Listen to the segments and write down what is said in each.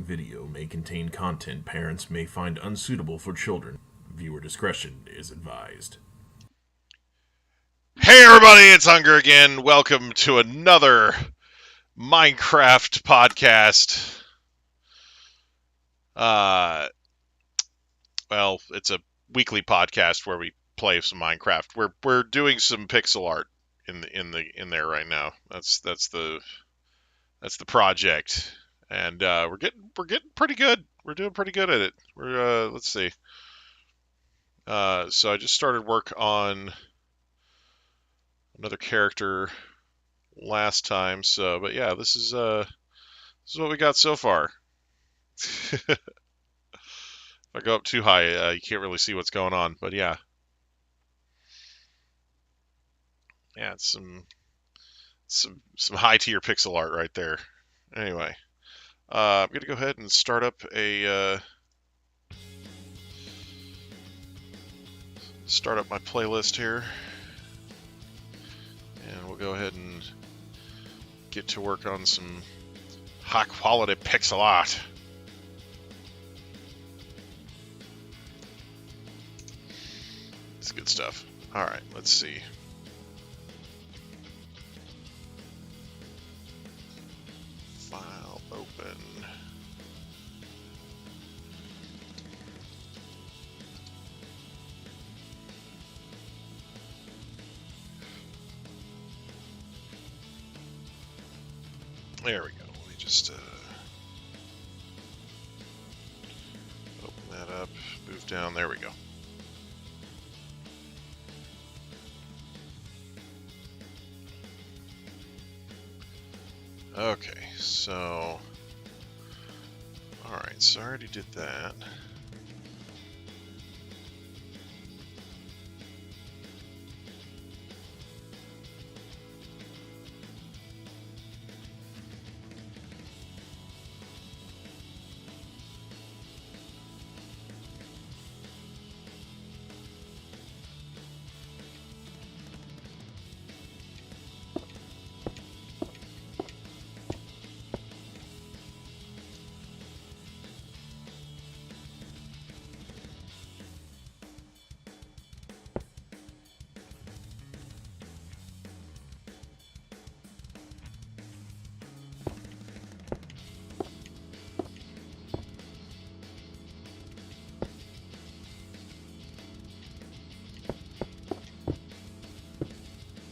video may contain content parents may find unsuitable for children. Viewer discretion is advised. Hey everybody, it's Hunger again. Welcome to another Minecraft podcast. Well, it's a weekly podcast where we play some Minecraft. We're doing some pixel art in there right now. That's the project, and we're getting pretty good. We're doing pretty good at it. Let's see. So I just started work on another character last time. So, but yeah, this is what we got so far. If I go up too high, you can't really see what's going on. But yeah, it's some high tier pixel art right there. Anyway, I'm gonna go ahead and start up my playlist here, and we'll go ahead and get to work on some high quality pixel art. It's good stuff. All right, let's see. File open. There we go. Let me just open that up, move down. There we go. Okay, so alright, so I already did that.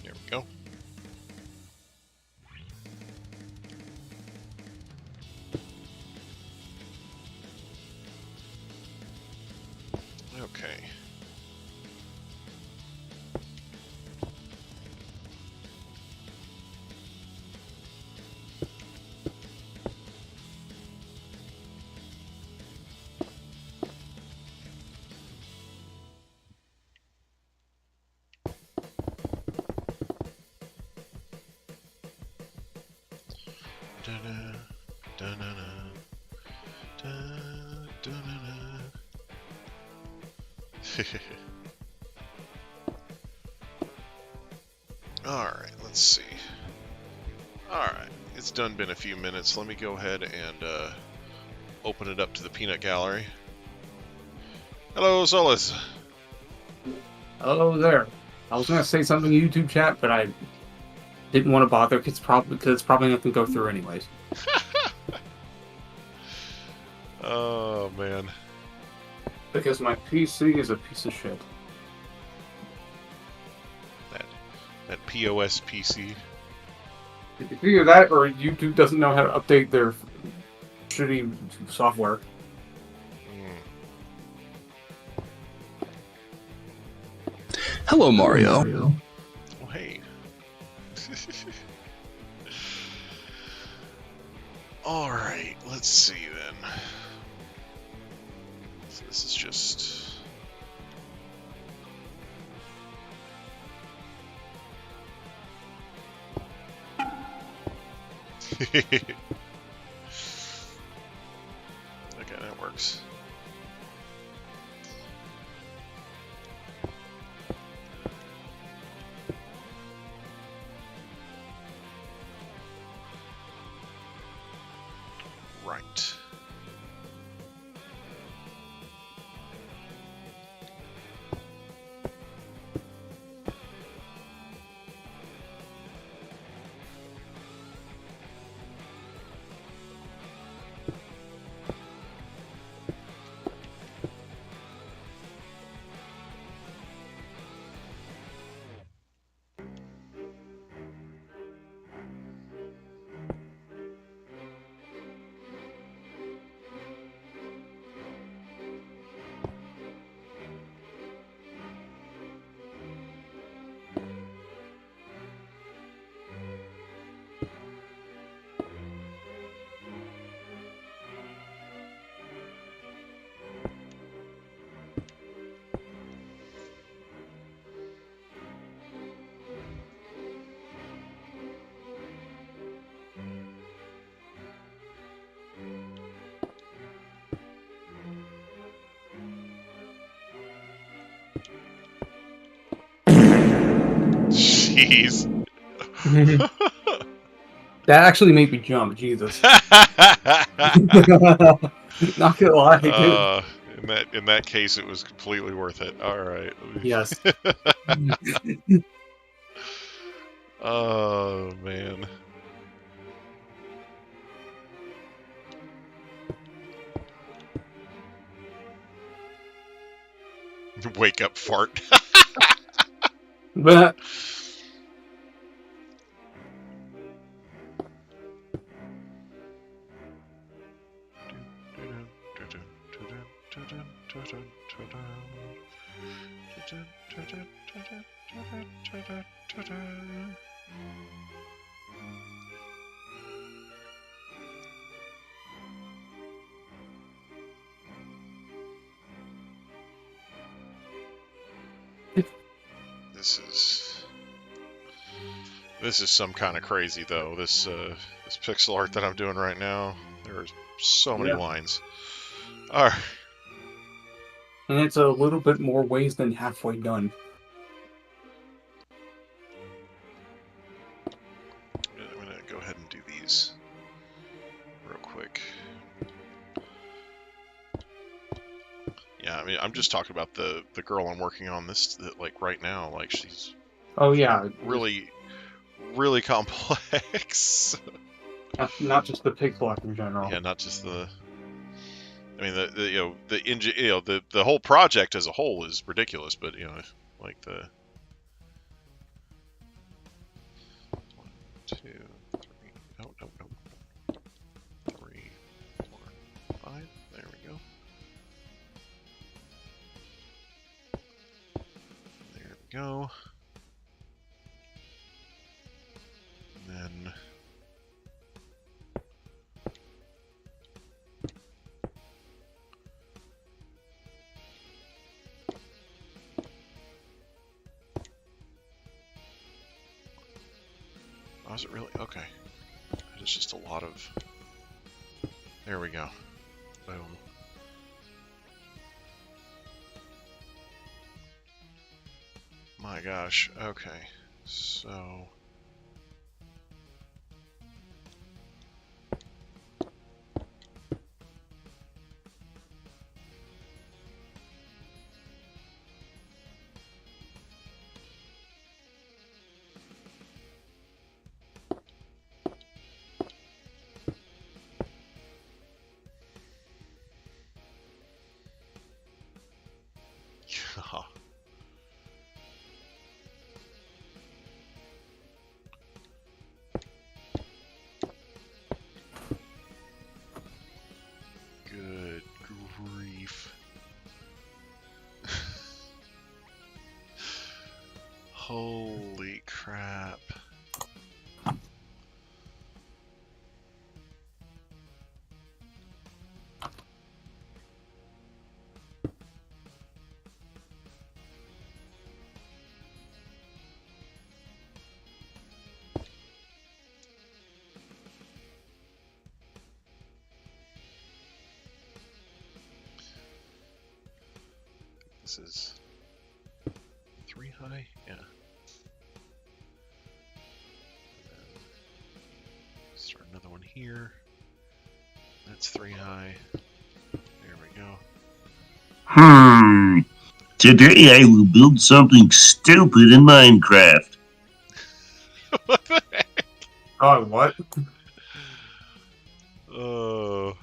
There we go. Okay. Da-da, da-da-da, da-da-da-da. Alright, let's see. Alright, it's been a few minutes. Let me go ahead and open it up to the peanut gallery. Hello, Solus. Hello there. I was going to say something in YouTube chat, but I didn't want to bother because it's probably not going to go through anyways. Oh, man. Because my PC is a piece of shit. That POS PC. Either that or YouTube doesn't know how to update their shitty software. Hello, Mario. Oh, hey. Alright, let's see then. So this is just... Okay, that works. Right. Jeez. That actually made me jump. Jesus. Not gonna lie, dude. In that case, it was completely worth it. All right. Yes. Oh man. Wake up, fart. But This is some kind of crazy though. This pixel art that I'm doing right now. There are so many lines. All right. and it's a little bit more ways than halfway done. I'm gonna go ahead and do these real quick. Yeah, I mean, I'm just talking about the girl I'm working on this like right now. Like she's Oh yeah, really complex. not just the pixel art in general. Yeah, not just the. I mean, the whole project as a whole is ridiculous, but like the 1, 2, 3, no, 3, 4, 5. There we go. There we go. And then. Oh, is it really? Okay. It's just a lot of... There we go. Boom. My gosh. Okay. So... Good grief. Holy crap. This is 3 high? Yeah. And then start another one here. That's 3 high. There we go. Today I will build something stupid in Minecraft. What the heck? Oh, what? Oh,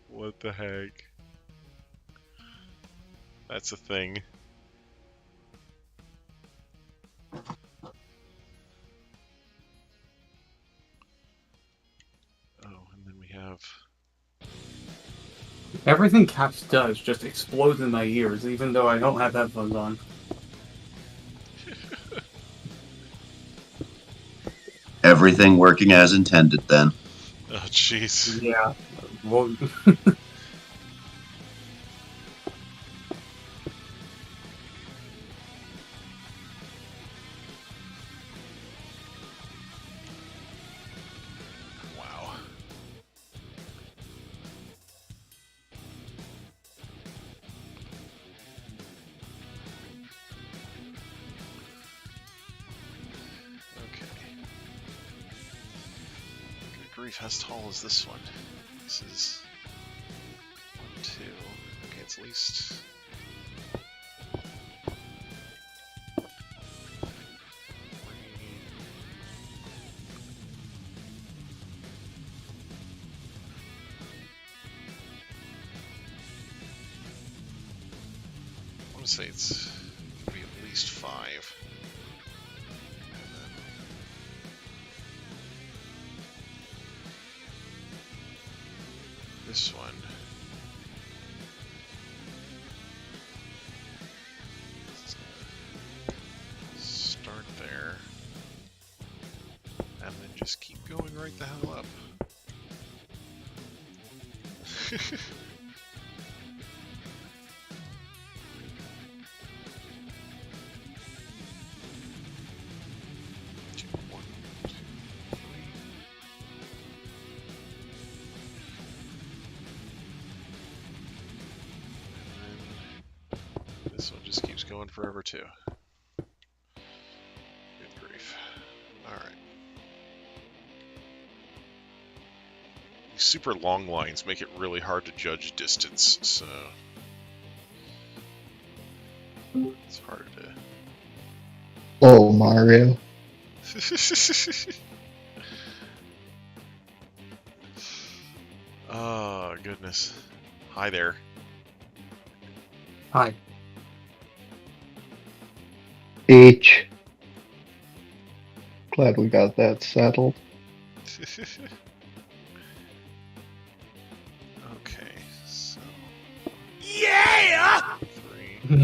what the heck? That's a thing. Oh, and then we have... Everything Caps does just explodes in my ears, even though I don't have headphones on. Everything working as intended then. Oh, jeez. Yeah. Well, Wow. grief, how tall is this one? This is 1, 2. Okay, it's at least. I want to say it's gonna be at least 5. And then this one. Start there. And then just keep going right the hell up. One, two, three. And then this one just keeps going forever too. Good grief. Alright. These super long lines make it really hard to judge distance, so it's harder to. Oh, Mario. Oh, goodness. Hi there. Hi. H. Glad we got that settled. Okay, so. Yeah! 3.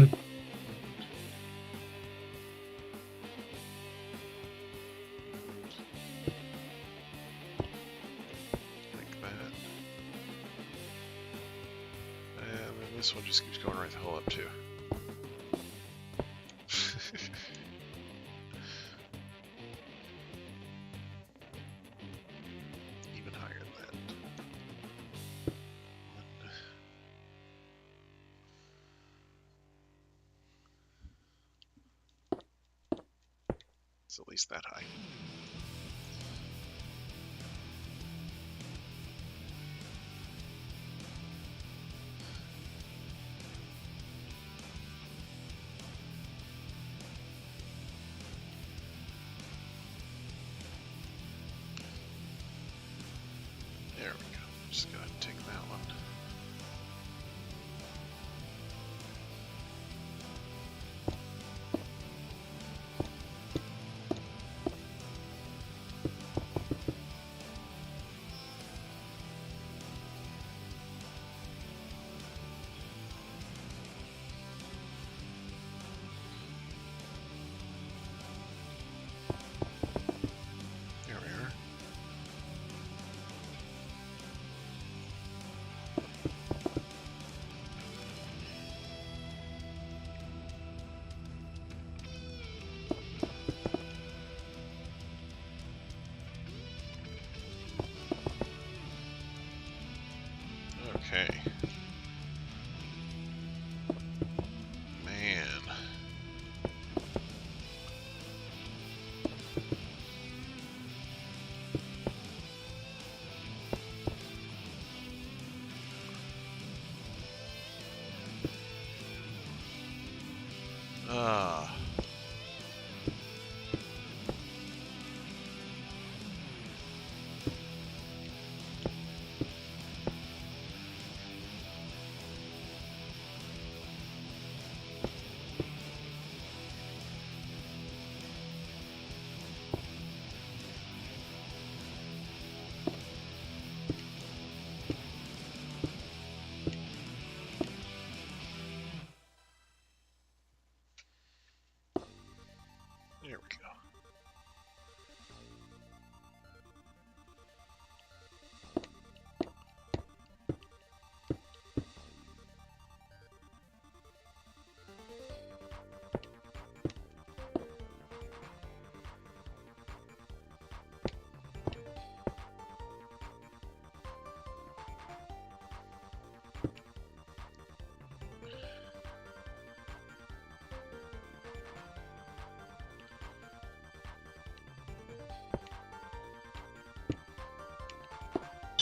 Like that. And then this one just keeps going right the hell up too. Even higher than that. 1. It's at least that high. There we go. Just gotta take that one. There we are. Okay. Man. Ah. There we go.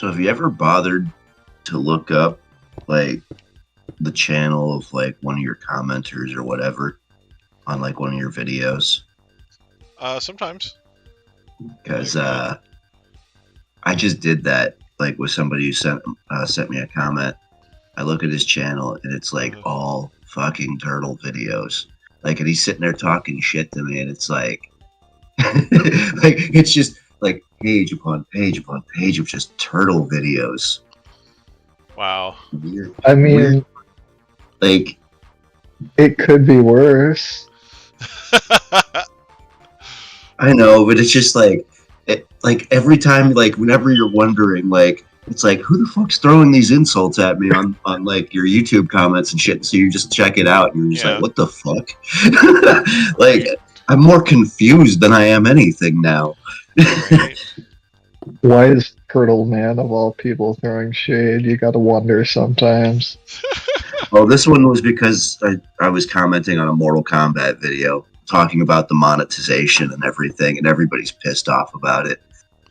So have you ever bothered to look up like the channel of like one of your commenters or whatever on like one of your videos? Sometimes. Because I just did that like with somebody who sent me a comment. I look at his channel and it's like all fucking turtle videos. Like, and he's sitting there talking shit to me, and it's like, like it's just like page upon page upon page of just turtle videos. Wow. Weird. I mean, Weird. Like, it could be worse. I know, but it's just like, like every time, like whenever you're wondering, like, it's like, who the fuck's throwing these insults at me on like your YouTube comments and shit? So you just check it out, and you're just like, what the fuck? Like, I'm more confused than I am anything now. Right. Why is Turtle Man of all people throwing shade? You gotta wonder sometimes. Well, this one was because I was commenting on a Mortal Kombat video talking about the monetization and everything, and everybody's pissed off about it.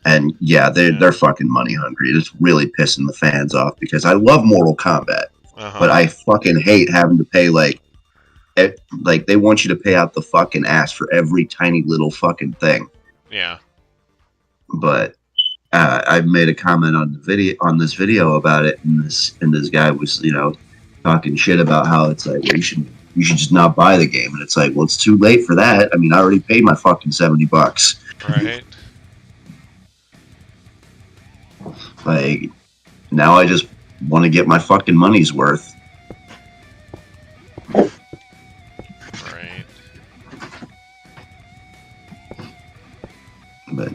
And yeah, they're fucking money hungry. It's really pissing the fans off because I love Mortal Kombat, but I fucking hate having to pay like they want you to pay out the fucking ass for every tiny little fucking thing. Yeah. But I made a comment on this video about it, and this guy was talking shit about how it's like, well, you should just not buy the game, and it's like, well, it's too late for that. I mean, I already paid my fucking $70. Right. Like, now I just want to get my fucking money's worth. Right. But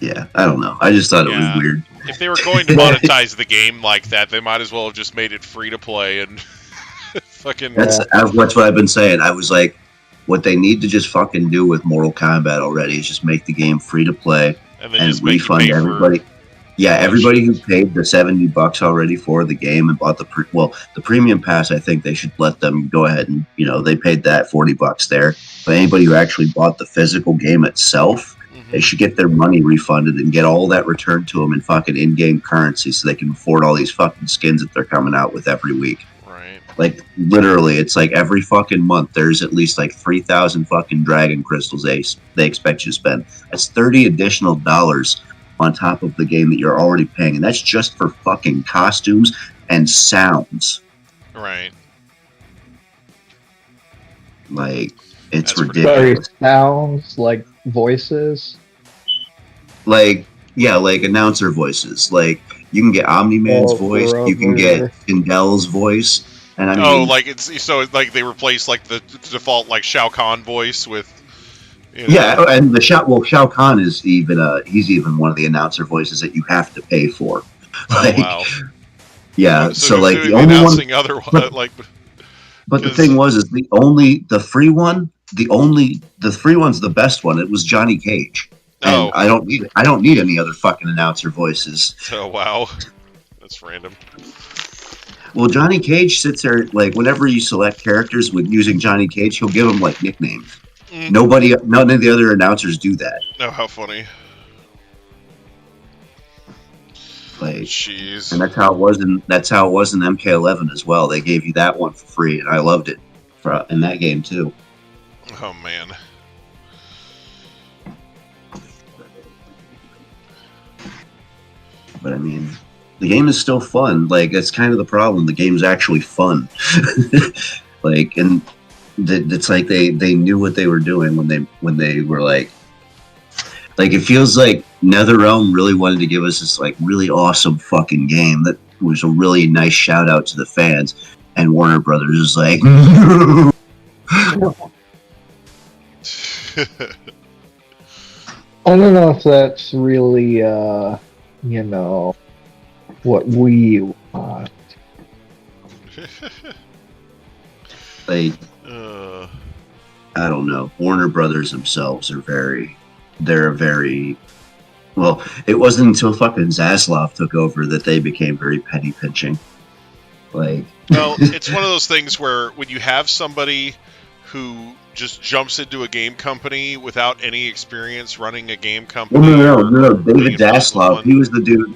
yeah, I don't know. I just thought it was weird. If they were going to monetize the game like that, they might as well have just made it free to play and fucking. That's what I've been saying. I was like, what they need to just fucking do with Mortal Kombat already is just make the game free to play and refund everybody. Yeah, everybody who paid the $70 already for the game and bought the premium pass, I think they should let them go ahead and they paid that $40 there. But anybody who actually bought the physical game itself, they should get their money refunded and get all that returned to them in fucking in-game currency so they can afford all these fucking skins that they're coming out with every week. Right. Like, literally, it's like every fucking month there's at least like 3,000 fucking dragon crystals they expect you to spend. That's $30 additional on top of the game that you're already paying, and that's just for fucking costumes and sounds. Right. Like, it's That's ridiculous. Sorry, sounds like voices. Like, yeah, like announcer voices. Like, you can get Omni-Man's voice, you can get Sindel's voice, and I mean, like it's like they replaced like the default like Shao Kahn voice with. Yeah, and Shao Kahn is he's even one of the announcer voices that you have to pay for. Like, wow. Yeah, so like the only only one, but the thing was, is the free one's the best one. It was Johnny Cage, and I don't need any other fucking announcer voices. Oh wow, that's random. Well, Johnny Cage sits there like whenever you select characters with using Johnny Cage, he'll give them like nicknames. None of the other announcers do that. Oh, how funny! Like, jeez. And that's how it was in MK11 as well. They gave you that one for free, and I loved it in that game too. Oh man. But I mean, the game is still fun. Like, that's kind of the problem. The game's actually fun. Like, and it's like they knew what they were doing when they were like it feels like NetherRealm really wanted to give us this like really awesome fucking game that was a really nice shout out to the fans, and Warner Brothers is like I don't know if that's really what we want. like, I don't know. Warner Brothers themselves are very well. It wasn't until fucking Zaslav took over that they became very penny pinching. Like, well, it's one of those things where when you have somebody who just jumps into a game company without any experience running a game company. No. David Zaslav. He was the dude.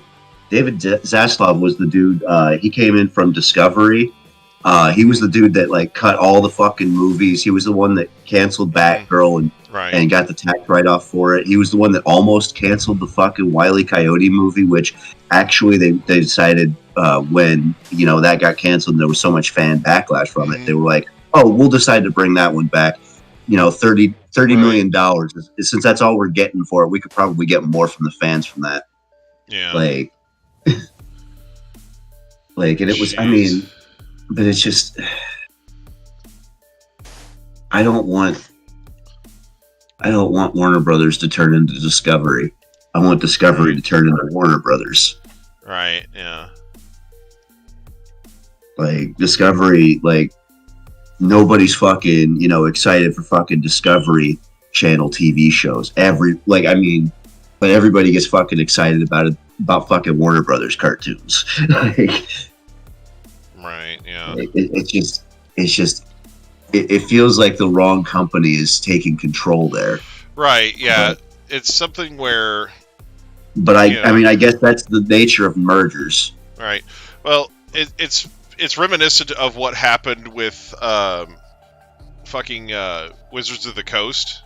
David Zaslav was the dude. He came in from Discovery. He was the dude that like cut all the fucking movies. He was the one that canceled Batgirl and got the tax write-off for it. He was the one that almost canceled the fucking Wile E. Coyote movie, which actually they decided when that got canceled and there was so much fan backlash from it, they were like, oh, we'll decide to bring that one back. $30 million. Since that's all we're getting for it, we could probably get more from the fans from that. Yeah. Like, and it was, I mean, but it's just, I don't want Warner Brothers to turn into Discovery. I want Discovery to turn into Warner Brothers. Right, yeah. Like, Discovery, like, nobody's fucking, excited for fucking Discovery Channel TV shows. But everybody gets fucking excited about fucking Warner Brothers cartoons. Right, yeah. It feels like the wrong company is taking control there. Right, yeah. It's something where... But I guess that's the nature of mergers. Right. Well, it's reminiscent of what happened with fucking Wizards of the Coast.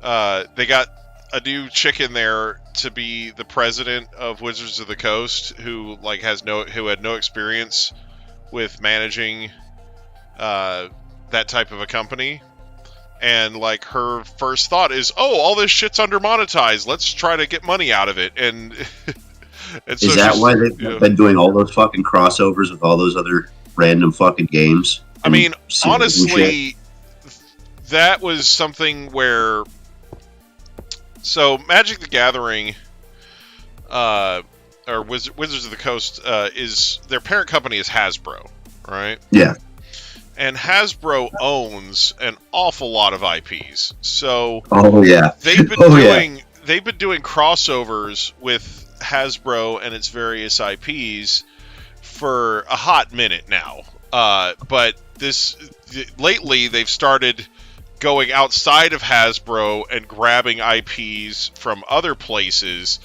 They got a new chick in there to be the president of Wizards of the Coast, who had no experience with managing that type of a company. And like her first thought is, oh, all this shit's under monetized. Let's try to get money out of it. And is that why they've been doing all those fucking crossovers with all those other random fucking games? I mean, honestly, that was something where... So, Magic the Gathering, or Wizards of the Coast, their parent company is Hasbro, right? Yeah. And Hasbro owns an awful lot of IPs. So, they've been doing crossovers with Hasbro and its various IPs for a hot minute now. But lately they've started going outside of Hasbro and grabbing IPs from other places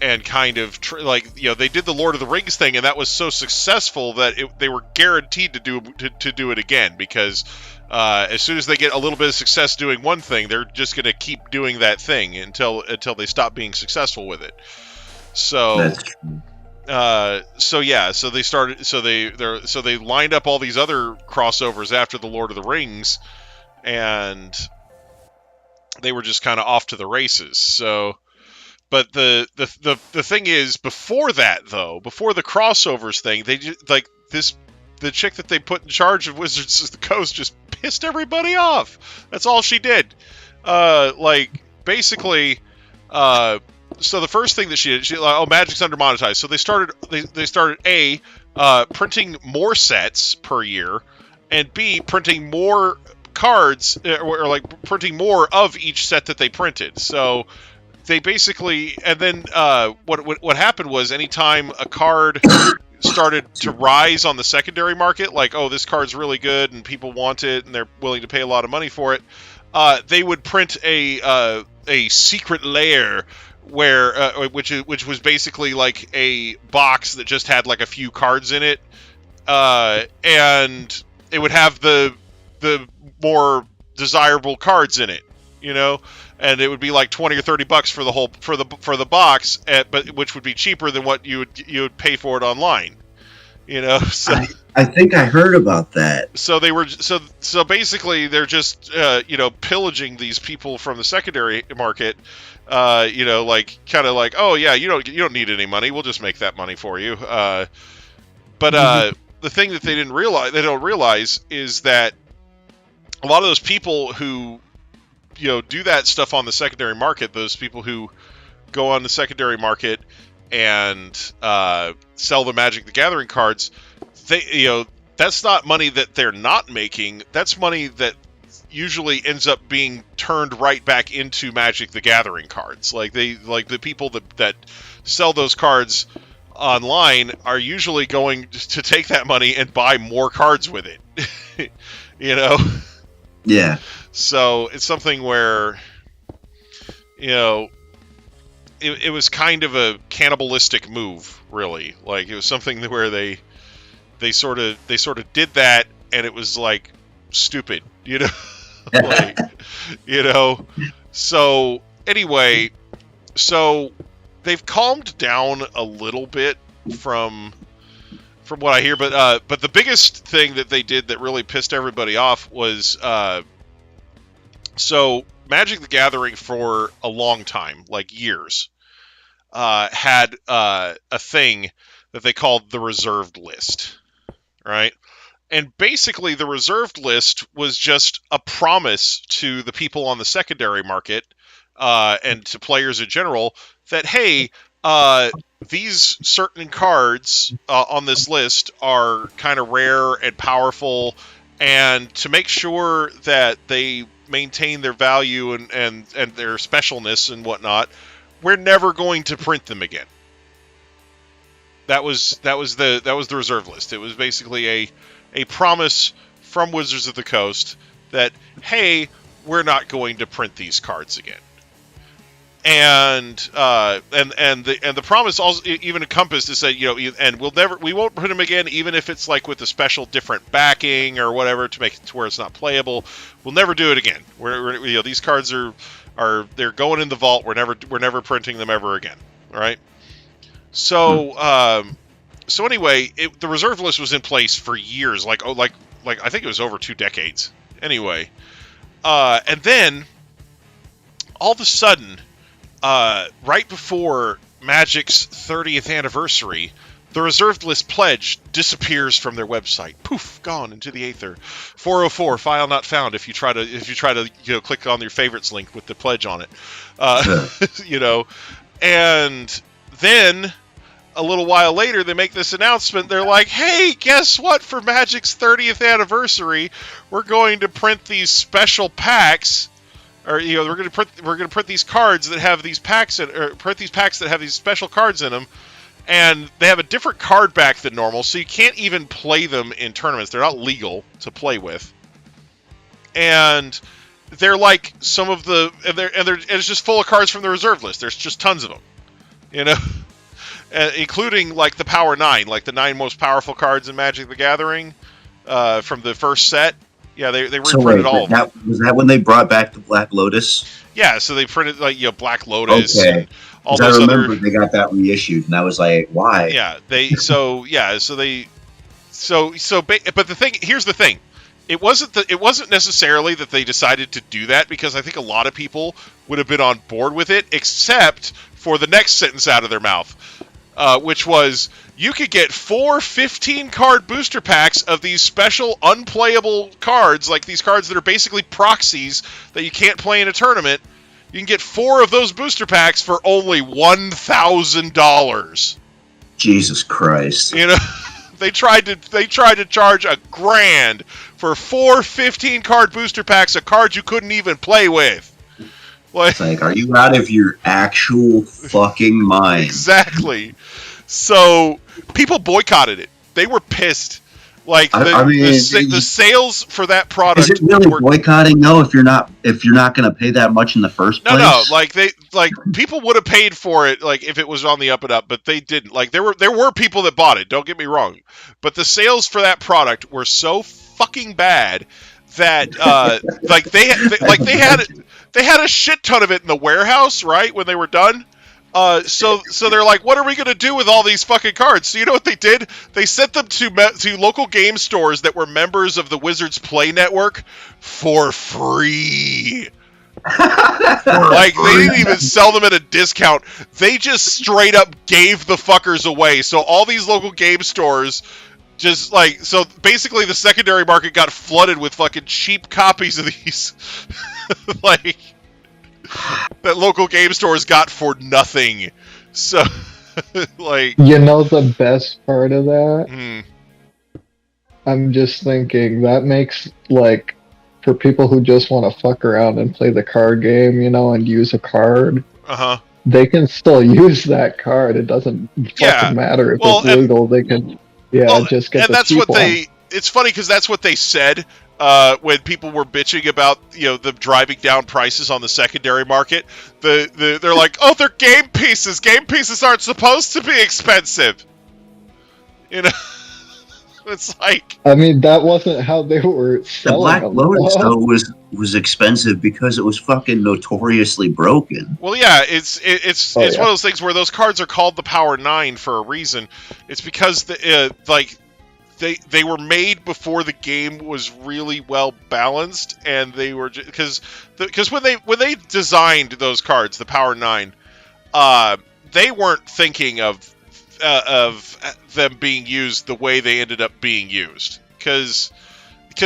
and kind of they did the Lord of the Rings thing, and that was so successful that they were guaranteed to do it again, because as soon as they get a little bit of success doing one thing, they're just going to keep doing that thing until they stop being successful with it. So that's true. So they lined up all these other crossovers after the Lord of the Rings, and they were just kind of off to the races. So, but the thing is, before that though, before the crossovers thing, they just, the chick that they put in charge of Wizards of the Coast just pissed everybody off. That's all she did. Basically, so the first thing that she did, Magic's under monetized. So they started A, printing more sets per year, and B, printing more cards, or printing more of each set that they printed. So they basically, and then what happened was, anytime a card started to rise on the secondary market, this card's really good and people want it and they're willing to pay a lot of money for it, they would print a secret layer which was basically like a box that just had like a few cards in it, and it would have the more desirable cards in it, and it would be like $20 or $30 for the box, but which would be cheaper than what you would pay for it online, So I think I heard about that. So they were so basically they're just pillaging these people from the secondary market, oh yeah, you don't need any money, we'll just make that money for you. But the thing that they don't realize is that a lot of those people who do that stuff on the secondary market, those people who go on the secondary market and sell the Magic the Gathering cards, that's not money that they're not making. That's money that usually ends up being turned right back into Magic the Gathering cards. The people that sell those cards online are usually going to take that money and buy more cards with it. Yeah. So it's something where, it was kind of a cannibalistic move, really. Like, it was something where they sort of did that, and it was like stupid, you know. Like, you know. So anyway, so they've calmed down a little bit from what I hear, but the biggest thing that they did that really pissed everybody off was so Magic the Gathering for a long time, like years, had a thing that they called the reserved list, right? And basically the reserved list was just a promise to the people on the secondary market and to players in general that, hey, these certain cards on this list are kind of rare and powerful, and to make sure that they maintain their value and their specialness and whatnot, we're never going to print them again. That was the reserve list. It was basically a promise from Wizards of the Coast that, hey, we're not going to print these cards again. And the promise also even encompassed to say, you know, and we won't print them again, even if it's like with a special different backing or whatever to make it to where it's not playable. We'll never do it again. We're you know, these cards are they're going in the vault. We're never printing them ever again. All right. So so anyway, the reserve list was in place for years, like I think it was over 2 decades. Anyway, and then all of a sudden, right before Magic's 30th anniversary, the reserved list pledge disappears from their website. Poof, gone into the aether. 404, file not found. If you try to you know, click on your favorites link with the pledge on it, you know, and then a little while later they make this announcement. They're like, hey, guess what? For Magic's 30th anniversary, we're going to print these special packs. Or, you know, we're going to print these cards that have these packs print these packs that have these special cards in them, and they have a different card back than normal, so you can't even play them in tournaments. They're not legal to play with, and they're like some of the and it's just full of cards from the reserve list. There's just tons of them, you know, including like the Power 9, like the 9 most powerful cards in Magic the Gathering from the first set. Yeah, they reprinted all of them. Was that when they brought back the Black Lotus? Yeah, so they printed like, you know, Black Lotus. Okay. And all those I remember they got that reissued, and I was like, why? Yeah, but the thing, here's the thing. It wasn't necessarily that they decided to do that, because I think a lot of people would have been on board with it, except for the next sentence out of their mouth, which was, you could get 4 15-card booster packs of these special unplayable cards, like these cards that are basically proxies that you can't play in a tournament. You can get 4 of those booster packs for only $1,000. Jesus Christ! You know, they tried to charge $1,000 for 4 15-card booster packs of cards you couldn't even play with. It's like, are you out of your actual fucking mind? Exactly. So people boycotted it. They were pissed. Like the sales for that product. Is it really boycotting though? If you're not going to pay that much in the first place? No. Like people would have paid for it, like if it was on the up and up, but they didn't. Like there were people that bought it. Don't get me wrong, but the sales for that product were so fucking bad that they had a shit ton of it in the warehouse, right, when they were done. So they're like, what are we going to do with all these fucking cards? So you know what they did? They sent them to local game stores that were members of the Wizards Play Network for free. Like, they didn't even sell them at a discount. They just straight up gave the fuckers away. So all these local game stores just like, so basically the secondary market got flooded with fucking cheap copies of these. Like, that local game stores got for nothing. So, like, you know, the best part of that, I'm just thinking that makes, like, for people who just want to fuck around and play the card game, you know, and use a card, they can still use that card. It doesn't fucking matter if it's legal. They can just get. And the that's cheap what one. It's funny because that's what they said, when people were bitching about them driving down prices on the secondary market. They're like, oh, they're game pieces. Game pieces aren't supposed to be expensive. It's like, I mean, that wasn't how they were selling the Black them. Lotus though was expensive because it was fucking notoriously broken. Well, yeah, it's one of those things where those cards are called the Power 9 for a reason. It's because they were made before the game was really well balanced, and they were because when they designed those cards, the Power 9, they weren't thinking of them being used the way they ended up being used, because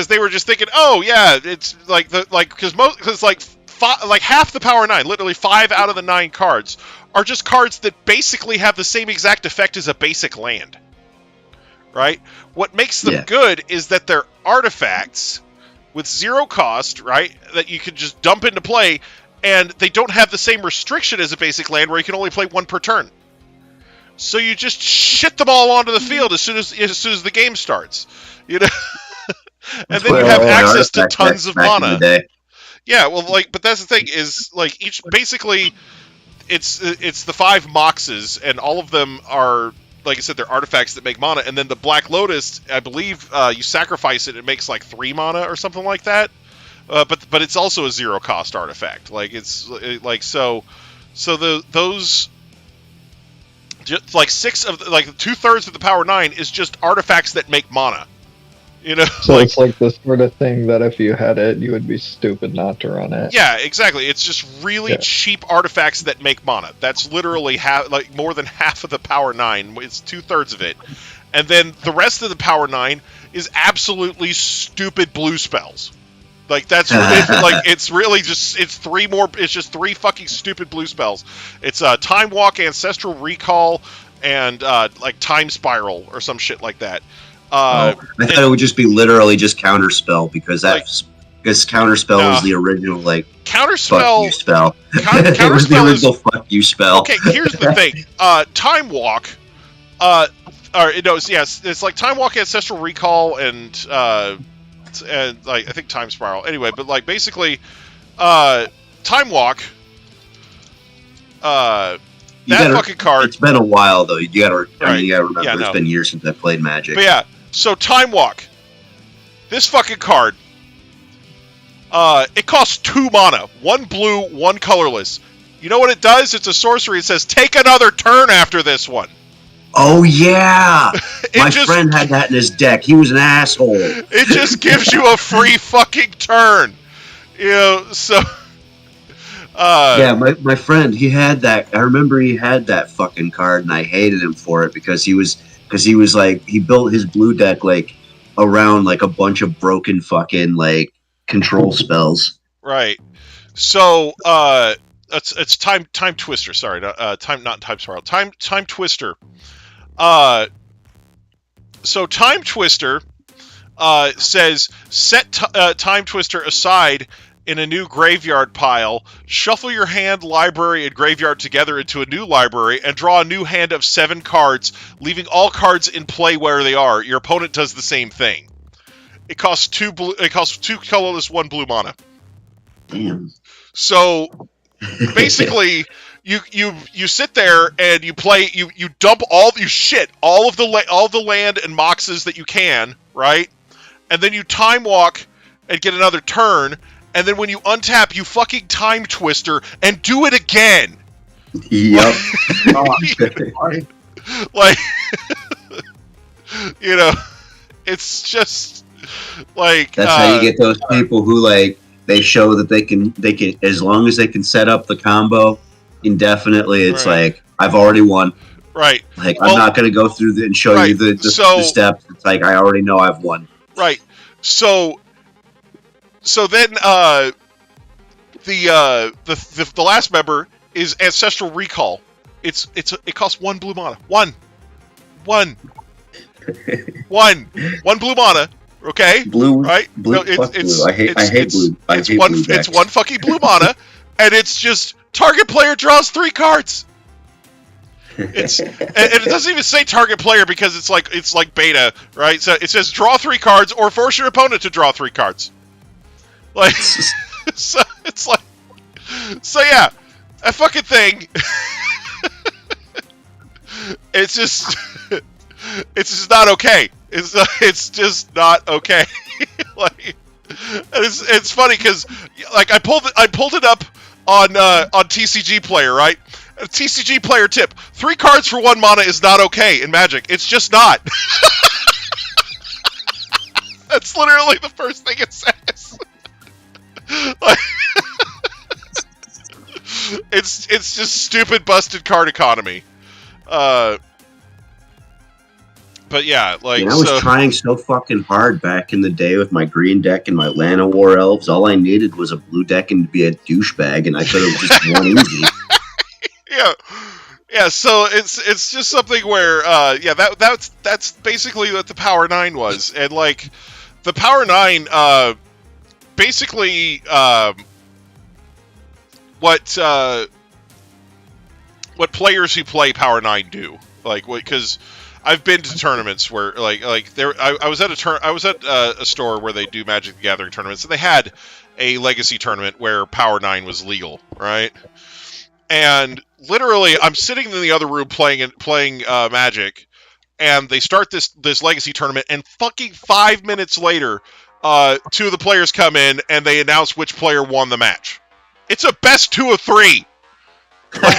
they were just thinking, oh yeah, it's because half the Power 9, literally 5 out of the 9 cards, are just cards that basically have the same exact effect as a basic land. Right? What makes them good is that they're artifacts with 0 cost, right? That you can just dump into play, and they don't have the same restriction as a basic land where you can only play 1 per turn. So you just shit them all onto the field as soon as the game starts, and then you have access to tons of mana. Yeah, well, but that's the thing is each basically, it's the 5 Moxes, and all of them are, like I said, they're artifacts that make mana, and then the Black Lotus, I believe, you sacrifice it makes 3 mana or something like that. But it's also a 0 cost artifact. Those. Just 6 of 2/3 of the Power 9 is just artifacts that make mana. So it's like the sort of thing that if you had it, you would be stupid not to run it. Yeah, exactly. It's just really cheap artifacts that make mana. That's literally more than half of the Power 9. It's 2/3 of it, and then the rest of the Power 9 is absolutely stupid blue spells. That's it's really just it's 3 more. It's just 3 fucking stupid blue spells. It's Time Walk, Ancestral Recall, and Time Spiral or some shit like that. I thought it would just be literally just Counterspell because Counterspell was the original Counterspell fuck you spell. Counterspell it was the original fuck you spell. Okay, here's the thing. Time Walk. It's like Time Walk, Ancestral Recall, and I think Time Spiral. Anyway, but basically, Time Walk. Fucking card. It's been a while though. You gotta remember. It's been years since I played Magic. But yeah, so Time Walk. This fucking card. It costs 2 mana, 1 blue, 1 colorless. You know what it does? It's a sorcery. It says take another turn after this one. Oh my friend had that in his deck. He was an asshole. It just gives you a free fucking turn. So. My friend, he had that. I remember he had that fucking card, and I hated him for it because he built his blue deck around a bunch of broken fucking control spells. Right. So it's time twister. Sorry, not time spiral. Time twister. So Time Twister says set Time Twister aside in a new graveyard pile, shuffle your hand, library, and graveyard together into a new library, and draw a new hand of 7 cards, leaving all cards in play where they are. Your opponent does the same thing. It costs 2 colorless, 1 blue mana. Damn. So basically, you sit there and you play. You dump all of the land and moxes that you can, right? And then you Time Walk and get another turn. And then when you untap, you fucking Time Twister and do it again. Yep. It's just that's how you get those people who they show that they can as long as they can set up the combo indefinitely. It's right. I've already won. Right. I'm not going to go through and show you the steps. It's I already know I've won. Right. So then the last member is Ancestral Recall. It costs 1 blue mana. One blue mana. Okay. Blue. Right. Blue. No, blue. I hate blue. It's 1 fucking blue mana, and it's just target player draws 3 cards. it doesn't even say target player because it's like beta, right? So it says draw 3 cards or force your opponent to draw 3 cards. Like, so it's like, so yeah, that fucking thing. It's just not okay. It's just not okay. Like, it's funny because like I pulled it up on TCG Player, right? A TCG Player tip: 3 cards for 1 mana is not okay in Magic. It's just not. That's literally the first thing it says. Like, it's just stupid, busted card economy. But yeah, like, I was trying so fucking hard back in the day with my green deck and my Llanowar Elves. All I needed was a blue deck and to be a douchebag, and I could have just won easy. Yeah. So it's just something where, that's basically what the Power 9 was, and like, the Power 9, basically, what players who play Power 9 do, like, because I've been to tournaments where I was at a store where they do Magic the Gathering tournaments, and they had a Legacy tournament where Power 9 was legal, right? And literally, I'm sitting in the other room playing Magic, and they start this Legacy tournament, and fucking 5 minutes later, 2 of the players come in and they announce which player won the match. It's a best 2 of 3. Okay, and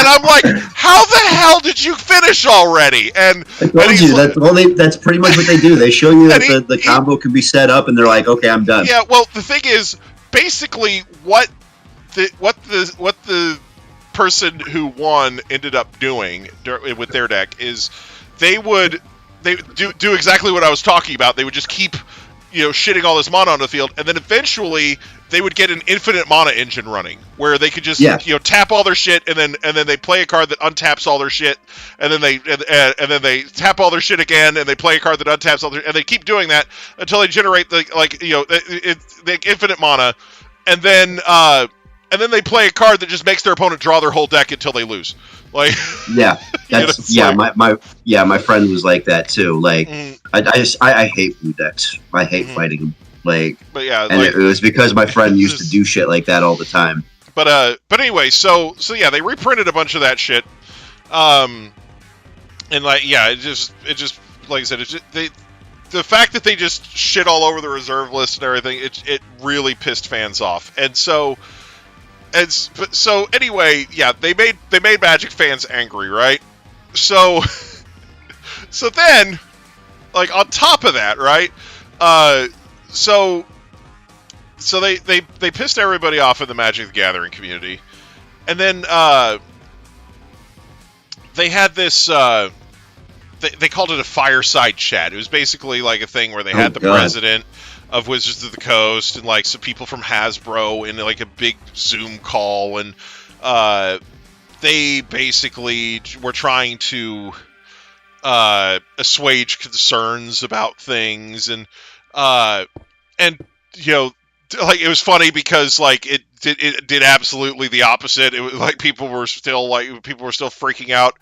I'm like, how the hell did you finish already? And I told you that's pretty much what they do. They show you that the combo can be set up, and they're like, okay, I'm done. Yeah, well, the thing is, basically, what the person who won ended up doing with their deck is they do exactly what I was talking about. They would just keep, shitting all this mana on the field, and then eventually they would get an infinite mana engine running where they could just tap all their shit, and then they play a card that untaps all their shit, and then they tap all their shit again, and they play a card that untaps all their, and they keep doing that until they generate the infinite mana, and then they play a card that just makes their opponent draw their whole deck until they lose. Like, my friend was like that too. Like, I hate blue decks. I hate fighting them. Like, but yeah, and it was because my friend used to do shit like that all the time. But anyway, so yeah, they reprinted a bunch of that shit. And it just like I said, the fact that they just shit all over the reserve list and everything, it really pissed fans off. And so anyway, yeah, they made Magic fans angry, right? So then, like, on top of that, right? So they pissed everybody off in the Magic the Gathering community, and then they had this. They called it a fireside chat. It was basically like a thing where they had the president of Wizards of the Coast and like some people from Hasbro in like a big Zoom call, and they basically were trying to assuage concerns about things, and like, it was funny because like it did absolutely the opposite. It was like people were still freaking out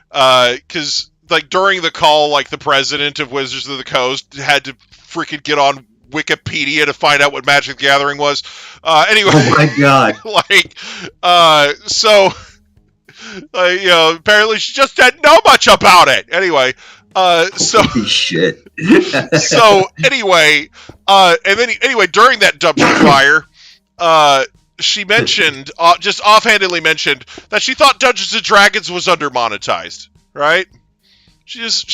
because like during the call, like the president of Wizards of the Coast had to freaking get on Wikipedia to find out what Magic the Gathering was. Anyway, oh my god! Apparently she just didn't know much about it. Anyway. Holy shit. So anyway, during that dumpster fire, she mentioned, just offhandedly mentioned, that she thought Dungeons and Dragons was undermonetized, right? She just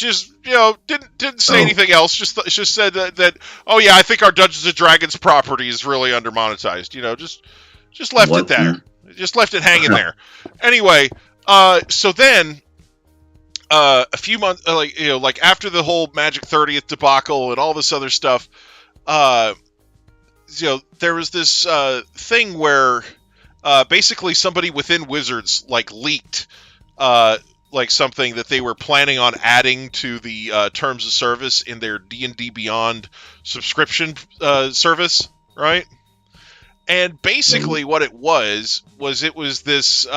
didn't say anything else. Just said that oh yeah, I think our Dungeons and Dragons property is really undermonetized. Just left it there. Just left it hanging there. Anyway, so then. A few months, like after the whole Magic 30th debacle and all this other stuff, there was this thing where basically somebody within Wizards like leaked like something that they were planning on adding to the terms of service in their D&D Beyond subscription service, right? And basically what it was this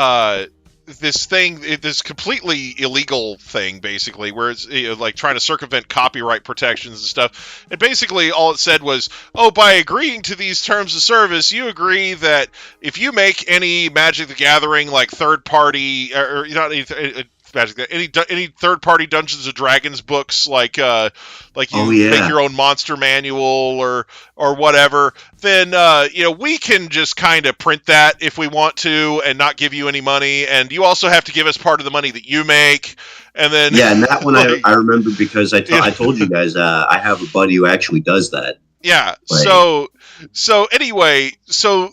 this thing, this completely illegal thing, basically, where it's like trying to circumvent copyright protections and stuff. And basically, all it said was, "Oh, by agreeing to these terms of service, you agree that if you make any Magic the Gathering like third party or not any third party Dungeons and Dragons books, like you make your own monster manual or whatever, then we can just kind of print that if we want to and not give you any money, and you also have to give us part of the money that you make." And then and that one I remember because I told you guys I have a buddy who actually does that. Yeah. So anyway, so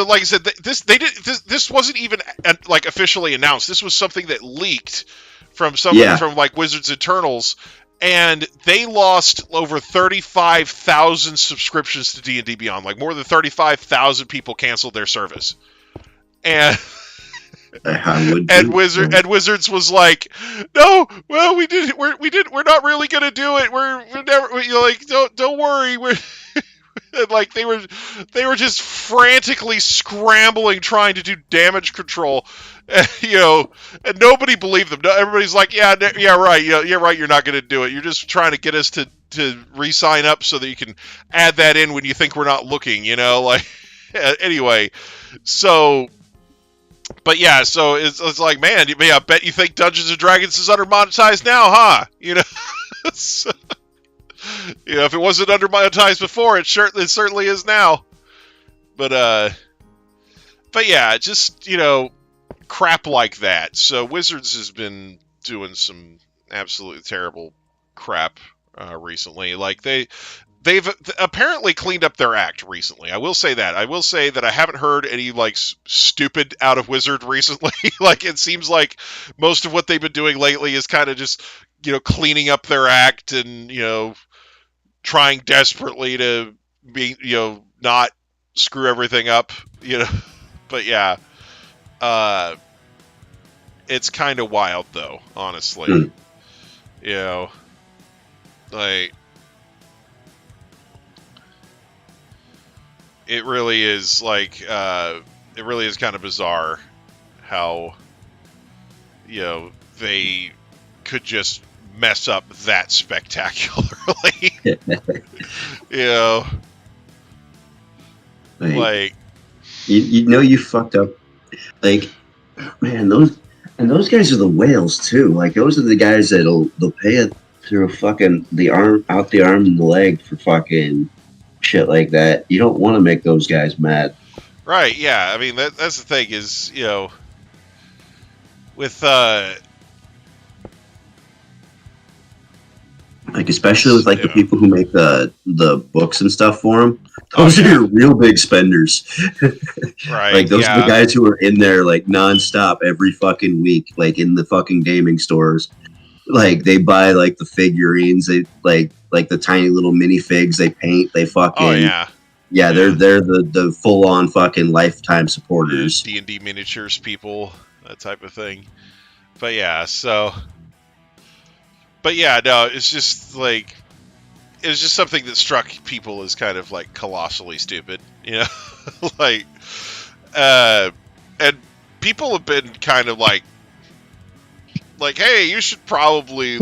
like I said, this wasn't even like officially announced. This was something that leaked from somebody from like Wizards Internals, and they lost over 35,000 subscriptions to D&D Beyond. Like more than 35,000 people canceled their service, and Wizards was like, "No, well, we're not really gonna do it. We're never, don't worry, we're." Like they were just frantically scrambling trying to do damage control, and nobody believed them. Everybody's like, yeah, right, you're not going to do it. You're just trying to get us to re-sign up so that you can add that in when you think we're not looking, anyway. So, but yeah, so it's like, man, I bet you think Dungeons and Dragons is under monetized now, huh? So, if it wasn't under monetized before, it certainly is now. But yeah, just crap like that. So Wizards has been doing some absolutely terrible crap recently. Like they've apparently cleaned up their act recently. I will say that. I haven't heard any like stupid out of Wizard recently. Like it seems like most of what they've been doing lately is kind of just cleaning up their act and trying desperately to be not screw everything up. But yeah, it's kind of wild though, honestly. Like it really is like it really is kind of bizarre how they could just mess up that spectacularly. Like you fucked up. Like, man, those guys are the whales too. Like those are the guys they'll pay it through fucking the arm and the leg for fucking shit like that. You don't want to make those guys mad. Right, yeah. I mean that's the thing is, with like especially with like the people who make the books and stuff for them. Those are your real big spenders. Right. Like those are the guys who are in there like nonstop every fucking week, like in the fucking gaming stores. Like they buy like the figurines, they like the tiny little minifigs they paint, they fucking they're the full on fucking lifetime supporters. D&D miniatures people, that type of thing. But yeah, so no, it's just like it was just something that struck people as kind of like colossally stupid, like and people have been kind of like, hey, you should probably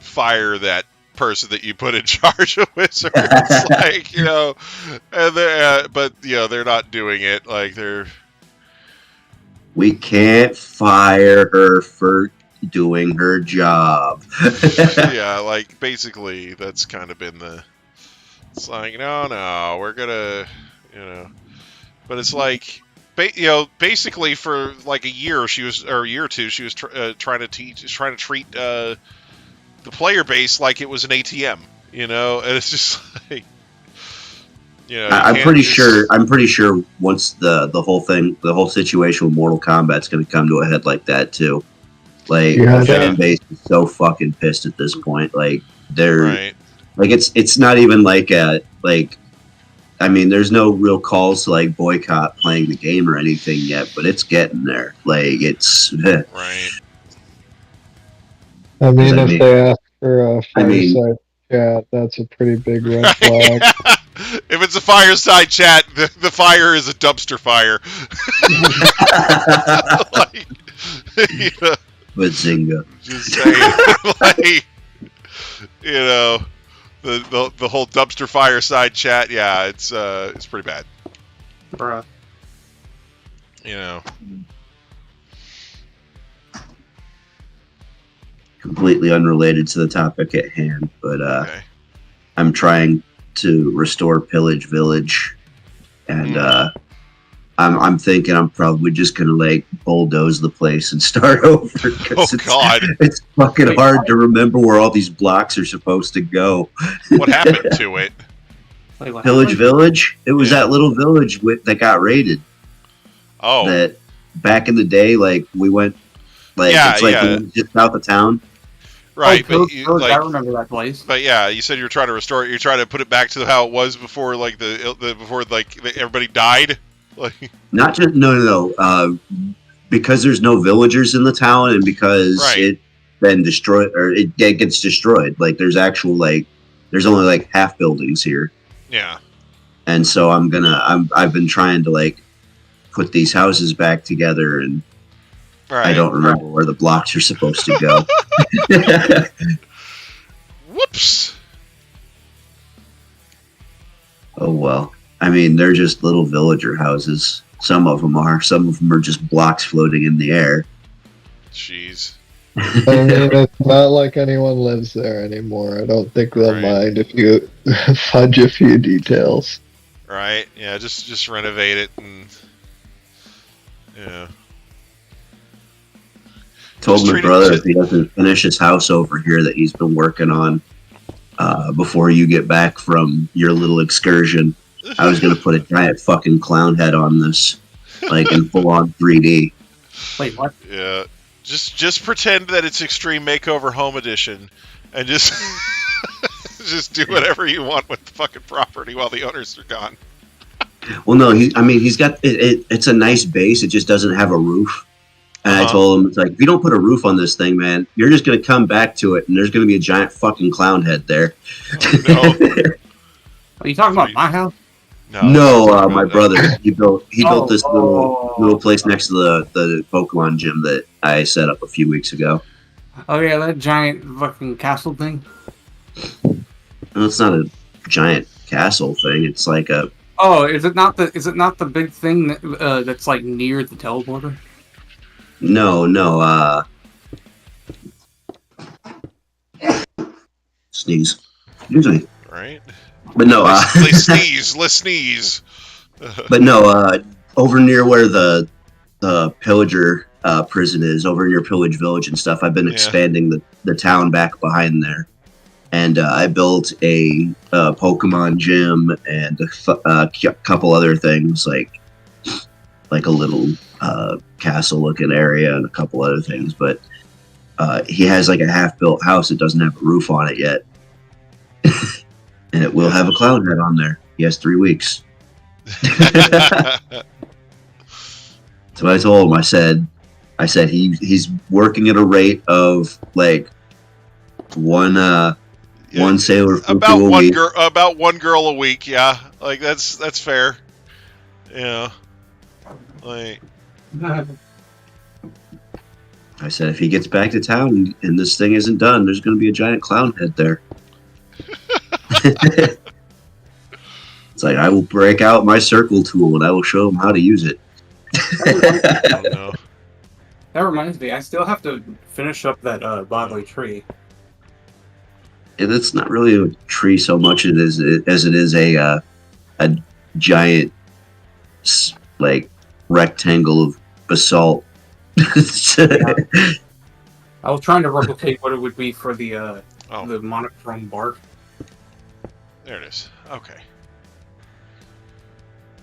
fire that person that you put in charge of Wizards, and they're not doing it. Like we can't fire her for doing her job. Yeah, like basically that's kind of been it's like no, we're gonna but it's like basically for like a year or a year or two she was trying to treat the player base like it was an ATM, and it's just like I'm pretty sure once the whole situation with Mortal Kombat's going to come to a head like that too. Like the fan base is so fucking pissed at this point. Like they're like it's not even like I mean, there's no real calls to like boycott playing the game or anything yet, but it's getting there. Like it's right. I mean, if they ask for a fireside chat, that's a pretty big red flag. If it's a fireside chat, the fire is a dumpster fire. Like, you know, But Zynga. just saying, like, you know, the whole dumpster fireside chat. Yeah, it's pretty bad. Bruh. You know. Completely unrelated to the topic at hand, but Okay. I'm trying to restore Pillage Village, and I'm thinking I'm probably just gonna like bulldoze the place and start over. Oh God! It's fucking hard to remember where all these blocks are supposed to go. What happened to it? Wait, what Pillage happened? Village. It was Yeah. that little village that got raided. Oh, That back in the day, like we went, like Yeah, it's like yeah. just south of town. right. Oh, But you, I like, remember that place. but yeah, you said you were trying to restore it. You're trying to put it back to how it was before, like before like everybody died. Like, Not just no. Because there's no villagers in the town, and because Right. it been destroyed or it gets destroyed. Like there's actual there's only like half buildings here, yeah. and so I've been trying to like put these houses back together, and Right. I don't remember where the blocks are supposed to go. Whoops. Oh well. I mean, they're just little villager houses. Some of them are. Some of them are just blocks floating in the air. Jeez. I mean, it's not like anyone lives there anymore. I don't think they'll Right. mind if you fudge a few details. Right. Yeah. Just renovate it and. Yeah. Told Just my treat it- brother if he doesn't finish his house over here that he's been working on before you get back from your little excursion, I was going to put a giant fucking clown head on this, like in full on 3D. Wait, what? Yeah. Just pretend that it's Extreme Makeover Home Edition, and just just do whatever you want with the fucking property while the owners are gone. Well, no, he's got it's a nice base. It just doesn't have a roof. And I Uh-huh. told him, it's like, if you don't put a roof on this thing, man, you're just going to come back to it, and there's going to be a giant fucking clown head there. Oh, no. Are you talking about my house? No, my brother. He built this Oh. little place next to the Pokemon gym that I set up a few weeks ago. Oh yeah, that giant fucking castle thing. Well, it's not a giant castle thing. It's like a Oh, is it not the big thing that, that's like near the teleporter? no. Sneeze. Excuse me. Right? But no. Let's sneeze. Let's sneeze. But no. Over near where the pillager prison is, over near Pillage Village and stuff. I've been Yeah. expanding the town back behind there. And I built a Pokemon gym and a couple other things like a little castle-looking area and a couple other things. But he has like a half-built house that doesn't have a roof on it yet, and it will have a clown head on there. He has 3 weeks. So I told him. I said he's working at a rate of like one sailor about a one week. girl, about one girl a week. Yeah, like that's fair. Yeah, like I said, if he gets back to town and this thing isn't done, there's going to be a giant clown head there. It's like, I will break out my circle tool and I will show him how to use it. I don't know. That reminds me, I still have to finish up that bodily tree. And it's not really a tree so much as it is a giant like rectangle of basalt. I was trying to replicate what it would be for the Oh, monochrome bark. there it is. Okay.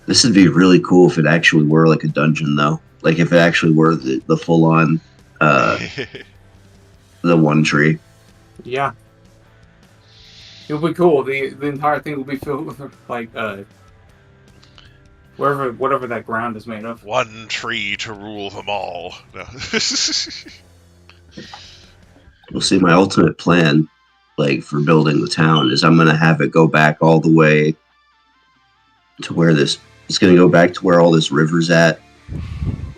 This would be really cool if it actually were like a dungeon, though. Like if it actually were the full on the one tree. Yeah. It would be cool. The entire thing would be filled with like whatever that ground is made of. One tree to rule them all. No. We'll see. My ultimate plan, like for building the town, is I'm gonna have it go back all the way to where this. It's gonna go back to where all this river's at,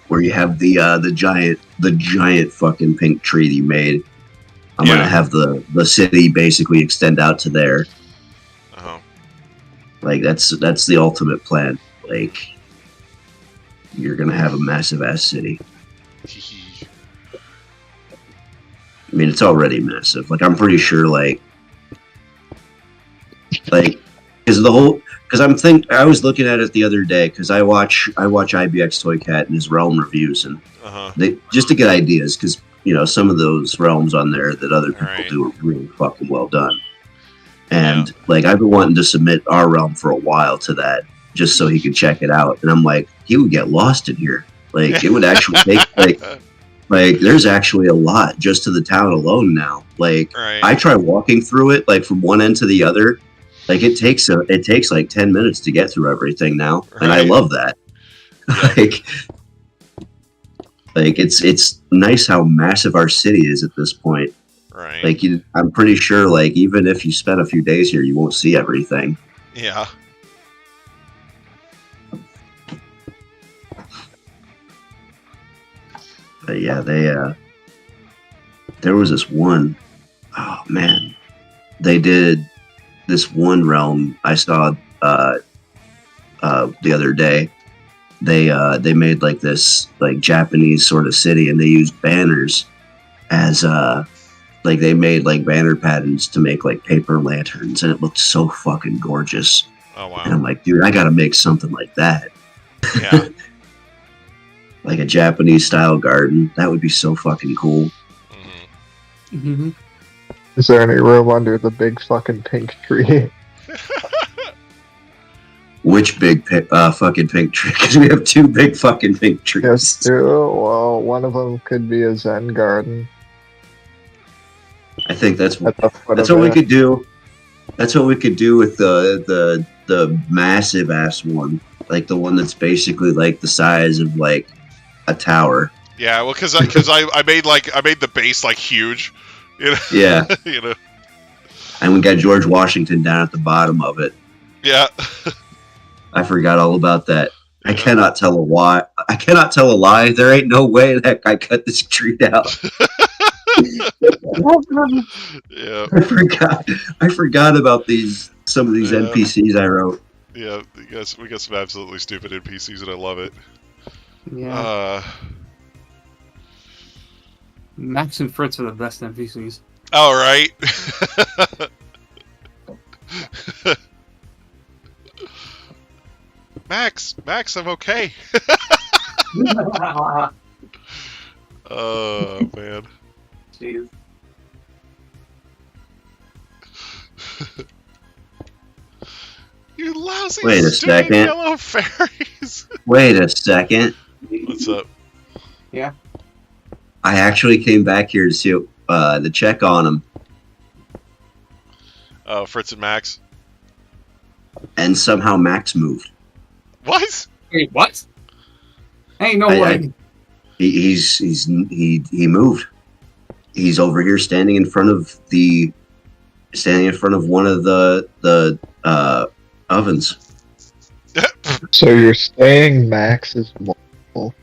where you have the giant fucking pink tree that you made. I'm gonna have the city basically extend out to there. Uh-huh. Like that's the ultimate plan. Like you're gonna have a massive ass city. I mean, it's already massive. Like I'm pretty sure, like I was looking at it the other day because I watch IBX Toy Cat and his realm reviews, and they just to get ideas because some of those realms on there that other people do are really fucking well done. And like I've been wanting to submit our realm for a while to that just so he could check it out, and I'm like, he would get lost in here. Like it would actually take like there's actually a lot just to the town alone now. Like I try walking through it like from one end to the other. Like it takes like 10 minutes to get through everything now, and I love that. Like it's nice how massive our city is at this point. Right. Like I'm pretty sure like even if you spend a few days here, you won't see everything. Yeah. But yeah, there was this one. Oh man, they did this one realm I saw the other day. They made like this like Japanese sort of city, and they used banners as like they made like banner patterns to make like paper lanterns, and it looked so fucking gorgeous. Oh wow! And I'm like, dude, I gotta make something like that. Yeah. Like a Japanese style garden. That would be so fucking cool. Mm-hmm. Is there any room under the big fucking pink tree? Which big fucking pink tree? Because we have two big fucking pink trees. Yes, two. Well, one of them could be a Zen garden. I think that's what we could do. That's what we could do with the massive ass one, like the one that's basically like the size of like a tower. Yeah, well, because I made the base like huge. Yeah. And we got George Washington down at the bottom of it. Yeah. I forgot all about that. Yeah. I cannot tell a lie. There ain't no way that guy cut this tree down. Yeah. I forgot about some of these NPCs I wrote. Yeah, we got some absolutely stupid NPCs, and I love it. Yeah. Max and Fritz are the best NPCs. All right. Max, I'm okay. Oh man. Jeez. You lousy Wait a second. yellow fairies. Wait a second. What's up? Yeah. I actually came back here to see to check on them. Oh, Fritz and Max. And somehow Max moved. What? Wait, what? Hey, no way. He moved. He's over here standing in front of one of the ovens. So you're saying Max is mobile?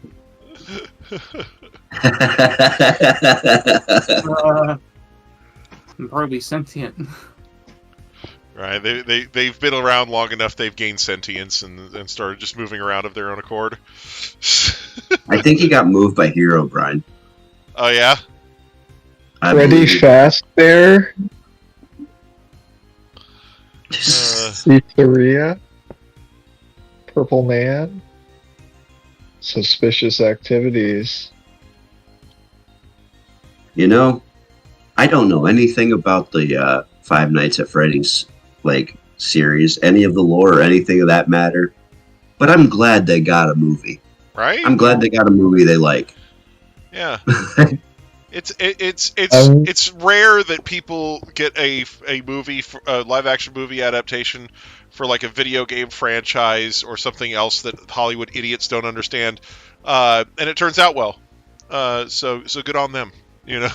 Probably sentient. Right, they've been around long enough. They've gained sentience and started just moving around of their own accord. I think he got moved by Hero Brian. Oh yeah. Freddy Fazbear. Pizzeria. Purple Man. Suspicious activities. I don't know anything about the Five Nights at Freddy's series, any of the lore or anything of that matter. But I'm glad they got a movie. Right? I'm glad they got a movie they like. Yeah. It's rare that people get a movie, a live action movie adaptation for like a video game franchise or something else that Hollywood idiots don't understand, and it turns out well. So good on them. Yeah,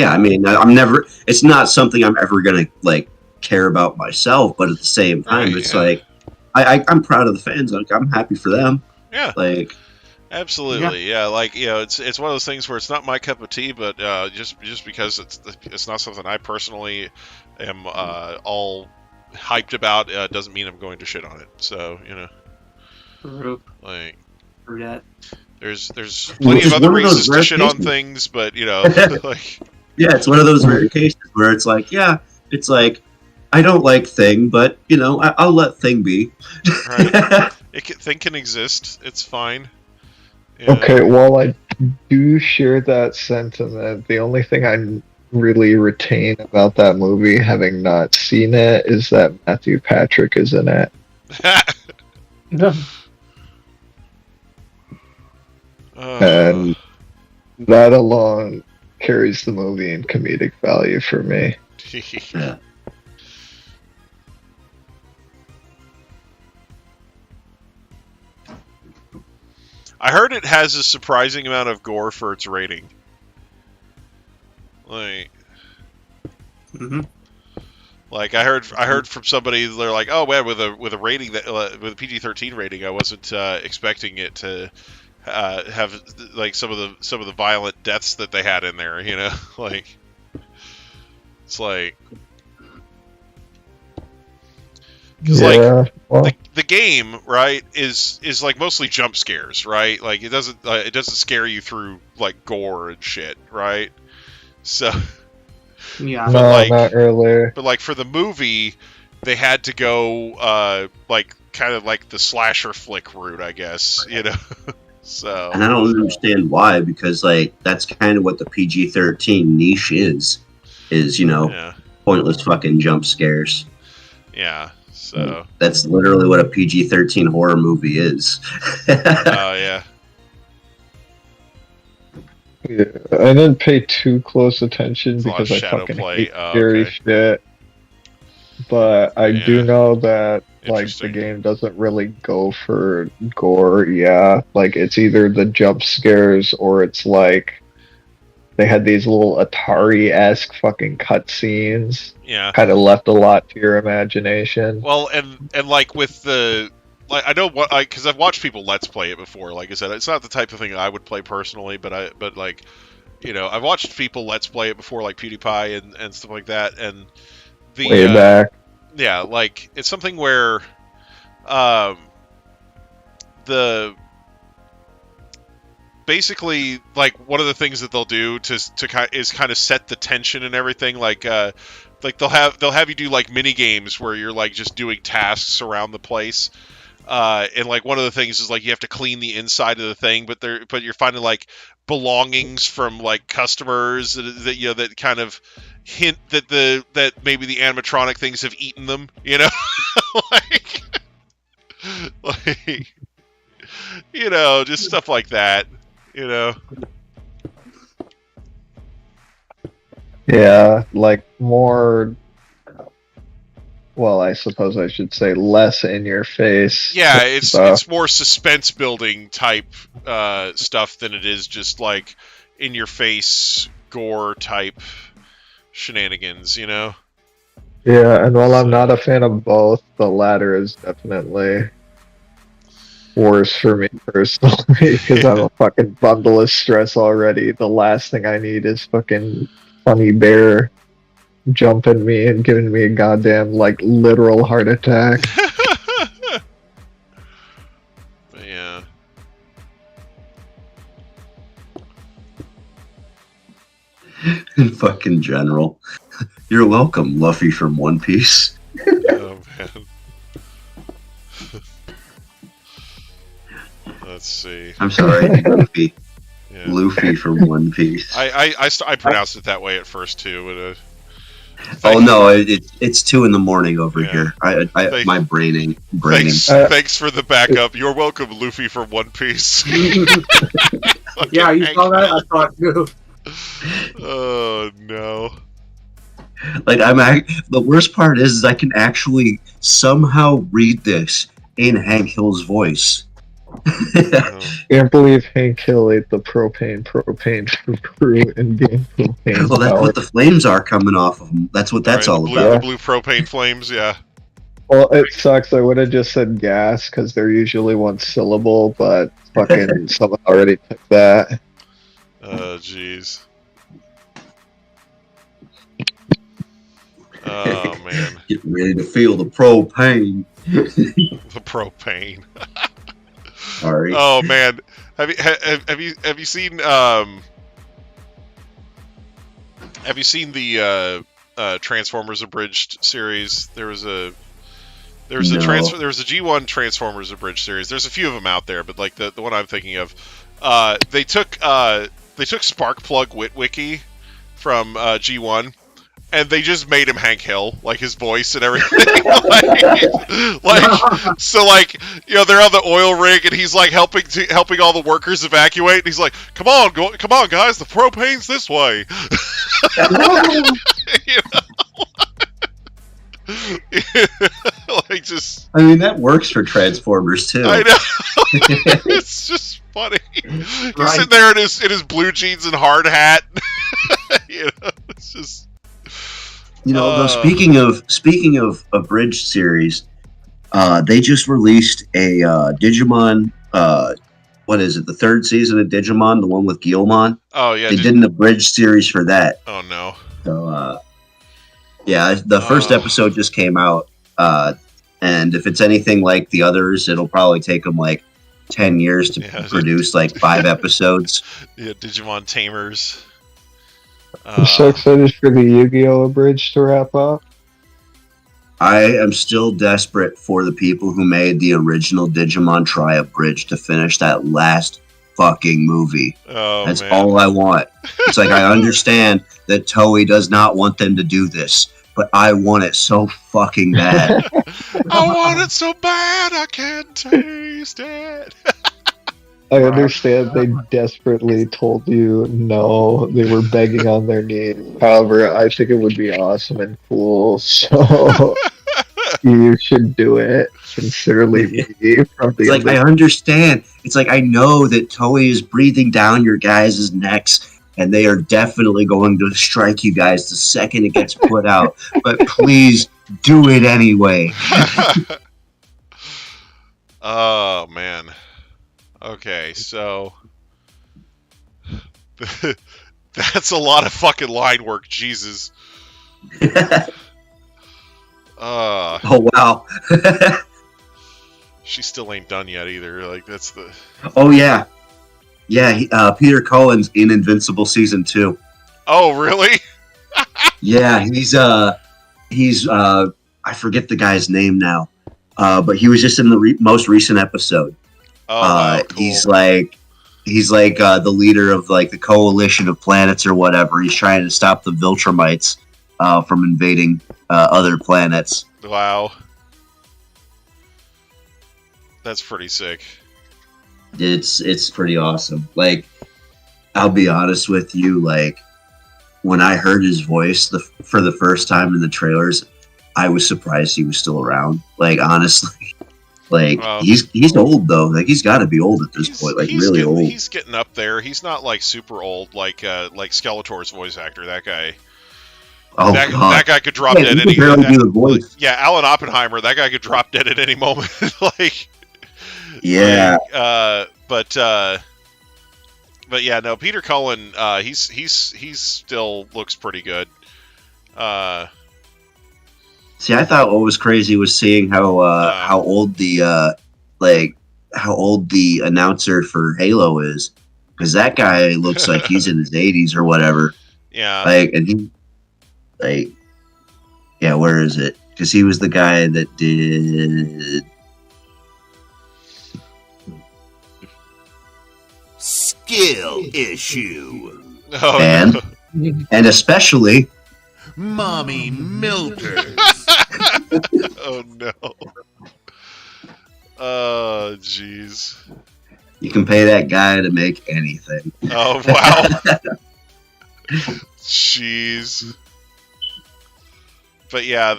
I mean, it's not something I'm ever gonna care about myself, but at the same time, it's like I'm proud of the fans. Like, I'm happy for them. Yeah. Like, absolutely. Yeah. Like, you know, it's one of those things where it's not my cup of tea, but just because it's not something I personally am all hyped about doesn't mean I'm going to shit on it. So, you know, like, there's plenty of other reasons to shit on things, but you know, like, yeah, it's one of those rare cases where it's like, yeah, it's like, I don't like Thing, but you know, I'll let Thing be. Right. Thing can exist. It's fine. Yeah. Okay, while I do share that sentiment, the only thing I really retain about that movie, having not seen it, is that Matthew Patrick is in it. And that alone carries the movie in comedic value for me. Yeah. I heard it has a surprising amount of gore for its rating. Like, like I heard from somebody, they're like, oh man, with a rating that with a PG-13 rating, I wasn't expecting it to have like some of the violent deaths that they had in there. You know, like, it's like, because like the game, right, is like mostly jump scares, right? Like it doesn't scare you through like gore and shit, right? So yeah, no, like, not earlier. But like for the movie, they had to go like kind of like the slasher flick route, I guess, you know. So, and I don't understand why, because like that's kind of what the PG-13 niche is you know, pointless fucking jump scares. Yeah. So that's literally what a PG-13 horror movie is. Oh yeah. Yeah, I didn't pay too close attention because I fucking hate scary shit. But I do know that like the game doesn't really go for gore. Yeah, like it's either the jump scares or it's like they had these little Atari-esque fucking cutscenes. Yeah, kind of left a lot to your imagination. Well, and like with the. Like I know what because I've watched people let's play it before. Like I said, it's not the type of thing I would play personally, but like, you know, I've watched people let's play it before, like PewDiePie and stuff like that. And the way back, yeah, like it's something where, the basically like one of the things that they'll do to kind of set the tension and everything, like they'll have you do like mini games where you're like just doing tasks around the place. And like one of the things is like you have to clean the inside of the thing, but you're finding like belongings from like customers that you know that kind of hint that maybe the animatronic things have eaten them, you know, like you know, just stuff like that, you know. Yeah, like more. Well, I suppose I should say less in your face. Yeah, it's more suspense building type stuff than it is just like in your face gore type shenanigans, you know? Yeah, and while I'm not a fan of both, the latter is definitely worse for me personally because I'm a fucking bundle of stress already. The last thing I need is fucking funny bear jumping me and giving me a goddamn like literal heart attack. But yeah. In fucking general. You're welcome, Luffy from One Piece. Oh man. Let's see. I'm sorry, Luffy. Yeah. Luffy from One Piece. I pronounced it that way at first too, but oh no, it's 2 a.m. over here. My braining. Thanks for the backup. You're welcome, Luffy from One Piece. Yeah, you saw that? I saw it too. Oh no. Like the worst part is I can actually somehow read this in Hank Hill's voice. Can't believe Hank Hill ate the propane crew and gained propane. Well, that's what the flames are coming off of them. That's what that's all about. The blue propane flames, yeah. Well, it sucks. I would have just said gas because they're usually one syllable, but fucking someone already took that. Oh, jeez. Oh, man. Get ready to feel the propane. The propane. Sorry. Oh, man. Have you seen the Transformers Abridged series? There was a G1 Transformers Abridged series. There's a few of them out there, but like the one I'm thinking of, they took Sparkplug Witwicky from G1, and they just made him Hank Hill, like his voice and everything. So they're on the oil rig, and he's like helping all the workers evacuate. And he's like, "Come on, guys, the propane's this way." I mean, that works for Transformers too. I know. It's just funny. He's sitting there in his blue jeans and hard hat. It's just. Though, speaking of abridged series, they just released a Digimon. What is it? The third season of Digimon, the one with Guilmon. Oh yeah, they did an abridged series for that. Oh no. So the first episode just came out, and if it's anything like the others, it'll probably take them like 10 years to produce like 5 episodes. Yeah, Digimon Tamers. I'm so excited for the Yu-Gi-Oh! Abridged to wrap up. I am still desperate for the people who made the original Digimon Tri-Abridged to finish that last fucking movie. Oh, That's man. all I want. It's like, I understand that Toei does not want them to do this, but I want it so fucking bad. I want it so bad I can't taste it. I understand they desperately told you no. They were begging on their knees. However, I think it would be awesome and cool, so you should do it. Sincerely, me from the. It's like, I understand. It's like, I know that Toei is breathing down your guys' necks, and they are definitely going to strike you guys the second it gets put out. But please do it anyway. Oh, man. Okay, so that's a lot of fucking line work, Jesus. Oh wow. She still ain't done yet either. Like that's the. Oh yeah, Peter Cullen's in Invincible season 2. Oh really? Yeah, he's I forget the guy's name now, but he was just in the most recent episode. Oh, wow, cool. He's like the leader of like the coalition of planets or whatever. He's trying to stop the Viltrumites from invading other planets. Wow, that's pretty sick. It's pretty awesome. Like, I'll be honest with you, like when I heard his voice for the first time in the trailers, I was surprised he was still around. Like, honestly. Like, he's old though. Like, he's got to be old at this point. Like, really old. He's getting up there. He's not like super old, like Skeletor's voice actor. That guy. Oh that, God. That guy could drop dead at any moment. Do the voice. Yeah, Alan Oppenheimer. That guy could drop dead at any moment. Like. Yeah. But yeah, no. Peter Cullen. He's still looks pretty good. See, I thought what was crazy was seeing how old the announcer for Halo is, because that guy looks like he's in his 80s or whatever. Yeah. Like, and he, like, yeah, where is it? Because he was the guy that did Skill Issue. Oh, and no. And especially Mommy Milkers. Oh no. Oh jeez. You can pay that guy to make anything. Oh wow. Jeez. But yeah,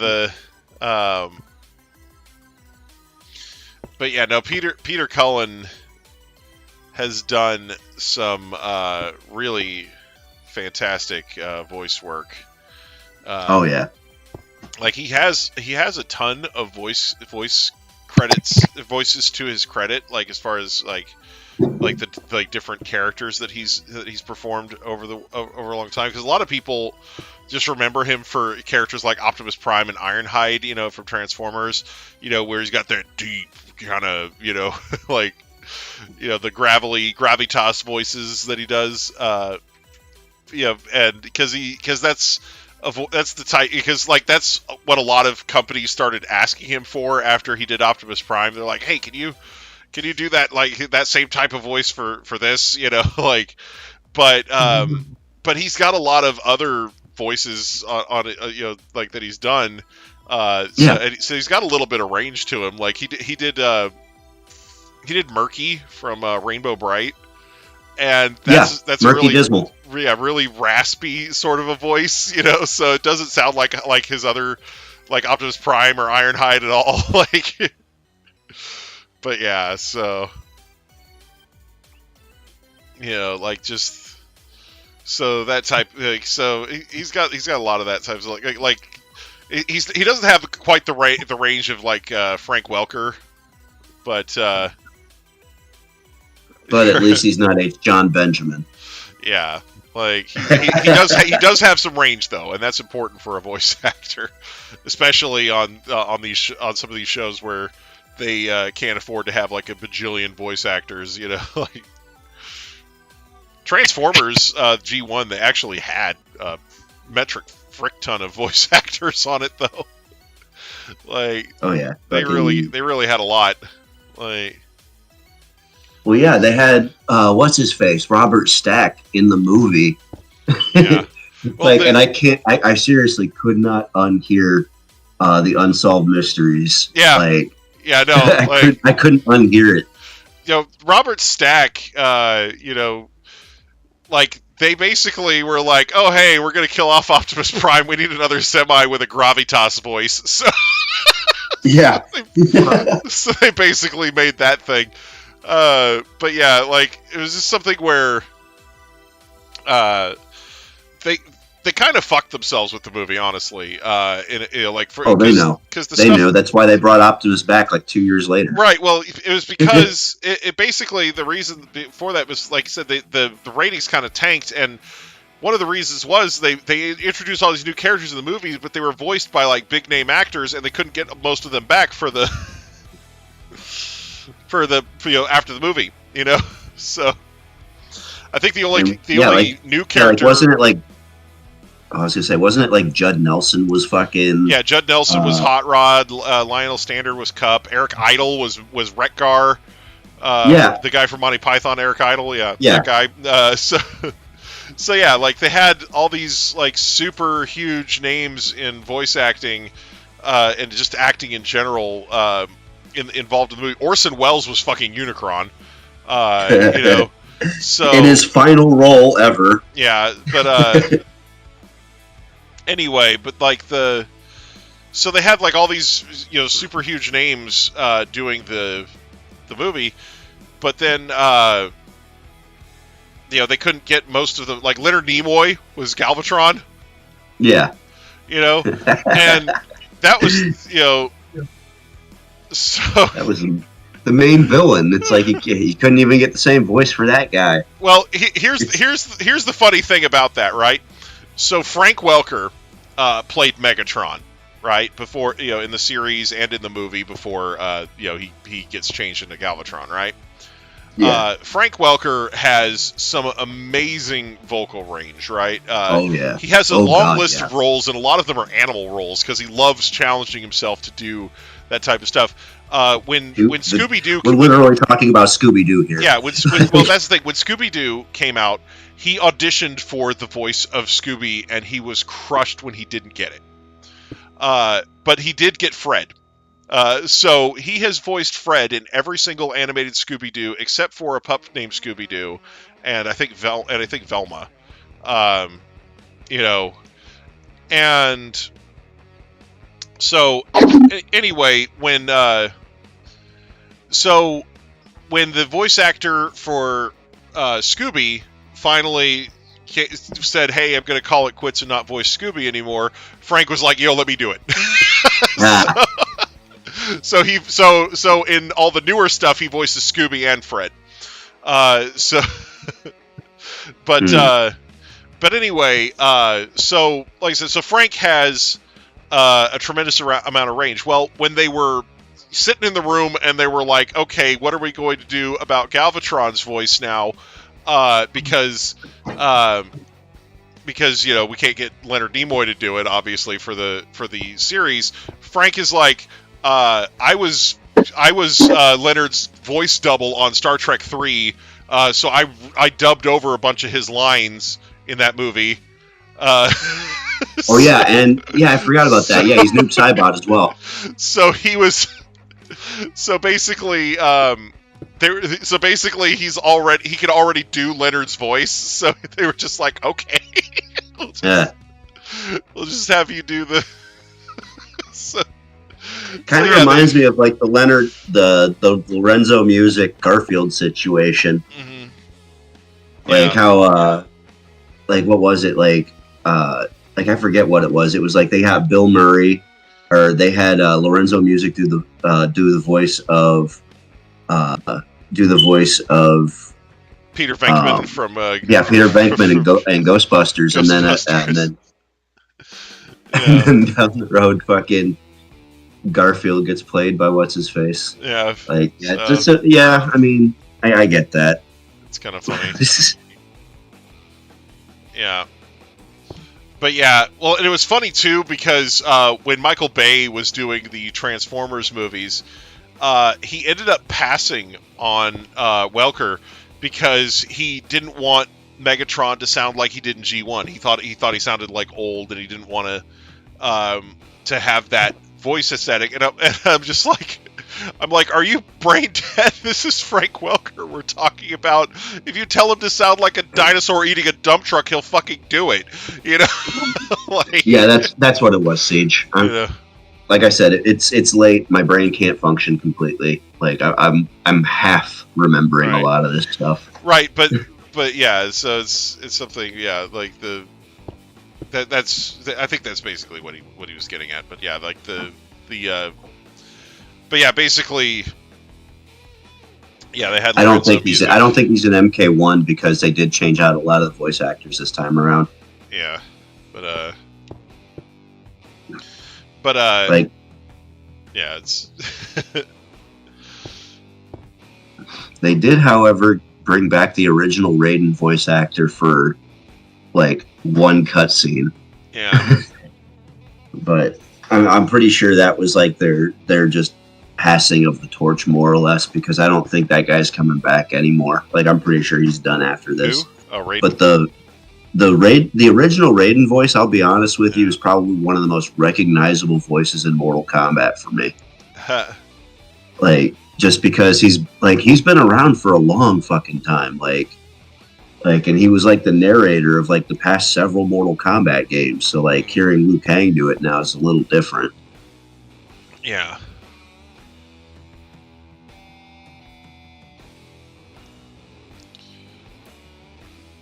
but yeah, no, Peter Cullen has done some really fantastic voice work. Oh yeah. like he has a ton of voice credits, voices to his credit, like as far as like the different characters that he's performed over a long time, because a lot of people just remember him for characters like Optimus Prime and Ironhide, you know, from Transformers, you know, where he's got that deep kind of, you know, like, you know, the gravitas voices that he does, you know, and because that's the type, because like that's what a lot of companies started asking him for after he did Optimus Prime. They're like, hey, can you do that, like that same type of voice for this, you know, like, but he's got a lot of other voices on it, you know, like that he's done. So he's got a little bit of range to him. Like he did Murky from Rainbow Bright, and that's Murky really Dismal. Yeah, really raspy sort of a voice, you know. So it doesn't sound like his other, like Optimus Prime or Ironhide at all, like. But yeah, so, you know, like just so that type, like, so he's got a lot of that type of like he doesn't have quite the range of like Frank Welker, but at least he's not a John Benjamin. Yeah, like he does have some range though, and that's important for a voice actor, especially on some of these shows where they can't afford to have like a bajillion voice actors, you know. Like Transformers G1, they actually had a metric frick ton of voice actors on it though. Like, oh yeah, they really had a lot. Like, well, yeah, they had what's his face, Robert Stack in the movie. Yeah, well, and I seriously could not unhear the Unsolved Mysteries. Yeah, like. Yeah, no, I couldn't unhear it. You know, Robert Stack, you know, like they basically were like, "Oh, hey, we're gonna kill off Optimus Prime. We need another semi with a gravitas voice." So yeah, so they basically made that thing. But yeah, like it was just something where they kind of fucked themselves with the movie, honestly. Like they know, because they knew. That's why they brought Optimus back like 2 years later. Right. Well, it was because it basically, the reason for that was, like I said, the ratings kind of tanked, and one of the reasons was they introduced all these new characters in the movies, but they were voiced by like big name actors, and they couldn't get most of them back for the you know, after the movie, you know. So I think the only new character, wasn't it like. I was gonna say, wasn't it like Judd Nelson was fucking? Yeah, Judd Nelson was Hot Rod. Lionel Stander was Cup. Eric Idle was Wreck-Gar. The guy from Monty Python, Eric Idle. Yeah. That guy. So yeah, like they had all these like super huge names in voice acting, and just acting in general, involved in the movie. Orson Welles was fucking Unicron. You know, so in his final role ever. Yeah, but. Anyway, but like so they had like all these, you know, super huge names doing the movie, but then you know, they couldn't get most of them. Like Leonard Nimoy was Galvatron. Yeah. You know, and that was, you know, so that was the main villain. It's like you couldn't even get the same voice for that guy. Well, here's the funny thing about that, right? So Frank Welker played Megatron, right, before, you know, in the series and in the movie before you know, he gets changed into Galvatron, right? Yeah. Frank Welker has some amazing vocal range, right? He has a long list of roles, and a lot of them are animal roles because he loves challenging himself to do that type of stuff. When Scooby-Doo... We're literally talking about Scooby-Doo here. Yeah, well, that's the thing. When Scooby-Doo came out, he auditioned for the voice of Scooby, and he was crushed when he didn't get it. But he did get Fred. So he has voiced Fred in every single animated Scooby-Doo, except for a pup named Scooby-Doo, and I think Velma. You know, and so anyway, when the voice actor for Scooby finally said, "Hey, I'm going to call it quits and not voice Scooby anymore," Frank was like, "Yo, let me do it." So in all the newer stuff, he voices Scooby and Fred. But anyway, so like I said, so Frank has a tremendous amount of range. Well, when they were sitting in the room and they were like, "Okay, what are we going to do about Galvatron's voice now?" Because we can't get Leonard Nimoy to do it, obviously for the series. Frank is like, I was Leonard's voice double on Star Trek 3, so I dubbed over a bunch of his lines in that movie. Oh yeah, and I forgot about that. Yeah, he's Noob Saibot as well. So he was. So basically, he could already do Leonard's voice. So they were just like, okay, we'll just have you do the. Kind of reminds me of like the Leonard, the Lorenzo Music Garfield situation. Mm-hmm. Like how, like what was it like? Like I forget what it was. It was like they had Bill Murray, or they had Lorenzo Music do the voice of Peter Venkman from Peter Venkman and Ghostbusters, and then and then down the road, fucking Garfield gets played by what's his face. Yeah, like I mean, I get that. It's kind of funny. Yeah. But yeah, well, and it was funny too because when Michael Bay was doing the Transformers movies, he ended up passing on Welker because he didn't want Megatron to sound like he did in G1. He thought he sounded like old, and he didn't want to have that voice aesthetic. And I'm just like, are you brain dead? This is Frank Welker we're talking about. If you tell him to sound like a dinosaur eating a dump truck, he'll fucking do it. You know? Yeah, that's what it was, Siege. Like I said, it's late. My brain can't function completely. Like I'm half remembering a lot of this stuff. Right, but yeah, so it's something. Yeah, like that's I think that's basically what he was getting at. But yeah, like but yeah, basically, yeah, they had. I don't think he's an MK1 because they did change out a lot of the voice actors this time around. Yeah, but like, yeah, it's. They did, however, bring back the original Raiden voice actor for like one cutscene. Yeah. But I'm pretty sure that was like they're just passing of the torch, more or less, because I don't think that guy's coming back anymore. Like I'm pretty sure he's done after this. Who? Oh, Raiden. But the original Raiden voice, I'll be honest with you, is probably one of the most recognizable voices in Mortal Kombat for me. Like just because he's been around for a long fucking time, and he was like the narrator of like the past several Mortal Kombat games. So like hearing Liu Kang do it now is a little different. Yeah.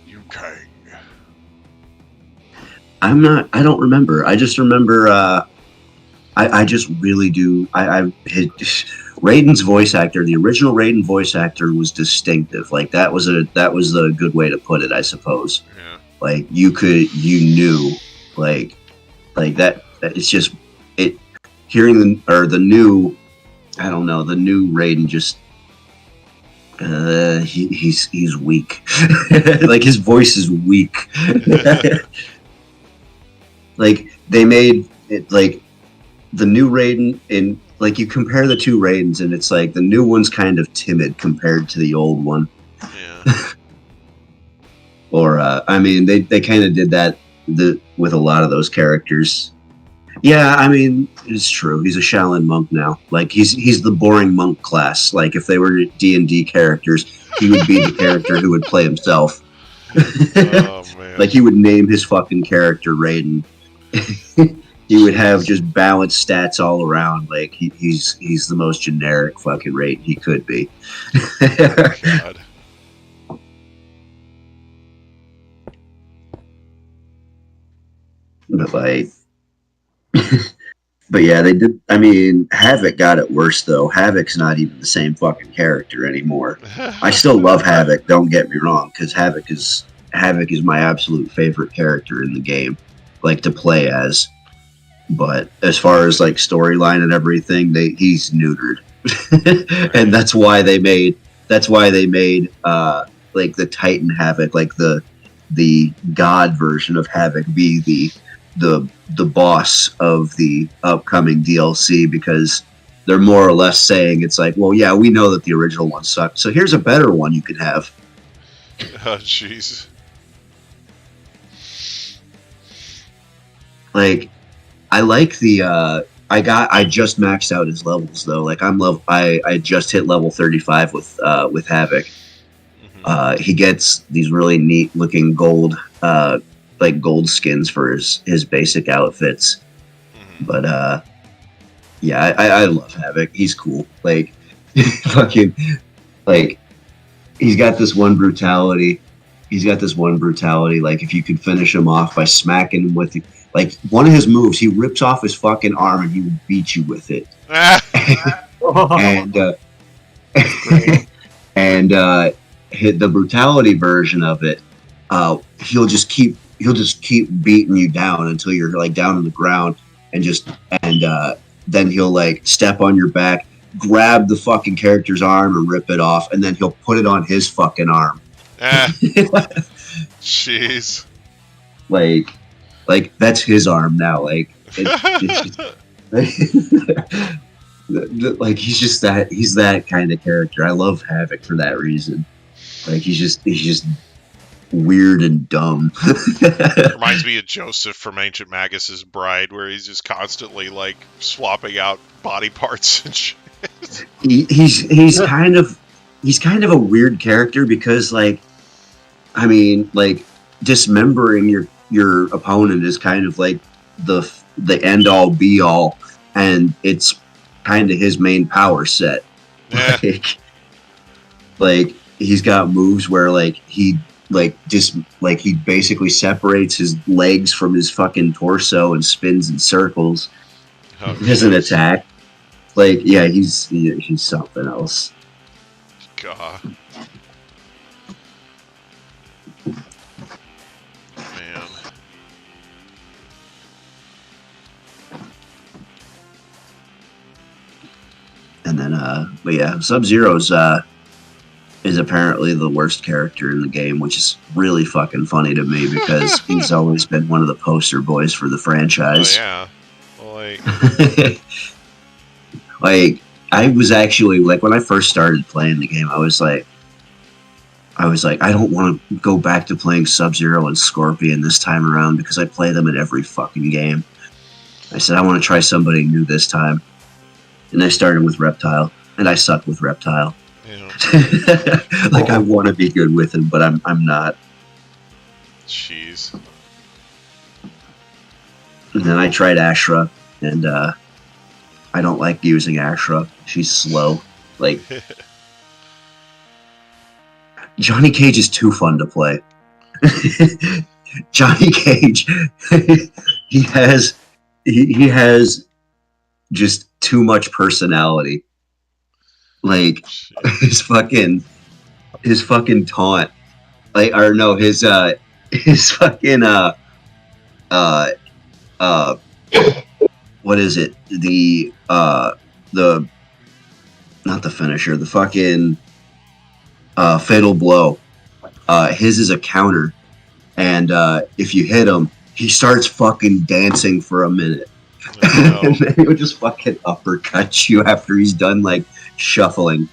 Liu Kang. I don't remember. I just remember. I just really do. Raiden's voice actor, the original Raiden voice actor, was distinctive. Like that was a good way to put it, I suppose. Yeah. Like you knew, like that. It's just it. Hearing the new Raiden just. He's weak. Like his voice is weak. Like they made it like the new Raiden in. Like, you compare the two Raidens, and it's like the new one's kind of timid compared to the old one. Yeah. Or, I mean, they kind of did that with a lot of those characters. Yeah, I mean, it's true. He's a Shaolin monk now. Like, he's the boring monk class. Like, if they were D&D characters, he would be the character who would play himself. Oh, man. Like, he would name his fucking character Raiden. He would have just balanced stats all around. Like he's the most generic fucking Raiden he could be. Oh, God. But like, but yeah, they did. I mean, Havoc got it worse though. Havoc's not even the same fucking character anymore. I still love Havoc. Don't get me wrong, because Havoc is my absolute favorite character in the game, like to play as. But as far as like storyline and everything, he's neutered, and that's why they made like the Titan Havoc, like the god version of Havoc, be the boss of the upcoming DLC, because they're more or less saying it's like, well, yeah, we know that the original one sucked, so here's a better one you can have. Oh, jeez. Like, I like the I just maxed out his levels though. Like I just hit level 35 with Havoc. He gets these really neat looking gold skins for his basic outfits. But yeah, I love Havoc. He's cool. Like fucking like he's got this one brutality. Like if you could finish him off by smacking him with like one of his moves, he rips off his fucking arm and he will beat you with it. and hit the brutality version of it. He'll just keep beating you down until you're like down on the ground, and then he'll like step on your back, grab the fucking character's arm and rip it off, and then he'll put it on his fucking arm. Jeez. Like that's his arm now. Like it's like he's that kind of character. I love Havoc for that reason. Like he's just weird and dumb. Reminds me of Joseph from Ancient Magus's Bride, where he's just constantly like swapping out body parts and shit. He's kind of a weird character, because like, I mean, like dismembering your opponent is kind of like the end all be all, and it's kind of his main power set. Yeah. Like he's got moves where like he basically separates his legs from his fucking torso and spins in circles. He doesn't attack. Like, yeah, he's something else. God. Man. And then, but yeah, Sub-Zero's is apparently the worst character in the game, which is really fucking funny to me, because he's always been one of the poster boys for the franchise. Oh, yeah. Well, like, I was actually, like, when I first started playing the game, I was like, I don't want to go back to playing Sub-Zero and Scorpion this time around, because I play them in every fucking game. I said, I want to try somebody new this time. And I started with Reptile, and I suck with Reptile. Yeah. Like, I want to be good with him, but I'm not. Jeez. And then I tried Ashra, and I don't like using Ashra. She's slow. Like, Johnny Cage is too fun to play. Johnny Cage, he has just too much personality. Like his fucking taunt, like, or no, his fucking what is it? The not the finisher, the fucking fatal blow. His is a counter, and if you hit him, he starts fucking dancing for a minute. Oh, no. And then he'll just fucking uppercut you after he's done like shuffling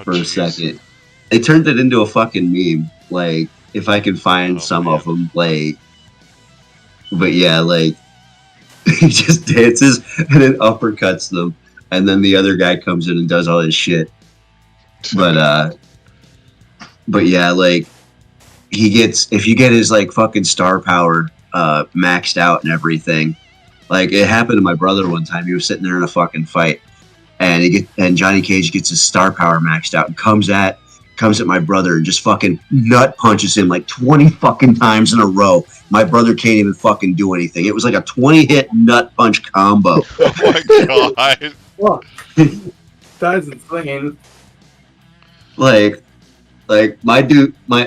for a second. They turned it into a fucking meme. Like, if I can find some of them, like, but yeah, like, he just dances and then uppercuts them, and then the other guy comes in and does all his shit. But yeah, like, if you get his like fucking star power maxed out and everything. Like, it happened to my brother one time. He was sitting there in a fucking fight, and Johnny Cage gets his star power maxed out and comes at comes at my brother and just fucking nut punches him like 20 fucking times in a row. My brother can't even fucking do anything. It was like a 20-hit nut punch combo. Oh my god. Fuck. That's insane. Like my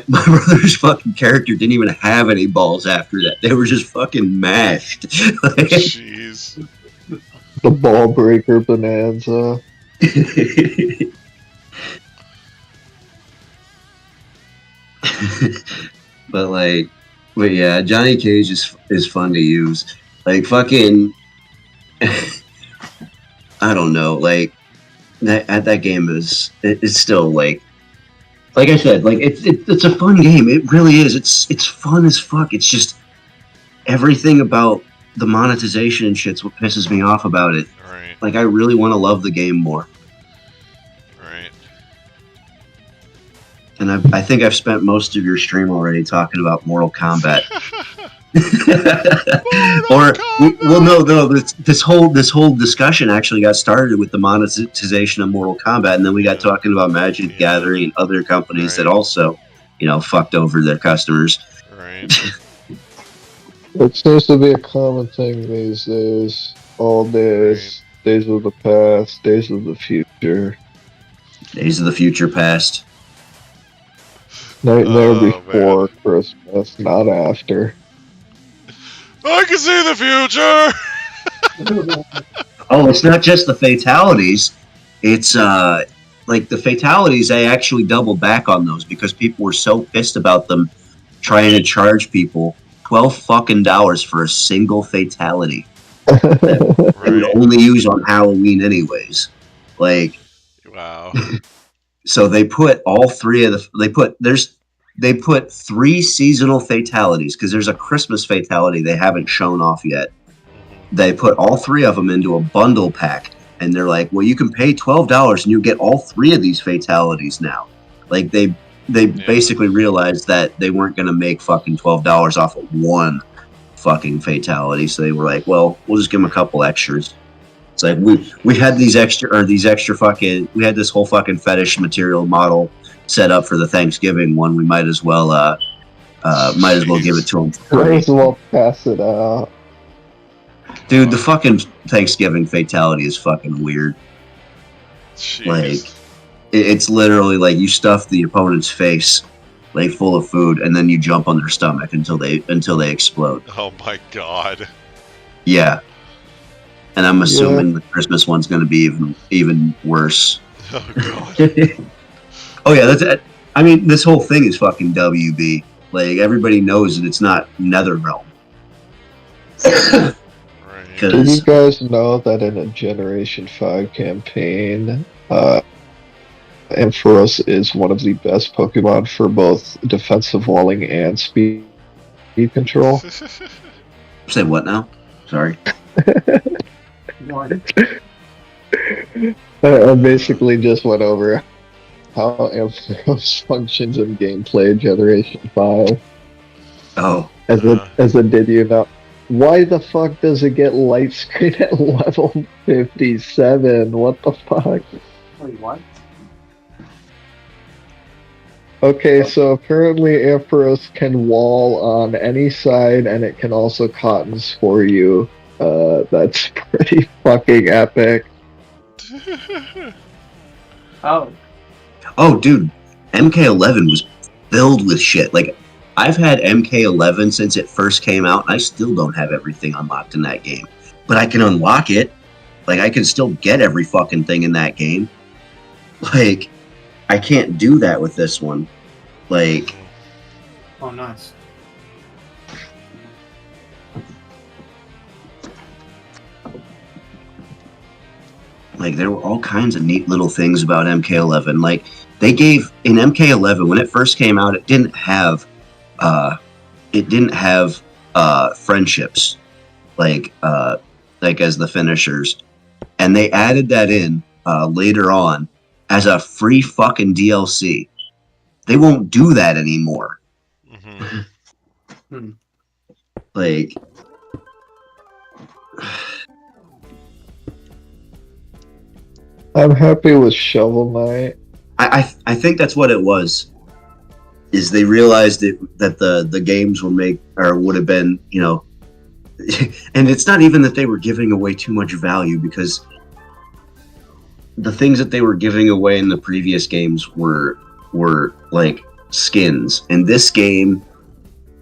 brother's fucking character didn't even have any balls after that. They were just fucking mashed. Jeez. The ball breaker bonanza. but yeah, Johnny Cage is fun to use. Like fucking, I don't know. Like that game it's still like I said, like it's a fun game. It really is. It's fun as fuck. It's just everything about the monetization and shit's what pisses me off about it. Right. Like I really want to love the game more. Right. And I think I've spent most of your stream already talking about Mortal Kombat. This whole discussion actually got started with the monetization of Mortal Kombat, and then we got talking about Magic the Gathering and other companies that also, fucked over their customers. Right. It seems to be a common thing these days. All days, days of the past, days of the future. Days of the future past. Nightmare before Christmas, not after. I can see the future! Oh, it's not just the fatalities. It's like the fatalities, they actually doubled back on those because people were so pissed about them trying to charge people $12 for a single fatality that they would only use on Halloween anyways. Like, wow. So they put all three of they put 3 seasonal fatalities because there's a Christmas fatality they haven't shown off yet. They put all 3 of them into a bundle pack, and they're like, well, you can pay $12 and you get all 3 of these fatalities now. Like they basically realized that they weren't going to make fucking $12 off of one fucking fatality, so they were like, well, we'll just give them a couple extras. It's like we had these extra fucking, we had this whole fucking fetish material model set up for the Thanksgiving one. We might as well give it to them. Might as well pass it out. Dude, the fucking Thanksgiving fatality is fucking weird. Jeez. Like, it's literally like you stuff the opponent's face like full of food, and then you jump on their stomach until they explode. Oh my god. Yeah. And I'm assuming the Christmas one's going to be even worse. Oh god. Oh yeah, that's it. I mean, this whole thing is fucking WB. Like, everybody knows that it's not NetherRealm. Right. Did you guys know that in a Generation 5 campaign, Ampharos is one of the best Pokemon for both defensive walling and speed control? Say what now? Sorry. I basically just went over how Ampharos functions in gameplay Generation 5. Oh. As a did you know? Why the fuck does it get light screen at level 57? What the fuck? Wait, what? Okay, so apparently Ampharos can wall on any side, and it can also cotton spore you. That's pretty fucking epic. Oh. Oh, dude, MK11 was filled with shit. Like, I've had MK11 since it first came out, and I still don't have everything unlocked in that game. But I can unlock it. Like, I can still get every fucking thing in that game. Like, I can't do that with this one. Like... Oh, nice. Like, there were all kinds of neat little things about MK11. Like, they gave... In MK11, when it first came out, it didn't have friendships. Like as the finishers. And they added that in later on as a free fucking DLC. They won't do that anymore. Mm-hmm. Like, I'm happy with Shovel Knight. I think that's what it was. Is they realized that the games would have been, you know, and it's not even that they were giving away too much value, because the things that they were giving away in the previous games were like skins. In this game,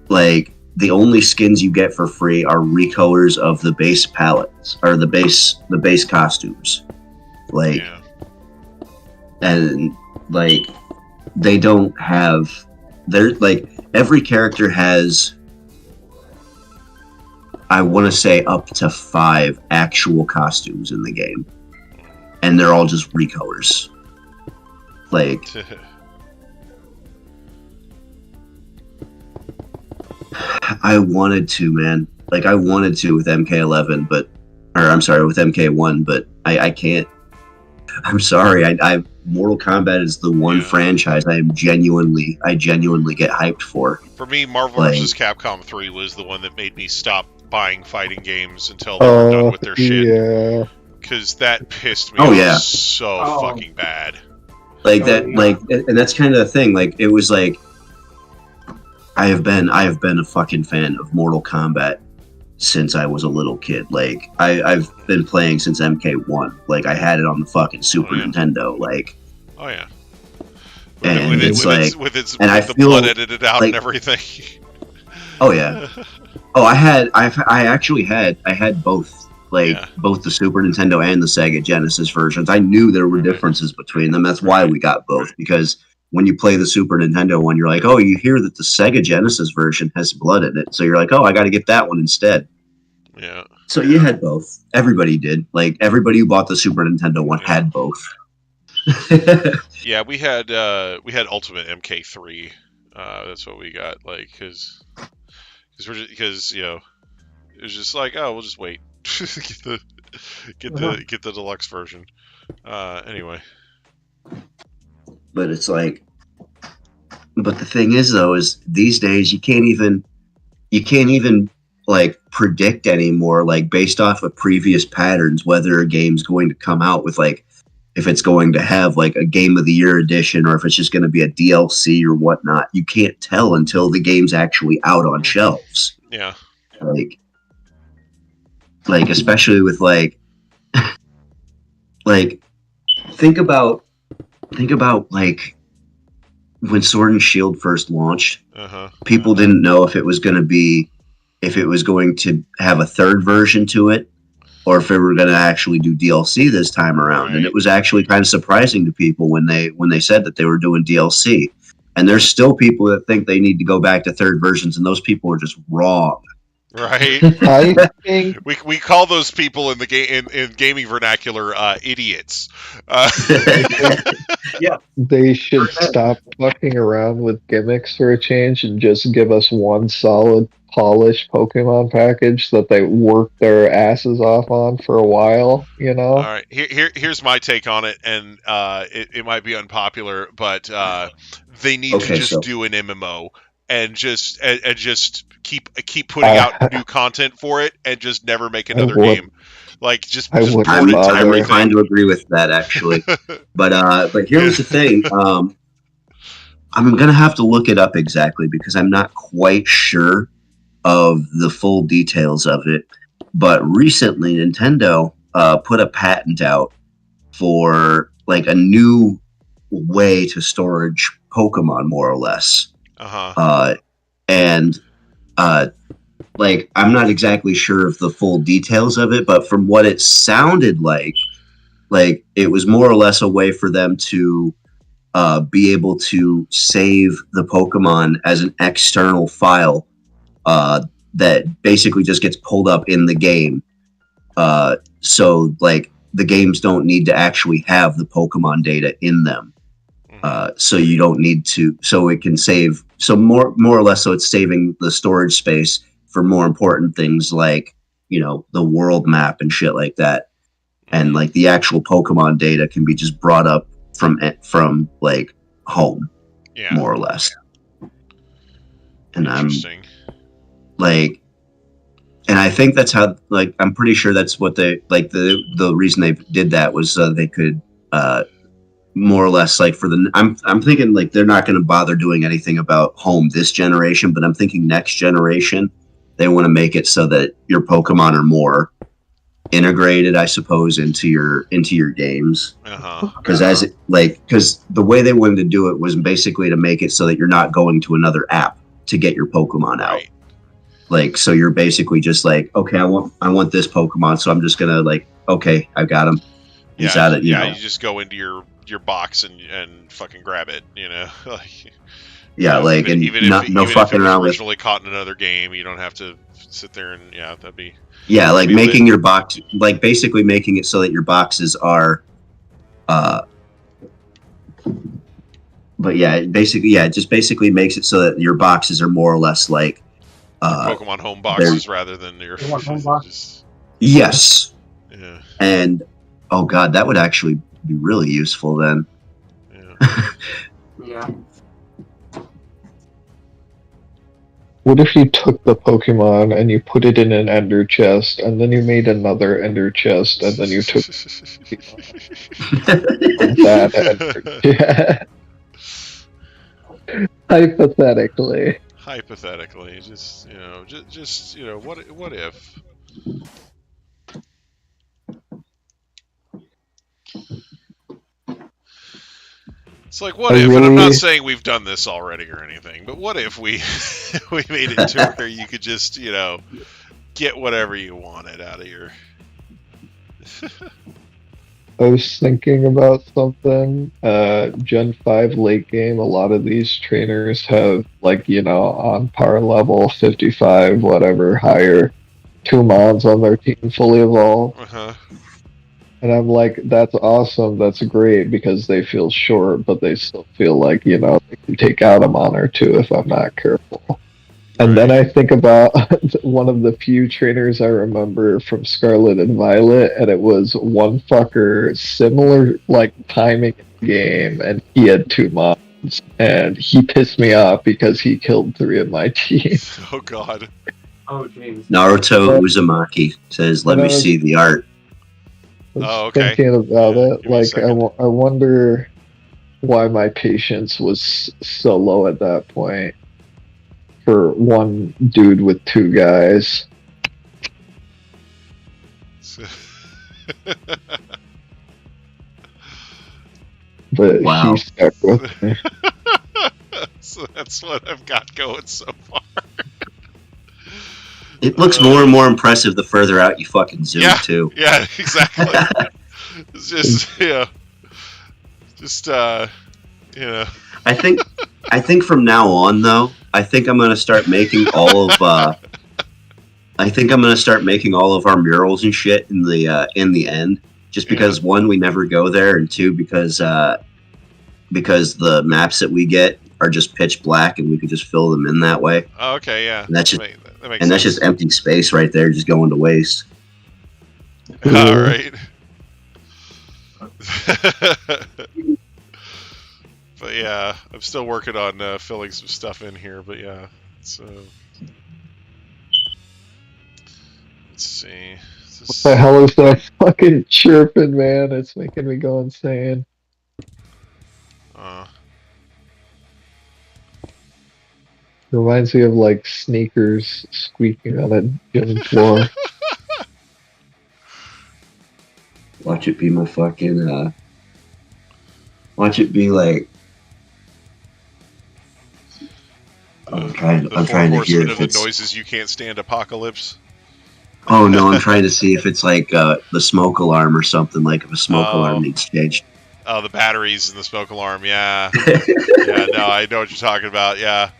like the only skins you get for free are recolors of the base palettes or the base costumes. Like, Yeah. and like they don't have, they're like, every character has, I want to say, up to 5 actual costumes in the game, and they're all just recolors. Like, I wanted to, man. Like, I wanted to with MK11, but, or I'm sorry, with MK1, but I can't. I'm sorry. I Mortal Kombat is the one franchise I genuinely get hyped for. For me, Marvel vs. Capcom 3 was the one that made me stop buying fighting games until they were done with their shit. Yeah. Because that pissed me off so fucking bad. Like that, like, and that's kind of the thing. Like, it was like, I have been a fucking fan of Mortal Kombat since I was a little kid. Like, I've been playing since MK1. Like, I had it on the fucking Super Nintendo. Like, oh yeah, and with it's like, with and I the feel blood edited out like, and everything. Oh yeah. Oh, I actually had both. Like, both the Super Nintendo and the Sega Genesis versions. I knew there were differences between them. That's why we got both, because when you play the Super Nintendo one, you're like, oh, you hear that the Sega Genesis version has blood in it. So you're like, oh, I got to get that one instead. Yeah. So you had both. Everybody did. Like, everybody who bought the Super Nintendo one had both. Yeah, we had Ultimate MK3. That's what we got. Like, because you know, it was just like, oh, we'll just wait. get the deluxe version. Anyway. But it's like, but the thing is, though, is these days you can't even like predict anymore, like based off of previous patterns, whether a game's going to come out with, like, if it's going to have like a Game of the Year edition or if it's just going to be a DLC or whatnot. You can't tell until the game's actually out on shelves. Yeah. Like especially with like think about like when Sword and Shield first launched. People didn't know if it was going to have a third version to it, or if they were going to actually do DLC this time around. Right. And it was actually kind of surprising to people when they said that they were doing DLC. And there's still people that think they need to go back to third versions, and those people are just wrong. Right. I think we call those people in the in gaming vernacular idiots. Yeah. They should stop fucking around with gimmicks for a change and just give us one solid, polished Pokemon package that they work their asses off on for a while, you know? All right. Here's my take on it, and it might be unpopular, but they need to just do an MMO and just keep putting out new content for it, and just never make another game. Like, just port it to everything. I'm inclined to agree with that, actually. But here's the thing. I'm gonna have to look it up exactly because I'm not quite sure of the full details of it. But recently, Nintendo put a patent out for like a new way to storage Pokemon, more or less. Like, I'm not exactly sure of the full details of it, but from what it sounded like it was more or less a way for them to be able to save the Pokemon as an external file that basically just gets pulled up in the game. So, like, the games don't need to actually have the Pokemon data in them. So you don't need to, so it can save, so more or less, so it's saving the storage space for more important things like, you know, the world map and shit like that. And like the actual Pokemon data can be just brought up from like home, more or less. And I'm like, and I think that's how, like, I'm pretty sure that's what they, like, the reason they did that was so they could more or less like for the I'm thinking like they're not going to bother doing anything about home this generation, but I'm thinking next generation they want to make it so that your Pokemon are more integrated, I suppose, into your games. Because because the way they wanted to do it was basically to make it so that you're not going to another app to get your Pokemon out. Right. Like, so you're basically just like, okay, I want this Pokemon, so I'm just gonna like, okay, I got him. He's out of, you know. You just go into your box and fucking grab it, you know. Like, yeah, like, even and no fucking around with. Originally caught in another game, you don't have to sit there and that'd be. Yeah, like making your box, like basically making it so that your boxes are, but yeah, it just basically makes it so that your boxes are more or less like Pokemon home boxes rather than your home box. Yes. Yeah. And oh god, that would actually be really useful then. Yeah. Yeah. What if you took the Pokemon and you put it in an Ender chest, and then you made another Ender chest, and then you took that Ender chest? Hypothetically. Hypothetically, just what if? It's like, what if, and I'm not saying we've done this already or anything, but what if we we made it to where you could just, get whatever you wanted out of your... I was thinking about something. Gen 5 late game, a lot of these trainers have, like, on par level, 55, whatever, higher, 2 mods on their team fully evolved. Uh-huh. And I'm like, that's awesome, that's great, because they feel short, but they still feel like, they can take out a mon or two if I'm not careful. And then I think about one of the few trainers I remember from Scarlet and Violet, and it was one fucker, similar, like, timing in the game, and he had 2 mons, and he pissed me off because he killed 3 of my team. Oh, God. Oh, jeez. Naruto Uzumaki says, let me see the art. Okay. Thinking about it, like, I I wonder why my patience was so low at that point for one dude with 2 guys. But wow. He stuck with me. So that's what I've got going so far. It looks more and more impressive the further out you fucking zoom, too. Yeah, exactly. It's just, I think from now on, though, I think I'm gonna start making all of our murals and shit in the end. Just because one, we never go there, and 2, because the maps that we get are just pitch black, and we could just fill them in that way. Oh, okay, yeah. And that's just that makes sense. That's just empty space right there, just going to waste. All right. But yeah, I'm still working on filling some stuff in here. But yeah, so let's see. What the hell is that fucking chirping, man? It's making me go insane. Reminds me of like sneakers squeaking on a gym floor. Watch it be my fucking. Watch it be like. I'm trying to hear if it's the noises you can't stand apocalypse. Oh no, I'm trying to see if it's like the smoke alarm or something. Like if a smoke alarm needs changed. Oh, the batteries in the smoke alarm. Yeah. Yeah. No, I know what you're talking about. Yeah.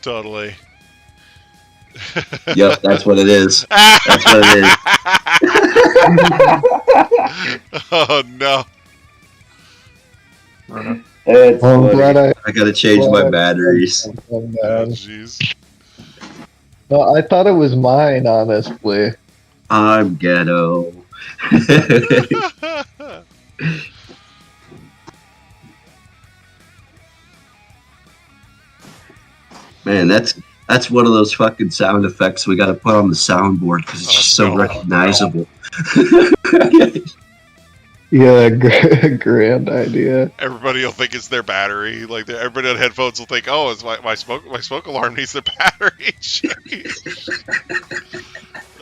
Totally. Yep, that's what it is. That's what it is. Oh no. I'm glad I gotta change my batteries. Oh jeez. No, I thought it was mine, honestly. I'm ghetto. Man, that's one of those fucking sound effects we gotta put on the soundboard because it's just so recognizable. Yeah, grand idea. Everybody will think it's their battery. Like everybody on headphones will think, "Oh, it's my smoke alarm needs the battery."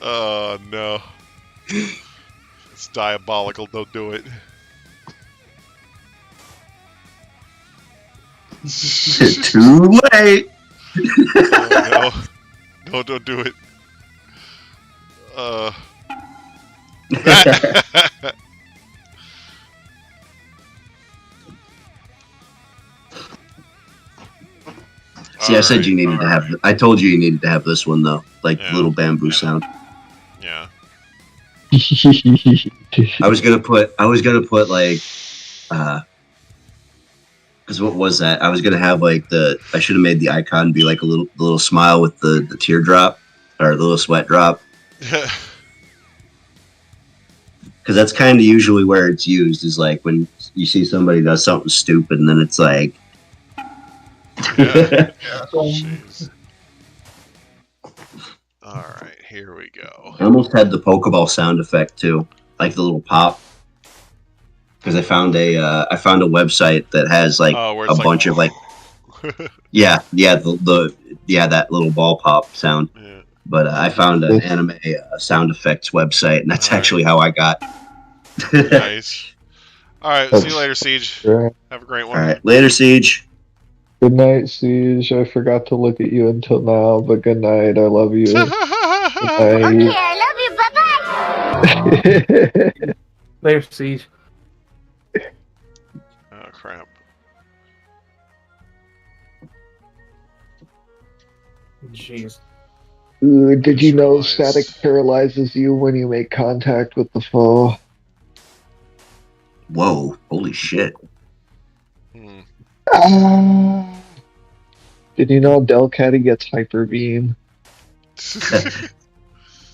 Oh no, it's diabolical. Don't do it. Too late. Oh, no, don't do it. See, I said you needed to have. I told you needed to have this one though, like little bamboo sound. Yeah. I was gonna put like, because what was that? I was gonna have like I should have made the icon be like a little smile with the teardrop or the little sweat drop. Because that's kind of usually where it's used, is like when you see somebody does something stupid and then it's like. Jeez. All right, here we go. I almost had the Pokeball sound effect too, like the little pop. Because I found a website that has like a bunch of like, that little ball pop sound. Yeah. But I found an anime sound effects website, and that's actually how I got. Nice. All right, see you later, Siege. Have a great one. All right, later, Siege. Good night, Siege. I forgot to look at you until now, but good night. I love you. Okay, I love you. Bye-bye. Later, Siege. Oh, crap. Jeez. Did you know static paralyzes you when you make contact with the foe? Whoa, holy shit. Did you know Delcatty gets Hyper Beam?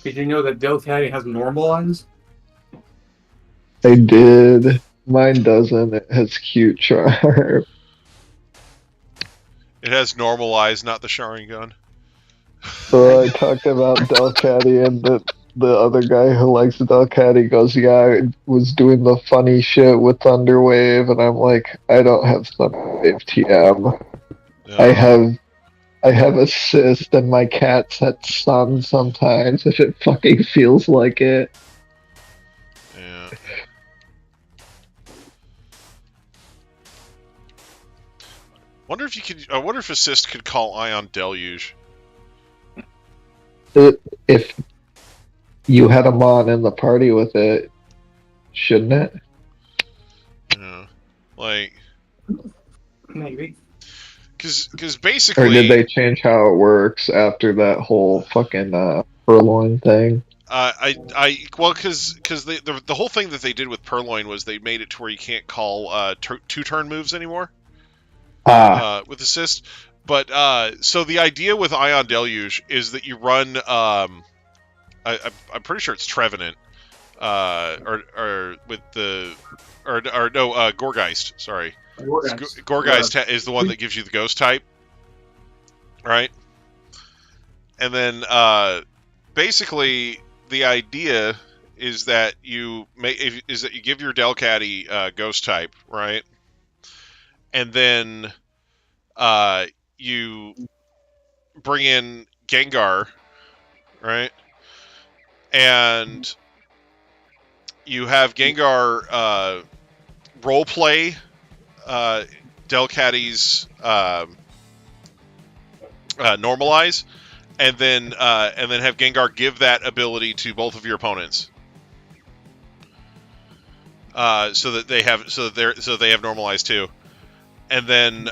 Did you know that Delcatty has normalize? I did. Mine doesn't. It has cute charm. It has normalize, not the Sharingan. So I talked about Delcatty, and the other guy who likes Delcatty goes, "Yeah, I was doing the funny shit with Thunderwave," and I'm like, "I don't have Thunderwave TM. No. I have assist, and my cat sets sun sometimes if it fucking feels like it." Yeah. I wonder if assist could call Ion Deluge. If you had a mon in the party with it, shouldn't it? Yeah. Like, maybe. Because basically... Or did they change how it works after that whole fucking Purloin thing? Well, because the whole thing that they did with Purloin was they made it to where you can't call two-turn moves anymore. With assist. But, so the idea with Ion Deluge is that you run, I'm pretty sure it's Trevenant, Gorgeist, sorry. Gorgeist is the one that gives you the ghost type, right? And then, basically, the idea is that you give your Delcatty, ghost type, right? And then, you bring in Gengar, right? And you have Gengar roleplay Delcatty's normalize, and then have Gengar give that ability to both of your opponents, so that they have normalize too, and then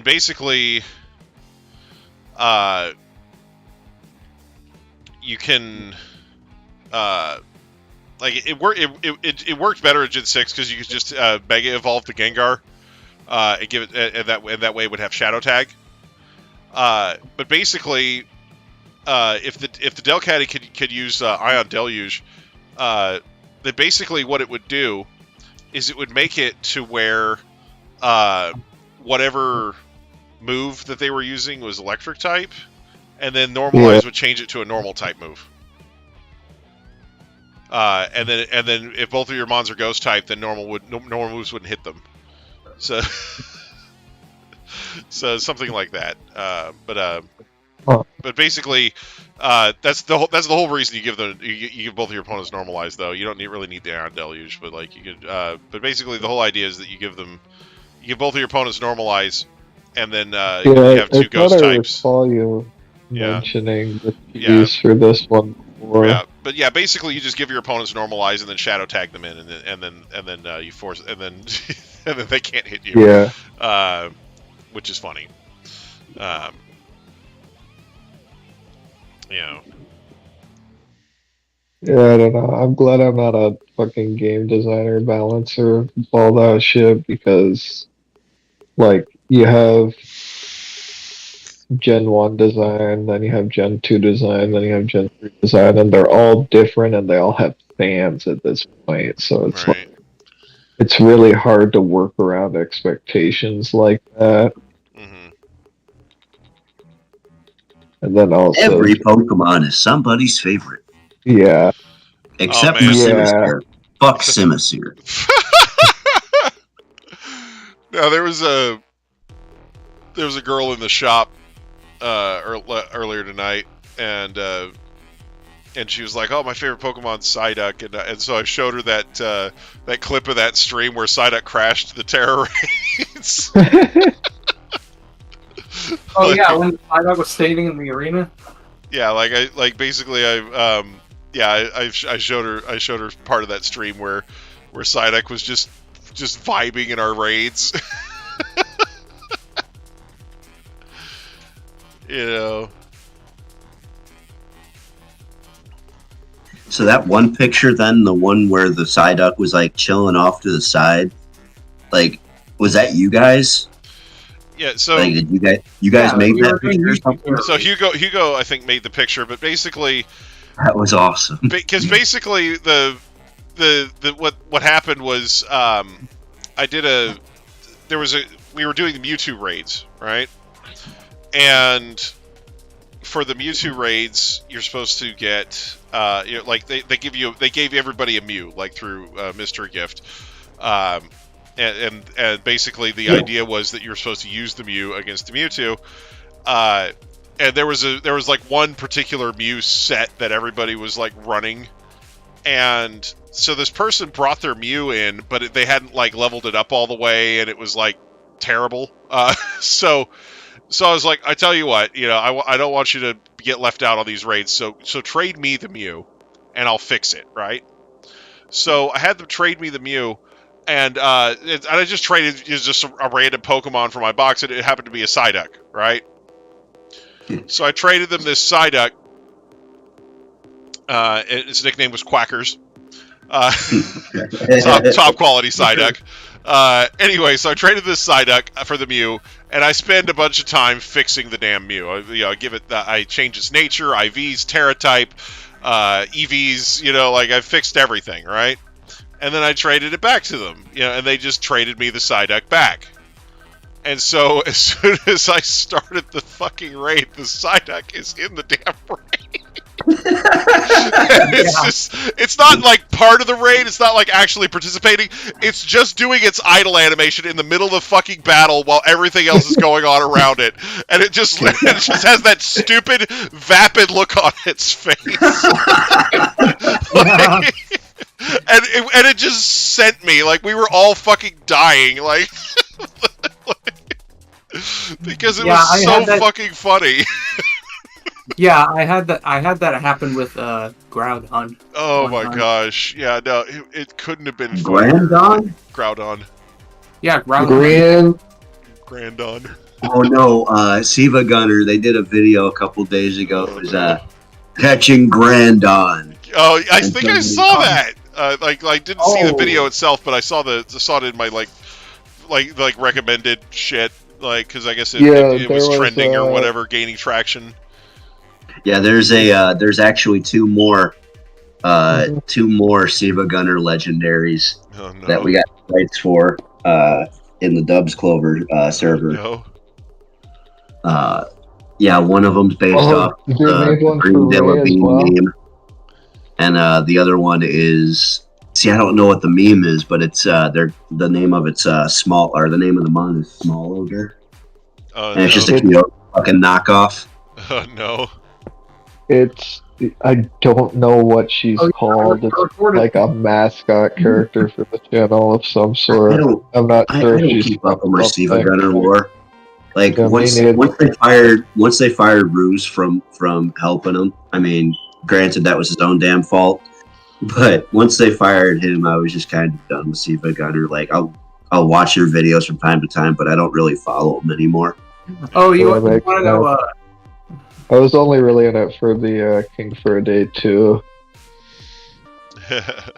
basically, you can, like it worked better at Gen 6 because you could just Mega Evolve the Gengar, and give it, and that way it would have Shadow Tag. But basically, if the Delcatty could use Ion Deluge, then basically what it would do is it would make it to where whatever move that they were using was electric type, and then normalize would change it to a normal type move. and then if both of your mons are ghost type, then normal moves wouldn't hit them. So so something like that. But basically, that's the whole reason you give both of your opponents normalize. Though you don't really need the Iron Deluge, but like you could. But basically, the whole idea is that you give both of your opponents normalize, and then you have two ghost types. I recall you mentioning the use for this one before. Yeah, but yeah, basically you just give your opponents normalize and then shadow tag them in, and then you force, and then and then they can't hit you. Yeah. Which is funny. Yeah, I don't know. I'm glad I'm not a fucking game designer balancer of all that shit, because, like, you have Gen 1 design, then you have Gen 2 design, then you have Gen 3 design, and they're all different, and they all have fans at this point, so it's right. like, it's really hard to work around expectations like that. And then also, every Pokemon is somebody's favorite. Yeah. Except for Simisear. Fuck Simisear. Now there was a girl in the shop earlier tonight, and she was like, "Oh, my favorite Pokemon's Psyduck," and so I showed her that clip of that stream where Psyduck crashed the Terra Raids. Oh yeah, when Psyduck was standing in the arena. Yeah, I showed her part of that stream where Psyduck was just vibing in our raids. You know. So that one picture, then the one where the Psyduck was like chilling off to the side, like, was that you guys? Yeah, so like, did you guys made that picture or something? So Hugo I think made the picture, but basically that was awesome. Because basically the what happened was we were doing the Mewtwo raids, right? And for the Mewtwo raids, you're supposed to get like they gave everybody a Mew, like through mystery gift. And basically the idea was that you were supposed to use the Mew against the Mewtwo. And there was like one particular Mew set that everybody was like running. And so this person brought their Mew in, but they hadn't like leveled it up all the way, and it was like terrible. So I was like, I tell you what, I don't want you to get left out on these raids. So trade me the Mew, and I'll fix it, right? So I had them trade me the Mew. And I just traded just a random Pokemon for my box, and it happened to be a Psyduck, right? So I traded them this Psyduck. Its nickname was Quackers. Top quality Psyduck. Anyway, so I traded this Psyduck for the Mew, and I spend a bunch of time fixing the damn Mew. I change its nature, IVs, Terra type, EVs. I fixed everything, right? And then I traded it back to them, and they just traded me the Psyduck back. And so as soon as I started the fucking raid, the Psyduck is in the damn raid. It's not like part of the raid, it's not like actually participating, it's just doing its idle animation in the middle of the fucking battle while everything else is going on around it. And it just has that stupid, vapid look on its face. And it just sent me, like, we were all fucking dying, like, because it was so fucking funny. Yeah, I had that happen with Groudon. Oh my gosh. Yeah, no, it couldn't have been Groudon? Groudon. Yeah, Groudon. Grandon. Oh no, Siva Gunner, they did a video a couple days ago. It was catching Grandon. Oh, I think I saw that. Didn't see the video itself, but I saw it in my like recommended shit, like, because I guess it was trending or whatever, gaining traction. Yeah, there's actually two more Siva Gunner legendaries that we got rights for in the Dubs Clover server. No. Yeah, one of them's based off the Green Dilla Bean game. and the other one is. See, I don't know what the meme is, but it's the name of it's small, or the name of the mon is Small Ogre, and it's just a cute fucking knockoff. Oh no! I don't know what she's called. It's like a mascot character for the channel of some sort. I'm not sure. I don't keep up on Receiver Gunner lore. Like once they fired Ruse from helping him. I mean, granted that was his own damn fault. But once they fired him, I was just kind of done with Siva Gunner. Like I'll watch your videos from time to time, but I don't really follow him anymore. Oh, you want to know? I was only really in it for the King for a Day 2. That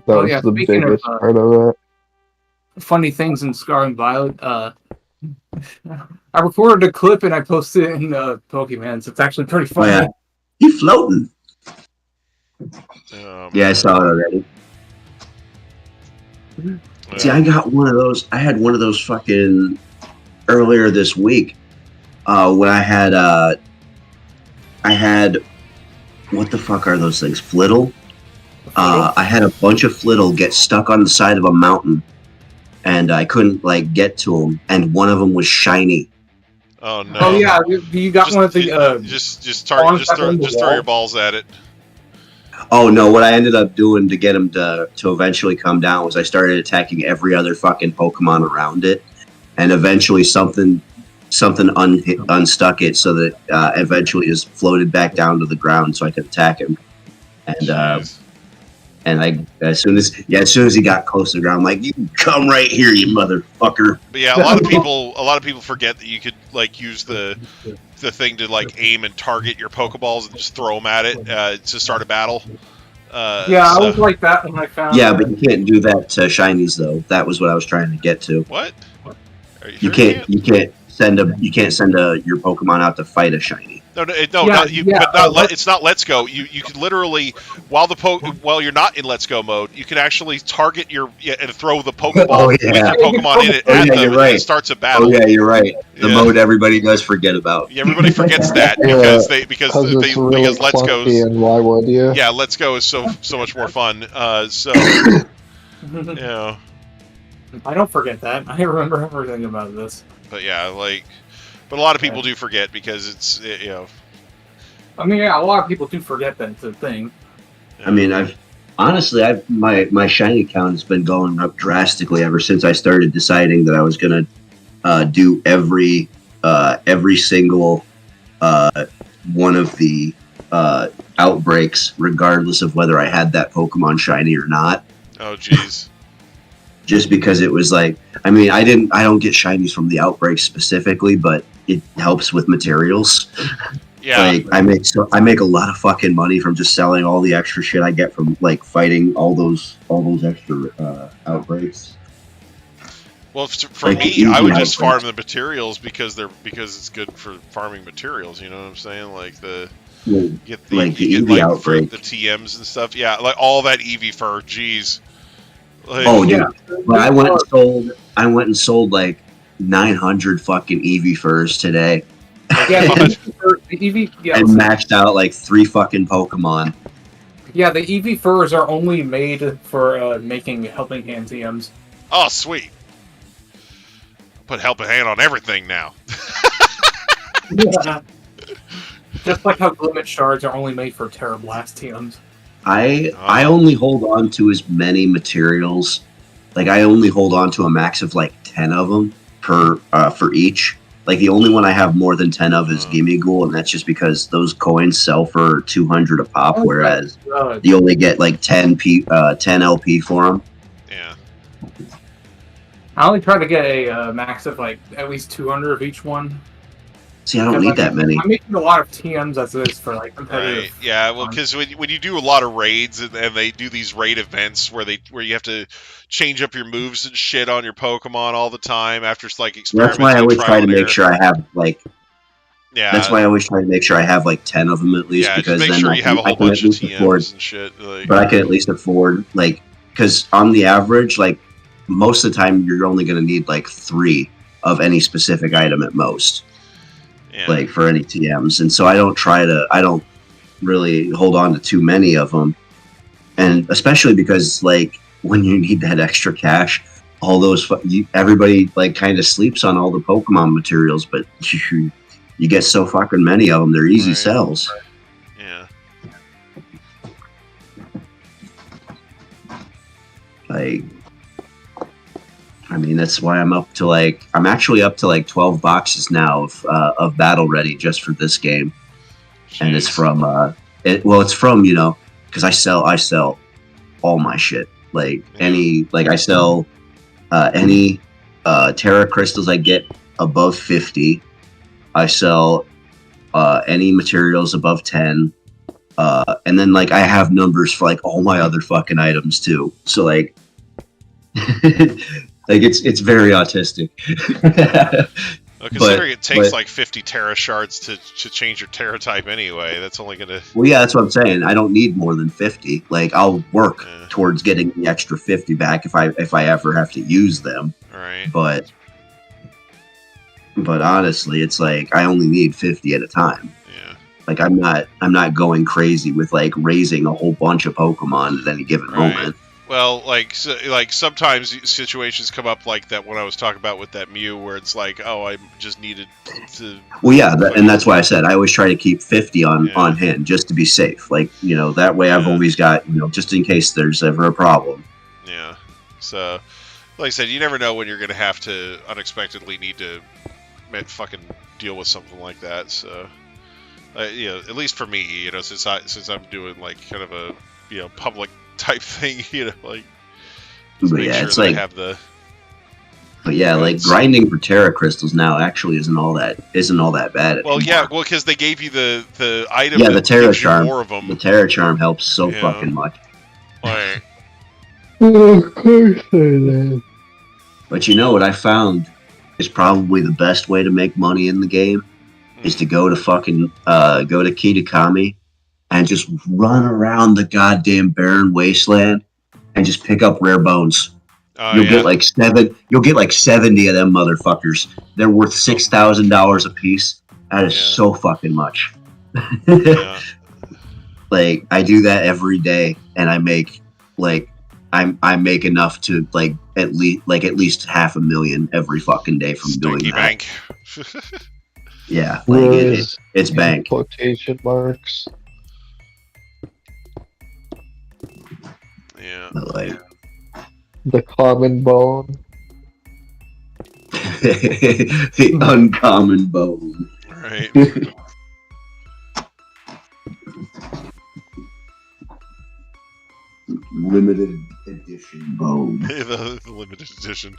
was the biggest part of it. Funny things in Scar and Violet. I recorded a clip and I posted it in Pokemon. So it's actually pretty funny. Oh, yeah. He floating. Yeah, I saw it already. Yeah. See, I got one of those. I had one of those fucking earlier this week when I had what the fuck are those things? Flittle? I had a bunch of Flittle get stuck on the side of a mountain, and I couldn't like get to them. And one of them was shiny. Oh no! Oh yeah, you got one of the just throw your balls at it. Oh no! What I ended up doing to get him to eventually come down was I started attacking every other fucking Pokemon around it, and eventually something unstuck it so that eventually just floated back down to the ground so I could attack him. And as soon as he got close to the ground, I'm like, you come right here, you motherfucker. But yeah, a lot of people forget that you could like use the thing to like aim and target your Pokeballs and just throw them at it to start a battle. I was like that when I found. Yeah, but you can't do that to shinies though. That was what I was trying to get to. What? You can't send your Pokemon out to fight a shiny. It's not Let's Go. You can literally while you're not in Let's Go mode, you can actually target and throw the Pokeball with your Pokemon in it at them, and it starts a battle. Oh yeah, you're right. The mode everybody does forget about. Yeah, everybody forgets that because Let's Go. And why would you? Yeah, Let's Go is so much more fun. Yeah. I don't forget that. I remember everything about this. But yeah, but a lot of people do forget because it's I mean, yeah, a lot of people do forget that it's a thing. I mean, my shiny count has been going up drastically ever since I started deciding that I was gonna do every single one of the outbreaks, regardless of whether I had that Pokemon shiny or not. Oh, jeez. Just because it was like, I mean, I don't get shinies from the outbreaks specifically, but it helps with materials. Yeah. Like I make a lot of fucking money from just selling all the extra shit I get from like fighting all those extra outbreaks. Well, for me, I would just farm the materials because it's good for farming materials. You know what I'm saying? Like the outbreak, the TMs and stuff. Yeah, like all that Eevee fur. Jeez. Like, but I went and sold like 900 fucking Eevee furs today. Yeah, Eevee, and maxed out like 3 fucking Pokemon. Yeah, the Eevee furs are only made for making Helping Hand TMs. Oh, sweet. Put Helping Hand on everything now. Yeah. Just like how Limit Shards are only made for Terra Blast TMs. I only hold on to as many materials. Like I only hold on to a max of like 10 of them for each. Like the only one I have more than 10 of is Gimme Ghoul, and that's just because those coins sell for 200 a pop, whereas you only get like 10 LP for them. Yeah. I only try to get a max of like at least 200 of each one. See, I don't need that many. I'm making a lot of TMs as it is for like competitive. Right. Yeah, well, because when you do a lot of raids and they do these raid events where you have to change up your moves and shit on your Pokemon all the time after like experimenting. That's why I always try to make sure I have like. Yeah. That's why I always try to make sure I have like 10 of them at least, because make then sure you have a whole bunch of TMs and shit. But I can at least afford because on the average, like most of the time, you're only going to need like 3 of any specific item at most. Yeah. Like for any TMs, and so I don't really hold on to too many of them, and especially because like when you need that extra cash, all those everybody like kind of sleeps on all the Pokemon materials, but you get so fucking many of them, they're easy sells. Yeah. Like, I mean, that's why I'm actually up to like 12 boxes now of Battle Ready just for this game. Jeez. And it's from, it's from, because I sell all my shit. Like I sell any Terra crystals I get above 50. I sell any materials above 10. And then like I have numbers for like all my other fucking items too. So like, like it's very autistic. Well, considering it takes like 50 Terra shards to change your Terra type anyway, that's only gonna. Well, yeah, that's what I'm saying. I don't need more than 50. Like I'll work towards getting the extra 50 back if I ever have to use them. Right. But honestly, it's like I only need 50 at a time. Yeah. Like I'm not going crazy with like raising a whole bunch of Pokemon at any given moment. Well, like sometimes situations come up like that when I was talking about with that Mew, where it's like, oh, I just needed to. Well, yeah, and that's why I said I always try to keep 50 on hand just to be safe. Like that way I've always got just in case there's ever a problem. Yeah. So, like I said, you never know when you're going to have to unexpectedly need to fucking deal with something like that. So, at least for me, since I'm doing like kind of a public type thing, like. But yeah, it's like. But yeah, like grinding for Terra crystals now actually isn't all that bad anymore. Well, yeah, because they gave you the item. Yeah, the Terra charm. More of them. The Terra charm helps so fucking much. Right. Of course they did. But what I found is probably the best way to make money in the game is to go to Kitakami and just run around the goddamn barren wasteland and just pick up rare bones. You'll get like 70 of them motherfuckers. They're worth $6,000 a piece. That is so fucking much. Like I do that every day, and I make I make enough to at least $500,000 every fucking day from doing that. Bank. Yeah, it's bank. Quotation marks. Yeah. The common bone. The uncommon bone. Right. Limited edition bone. the limited edition.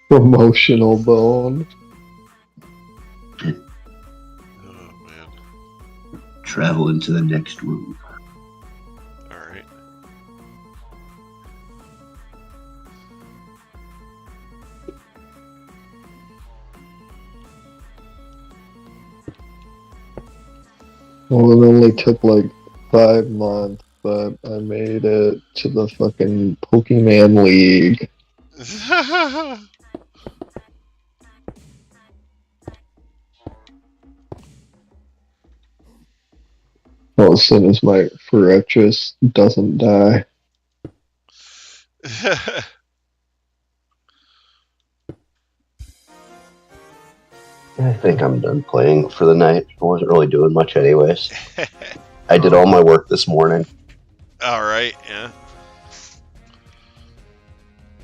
Promotional bone. Oh man. Travel into the next room. Alright. Well, it only took like 5 months, but I made it to the fucking Pokemon League. Well, as soon as my Ferretrus doesn't die. I think I'm done playing for the night. I wasn't really doing much anyways. I did all my work this morning. Alright, yeah.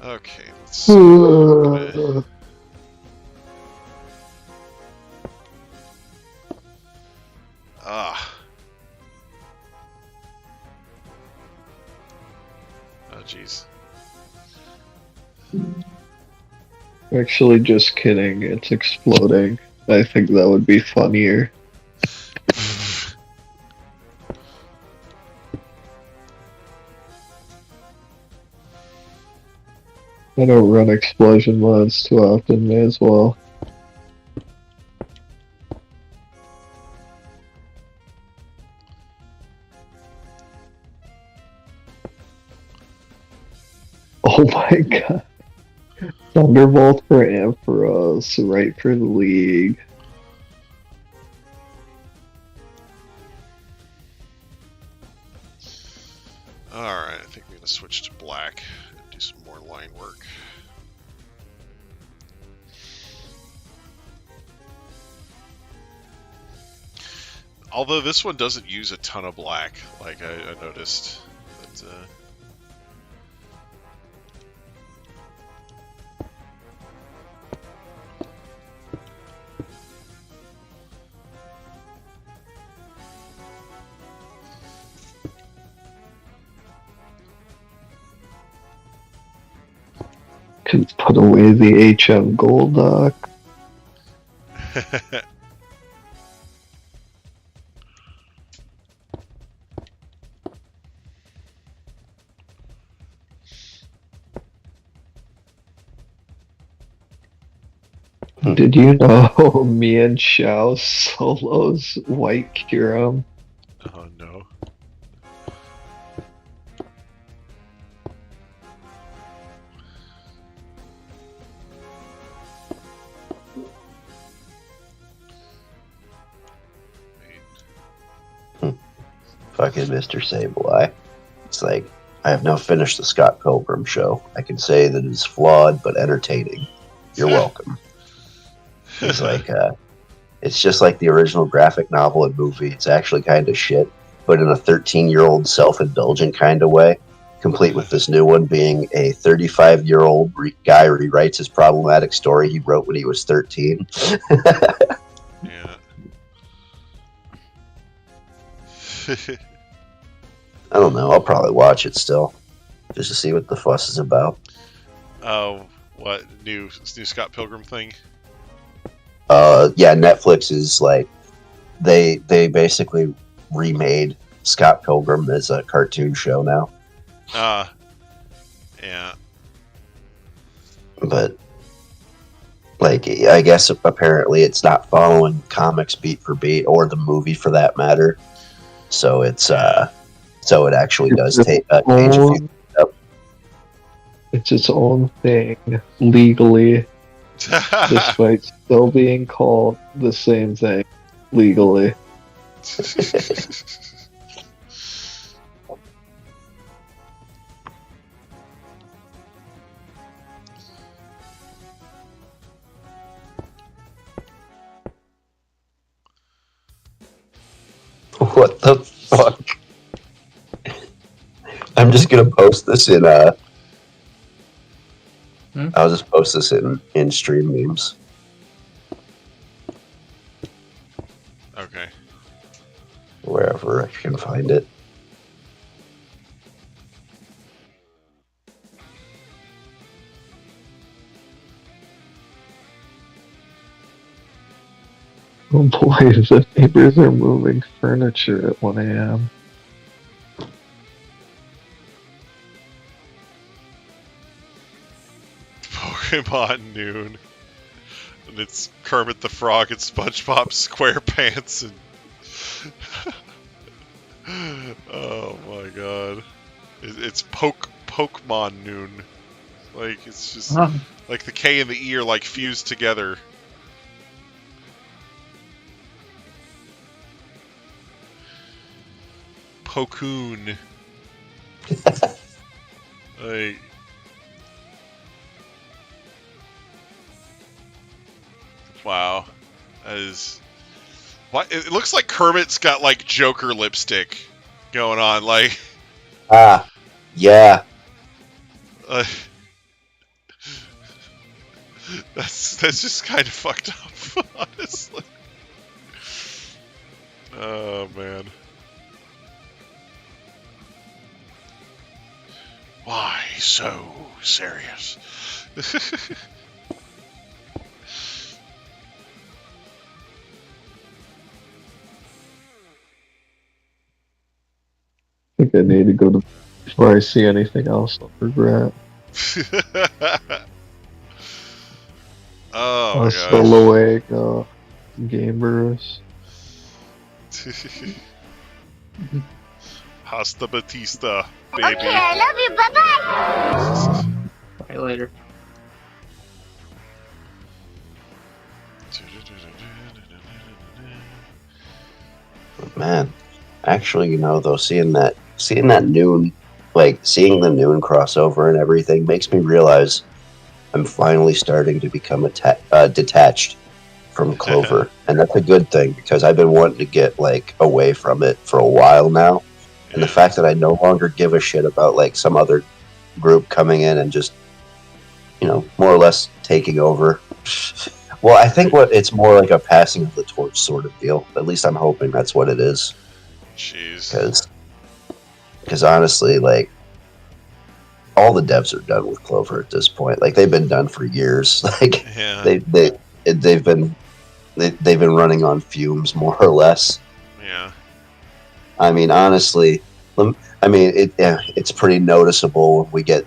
Okay, let's see. Oh, jeez. Actually, just kidding. It's exploding. I think that would be funnier. I don't run explosion mods too often, may as well. Oh my god. Thunderbolt for Ampharos, right for the league. Alright, I think I'm gonna switch to black and do some more line work. Although this one doesn't use a ton of black, like I noticed. But, Could put away the HM Golduck. Did you know me and Xiao solos White Kyurem? oh no. Fucking Mr. Sableye. It's like, I have now finished the Scott Pilgrim show. I can say that it's flawed but entertaining. You're welcome. He's like, it's just like the original graphic novel and movie. It's actually kind of shit, but in a 13-year-old self-indulgent kind of way, complete with this new one being a 35-year-old guy rewrites his problematic story he wrote when he was 13. Yeah. I don't know. I'll probably watch it still, just to see what the fuss is about. Oh, what new Scott Pilgrim thing? Yeah, Netflix is like they basically remade Scott Pilgrim as a cartoon show now. Yeah. But like, I guess apparently it's not following comics beat for beat, or the movie for that matter. So it's so it actually does change a few. It's its own thing legally, despite still being called the same thing legally. What the fuck? I'm just gonna post this in I'll just post this in stream memes. Okay. Wherever I can find it. Oh boy, the neighbors are moving furniture at 1 a.m. Pokemon Noon. And it's Kermit the Frog and SpongeBob SquarePants and oh my god. It's Pokemon Noon. Like, it's just like the K and the E are like fused together. Pokoon. Like, wow. That is... What? It looks like Kermit's got, like, Joker lipstick going on, like... Yeah. That's just kind of fucked up, honestly. Oh, man. Why so serious? I think I need to go to before I see anything else I'll regret. Oh my solo egg, gamers. Hasta Batista, baby. Okay, I love you. Bye bye. Okay, later. Man, actually, though, seeing that Noon, seeing the Noon crossover and everything makes me realize I'm finally starting to become detached from Clover, and that's a good thing because I've been wanting to get away from it for a while now, and the fact that I no longer give a shit about some other group coming in and just more or less taking over. Well, I think it's more like a passing of the torch sort of deal. At least I'm hoping that's what it is. Jeez. Because honestly, all the devs are done with Clover at this point. They've been done for years. They've been running on fumes more or less. Yeah. I mean, honestly, it's pretty noticeable when we get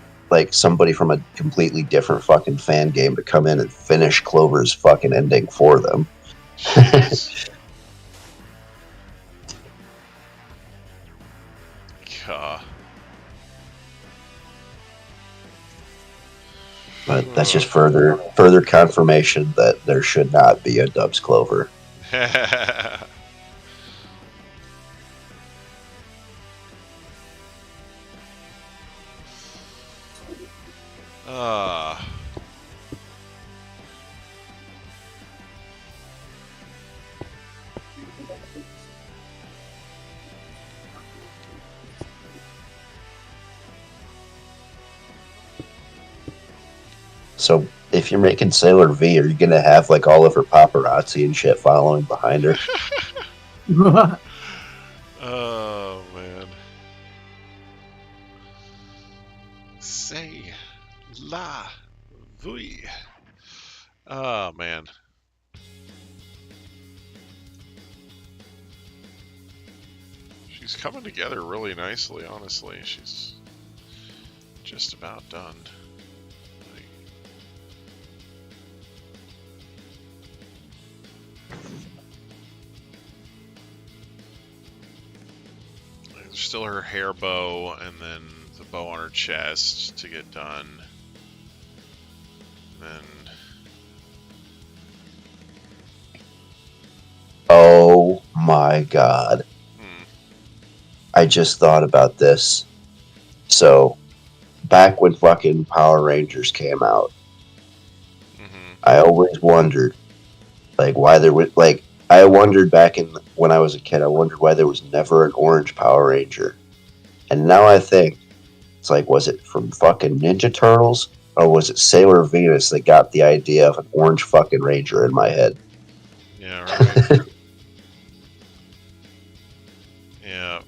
somebody from a completely different fucking fan game to come in and finish Clover's fucking ending for them. But that's just further confirmation that there should not be a Dubs Clover. So if you're making Sailor V, are you gonna have all of her paparazzi and shit following behind her? Oh man. Say la vui. Oh man. She's coming together really nicely, honestly. She's just about done. There's still her hair bow and then the bow on her chest to get done. And then... Oh my god. I just thought about this. So, back when fucking Power Rangers came out, I always wondered, why there was, I wondered back when I was a kid, I wondered why there was never an orange Power Ranger. And now I think, it's was it from fucking Ninja Turtles? Or was it Sailor Venus that got the idea of an orange fucking Ranger in my head? Yeah, right. Yeah.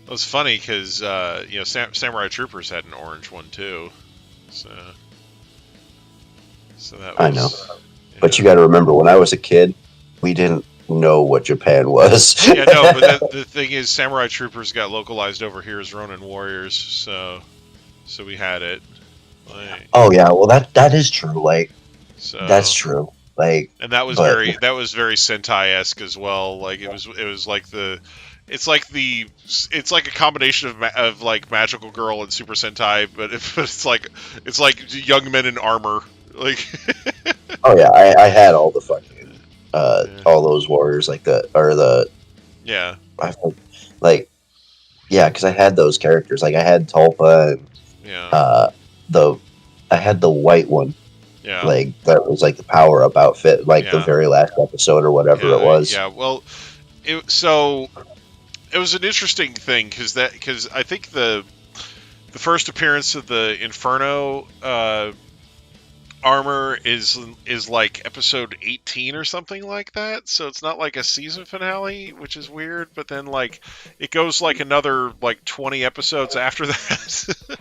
It was funny because, Samurai Troopers had an orange one too. So that was... I know. Yeah. But you got to remember, when I was a kid, we didn't know what Japan was. Yeah, no, but the thing is, Samurai Troopers got localized over here as Ronin Warriors, so we had it. Oh yeah, well that is true. That's true. And that was very Sentai-esque as well. It's like a combination of magical girl and Super Sentai, but it's like young men in armor. Oh yeah, I had all the fucking all those warriors yeah, because I had those characters. I had Tulpa and I had the white one. Yeah. That was the power up outfit, the very last episode or whatever it was. Yeah, well, it was an interesting thing because I think the first appearance of the Inferno armor is episode 18 or something like that. So it's not a season finale, which is weird. But then it goes another 20 episodes after that.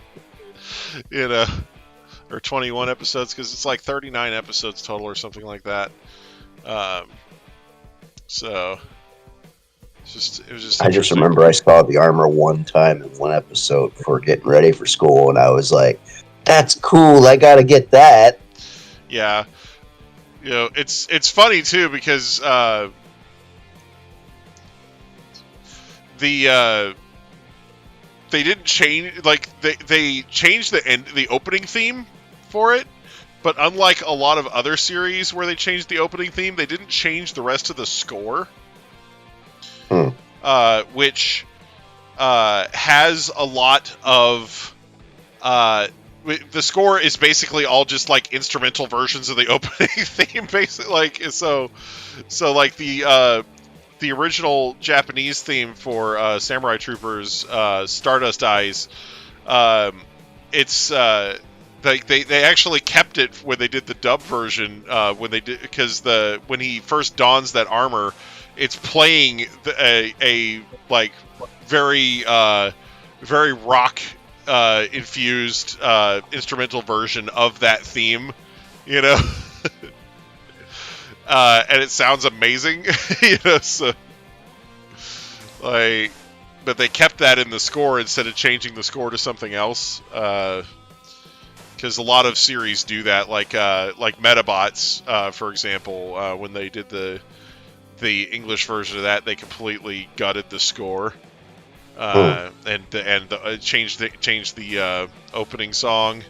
Or 21 episodes, because it's 39 episodes total or something like that. So it was just. I just remember I saw the armor one time in one episode for getting ready for school, and I was like, "That's cool! I gotta get that." Yeah, it's funny too because the they didn't change, like, they changed the opening theme for it, but unlike a lot of other series where they changed the opening theme, they didn't change the rest of the score. Which has a lot of... the score is basically all just, like, instrumental versions of the opening theme, basically. Like, so like, the original Japanese theme for Samurai Troopers, Stardust Eyes, it's... Like they actually kept it when they did the dub version, because when he first dons that armor, it's playing a like very very rock infused instrumental version of that theme, you know. And it sounds amazing, you know. So like, but they kept that in the score instead of changing the score to something else. Because a lot of series do that, like Metabots, for example, when they did the English version of that, they completely gutted the score, and changed the opening song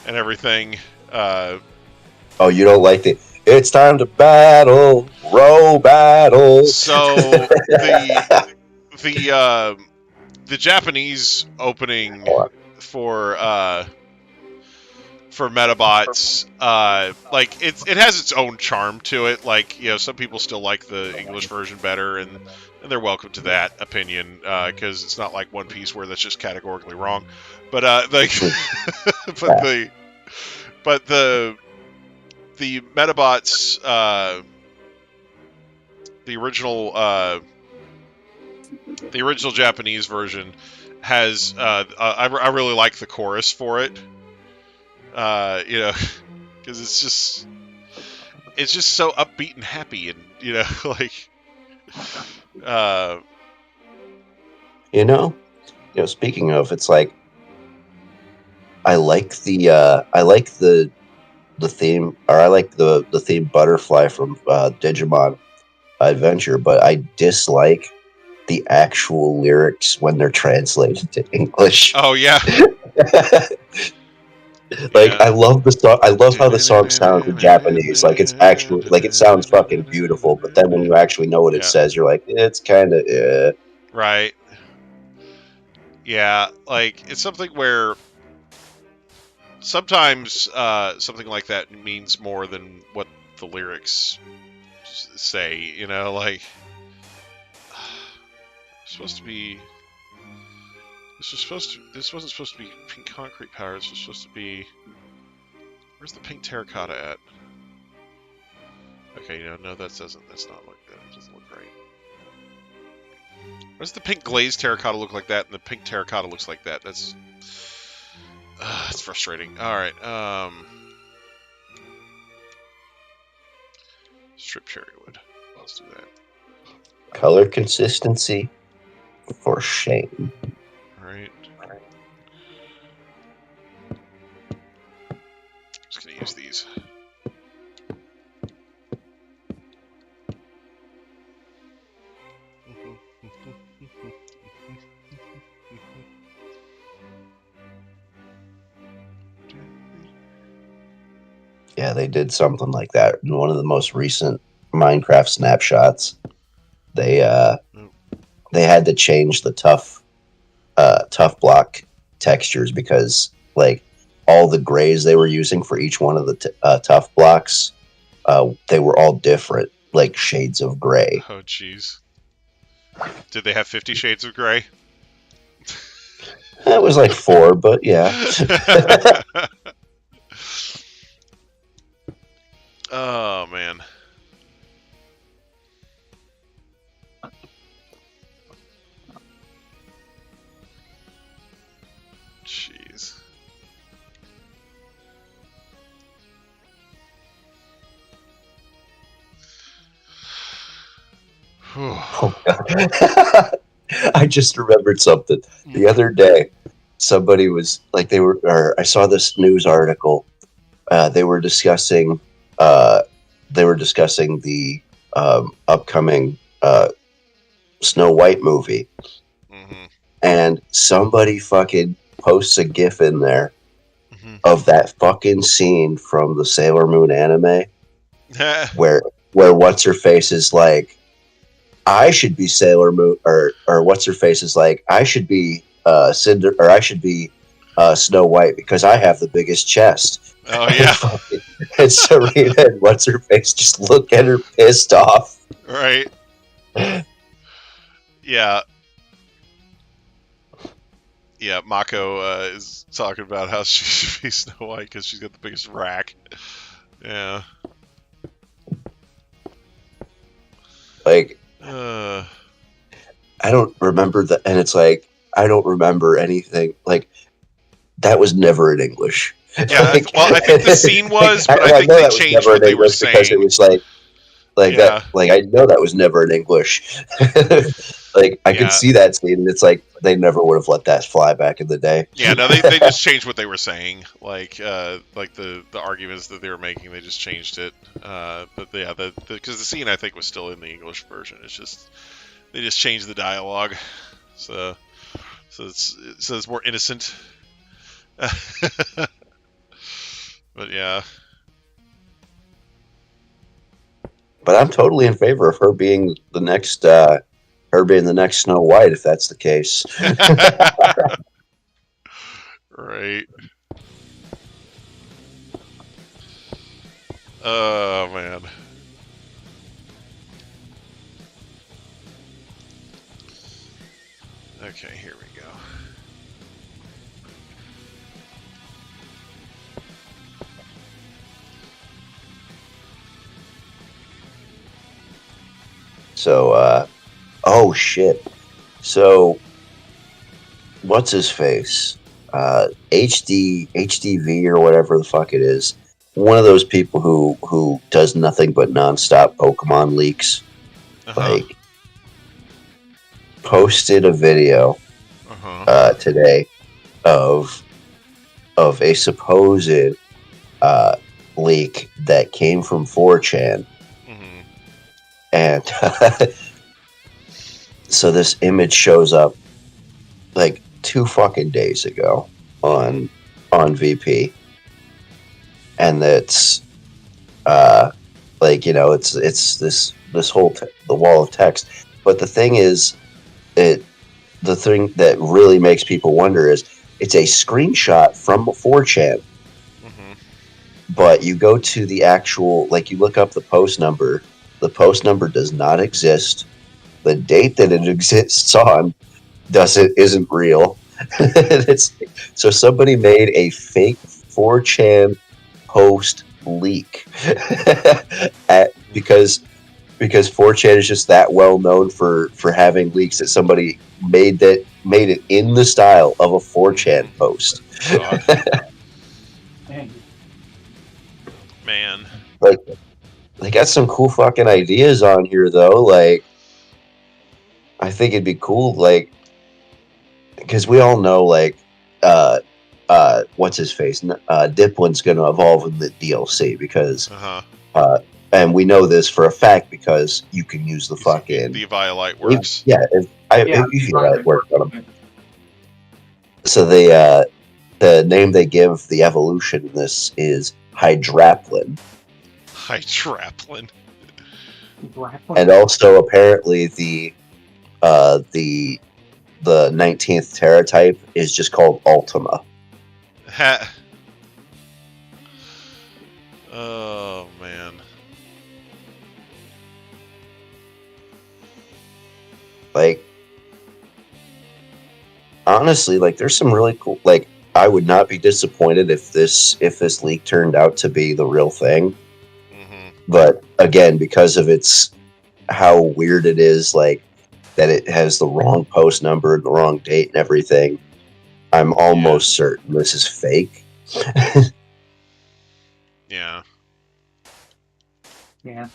and everything. Oh, you don't like the "It's time to battle, row battle"? So the Japanese opening for Metabots, like it has its own charm to it. Like, you know, some people still like the English version better, and they're welcome to that opinion, because it's not like One Piece where that's just categorically wrong. But like, but the Metabots, the original Japanese version has I really like the chorus for it. You know, because it's just so upbeat and happy, and you know, like, you know, speaking of, it's like I like the theme, or I like the theme Butterfly from Digimon Adventure, but I dislike the actual lyrics when they're translated to English. Oh yeah. Like, yeah. I love the song. I love how the song sounds in Japanese. Like, it's actually, like, it sounds fucking beautiful. But then when you actually know what it says, you're like, it's kind of right. Yeah, like, it's something where sometimes something like that means more than what the lyrics say. You know, like, supposed to be. This wasn't supposed to be pink concrete power. This was supposed to be... Where's the pink terracotta at? Okay, no, that's not like that. It doesn't look right. Why does the pink glazed terracotta look like that, and the pink terracotta looks like that? That's frustrating. All right, strip cherry wood. Let's do that. Color consistency, for shame. Right. Just gonna use these. Yeah, they did something like that in one of the most recent Minecraft snapshots. They had to change the tough block textures because, like, all the grays they were using for each one of the tough blocks, they were all different, like shades of gray. Oh, jeez. Did they have 50 Shades of Grey? It was like 4, but yeah. Oh, man. Jeez. Oh, God. I just remembered something. The other day, somebody was like, I saw this news article. They were discussing the upcoming Snow White movie. Mm-hmm. and somebody fucking posts a GIF in there of that fucking scene from the Sailor Moon anime where what's her face is like, I should be Sailor Moon, or what's her face is like, I should be Cinder, or I should be Snow White because I have the biggest chest. Oh yeah. And Serena and what's her face just look at her pissed off. Right. Yeah. Yeah, Mako is talking about how she should be Snow White because she's got the biggest rack. Yeah. Like, I don't remember that, and it's like, I don't remember anything. Like, that was never in English. Yeah, like, well, I think the scene was, but I think they changed what they were saying. Because it was like that. Like, I know that was never in English. Like, I could see that scene, and it's like they never would have let that fly back in the day. Yeah, no, they just changed what they were saying. Like the arguments that they were making, they just changed it. But yeah, because the scene I think was still in the English version. It's just they just changed the dialogue, so it's more innocent. But yeah. But I'm totally in favor of her being the next Snow White, if that's the case. Right. Oh man. Okay, here we go. So, oh shit. So, what's his face? HDV or whatever the fuck it is. One of those people who does nothing but nonstop Pokemon leaks. Like, posted a video today of a supposed leak that came from 4chan. And so this image shows up like 2 fucking days ago on VP, and it's like, you know, it's this whole the wall of text. But the thing is, the thing that really makes people wonder is it's a screenshot from 4chan. But you go to the actual, like, you look up the post number. The post number does not exist. The date that it exists on isn't real. So somebody made a fake 4chan post leak because 4chan is just that well known for having leaks that somebody made it in the style of a 4chan post. Man. Like, they got some cool fucking ideas on here, though. Like, I think it'd be cool, like, because we all know, like, what's his face? Diplin's going to evolve in the DLC because, and we know this for a fact because you can use the fucking the Violite works. Yeah, Violite works on them. So the name they give the evolution in this is Hydraplin. Hydraplin. And also apparently the 19th Terra type is just called Ultima. Oh man. Like, honestly, like, there's some really cool, like, I would not be disappointed if this leak turned out to be the real thing. But again, because of how weird it is, like, that it has the wrong post number and the wrong date and everything, I'm almost certain this is fake. Yeah. Yeah.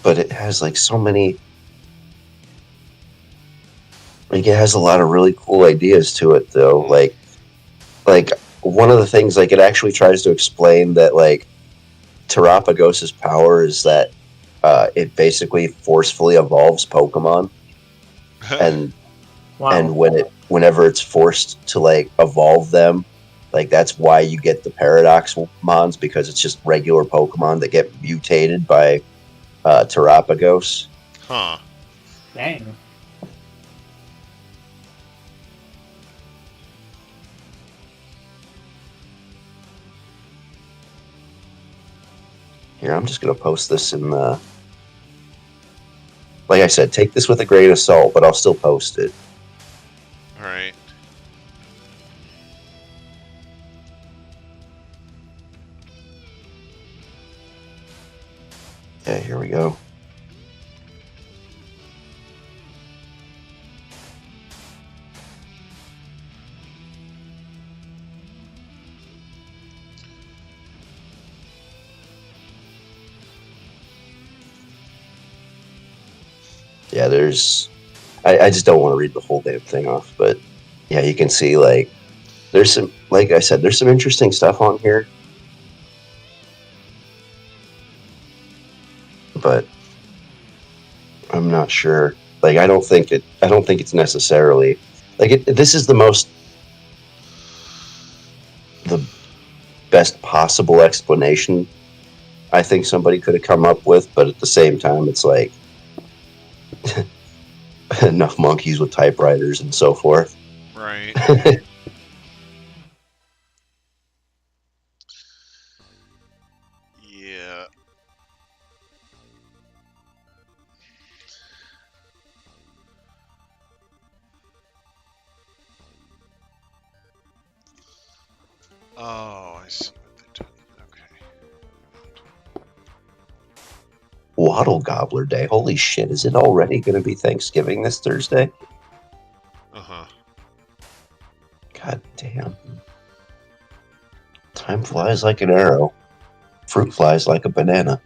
But it has, like, so many, like, it has a lot of really cool ideas to it, though. Like one of the things, like, it actually tries to explain that, like, Terapagos's power is that it basically forcefully evolves Pokemon, and whenever it's forced to like evolve them, like that's why you get the Paradox Mons, because it's just regular Pokemon that get mutated by Terapagos. Huh. Dang. Here, I'm just gonna post this in the. Like I said, take this with a grain of salt, but I'll still post it. All right. Yeah, here we go. Yeah, there's... I just don't want to read the whole damn thing off, but yeah, you can see, like, there's some... Like I said, there's some interesting stuff on here. But I'm not sure. Like, I don't think it's necessarily... Like, this is the best possible explanation I think somebody could have come up with, but at the same time, it's like... enough monkeys with typewriters and so forth. Right. Yeah. Oh, I see what they're doing. Okay. Waddle Gobbler Day. Holy shit, is it already going to be Thanksgiving this Thursday? Uh-huh. God damn. Time flies like an arrow. Fruit flies like a banana.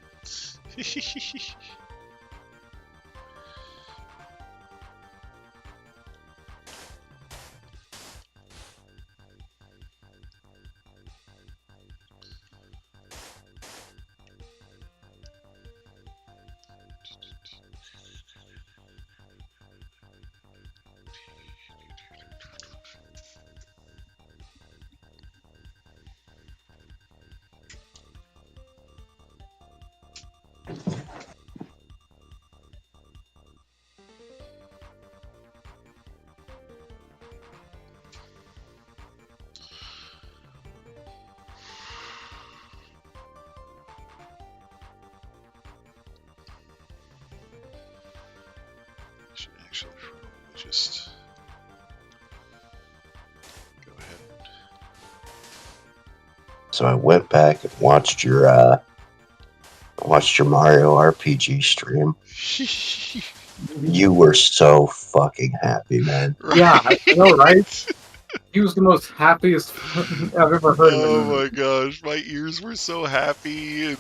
Actually, just go ahead. So I went back and watched your Mario RPG stream. You were so fucking happy, man. Right? Yeah, I know, right? He was the most happiest I've ever heard of him. Oh my gosh, my ears were so happy. And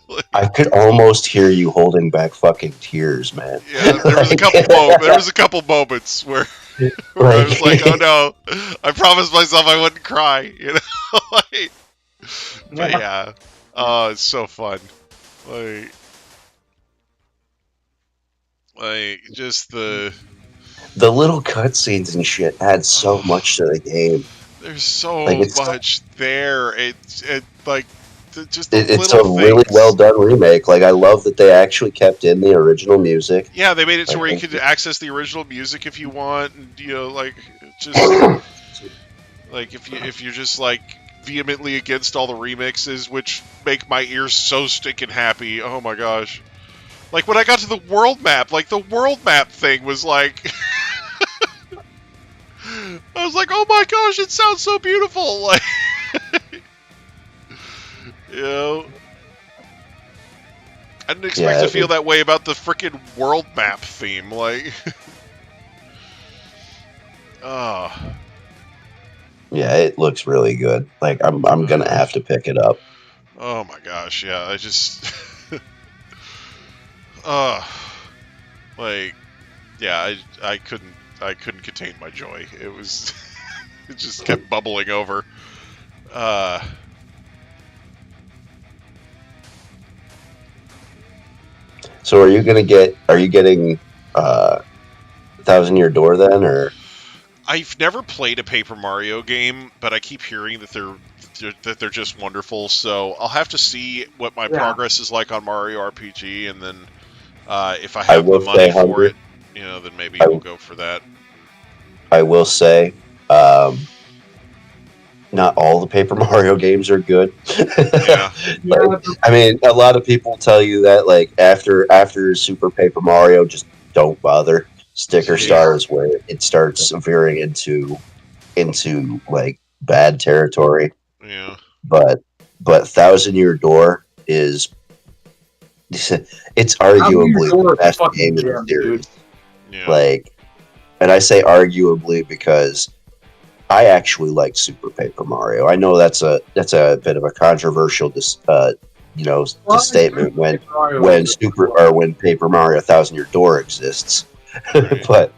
like, I could almost hear you holding back fucking tears, man. Yeah, there was a couple moments where I was like, "Oh no!" I promised myself I wouldn't cry, you know. Like, but yeah, oh, it's so fun. Like just the little cutscenes and shit add so much to the game. There's so much there. It's like just it's a really well done remake. Like I love that they actually kept in the original music. Yeah, they made it to where you could access the original music if you want, and you know, like just like if you're just like vehemently against all the remixes, which make my ears so stinking happy. Oh my gosh! Like when I got to the world map, like the world map thing was like. I was like, oh my gosh, it sounds so beautiful! Like, you know, I didn't expect to feel that way about the frickin' world map theme. Like, oh, yeah, it looks really good. Like, I'm gonna have to pick it up. Oh my gosh, yeah, I just, like, yeah, I couldn't contain my joy. It was, it just kept bubbling over. So are you getting 1,000-Year Door then, or? I've never played a Paper Mario game, but I keep hearing that they're just wonderful. So I'll have to see what my progress is like on Mario RPG, and then if I have the money for it, then maybe we'll go for that. I will say, not all the Paper Mario games are good. Yeah. I mean, a lot of people tell you that, like, after Super Paper Mario, just don't bother. Sticker Star is where it starts veering into like bad territory. Yeah. But 1,000-Year Door is it's arguably the best game in the series. Yeah. Like, and I say arguably because I actually like Super Paper Mario. I know that's a bit of a controversial statement when Paper Mario 1,000-Year Door exists. Right.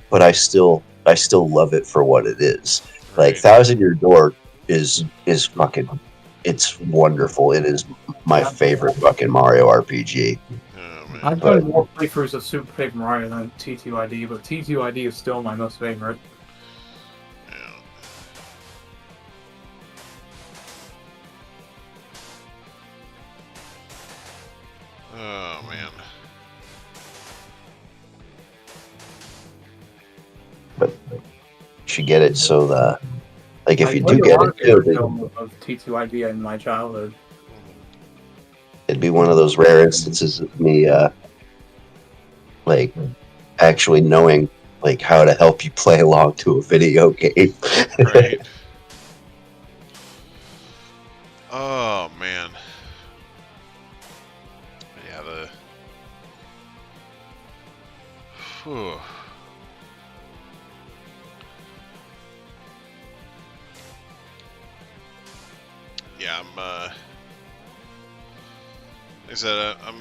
but I still love it for what it is. Right. Like 1,000-Year Door is fucking, it's wonderful. It is my favorite fucking Mario RPG. I've done more playthroughs of Super Paper Mario than T2ID, but T2ID is still my most favorite. Yeah. Oh man. But you should get it so that, like, if you do get it too, of T2ID in my childhood. it'd be one of those rare instances of me, like, actually knowing, like, how to help you play along to a video game. Right. Oh man. Yeah. Whew. Yeah, I'm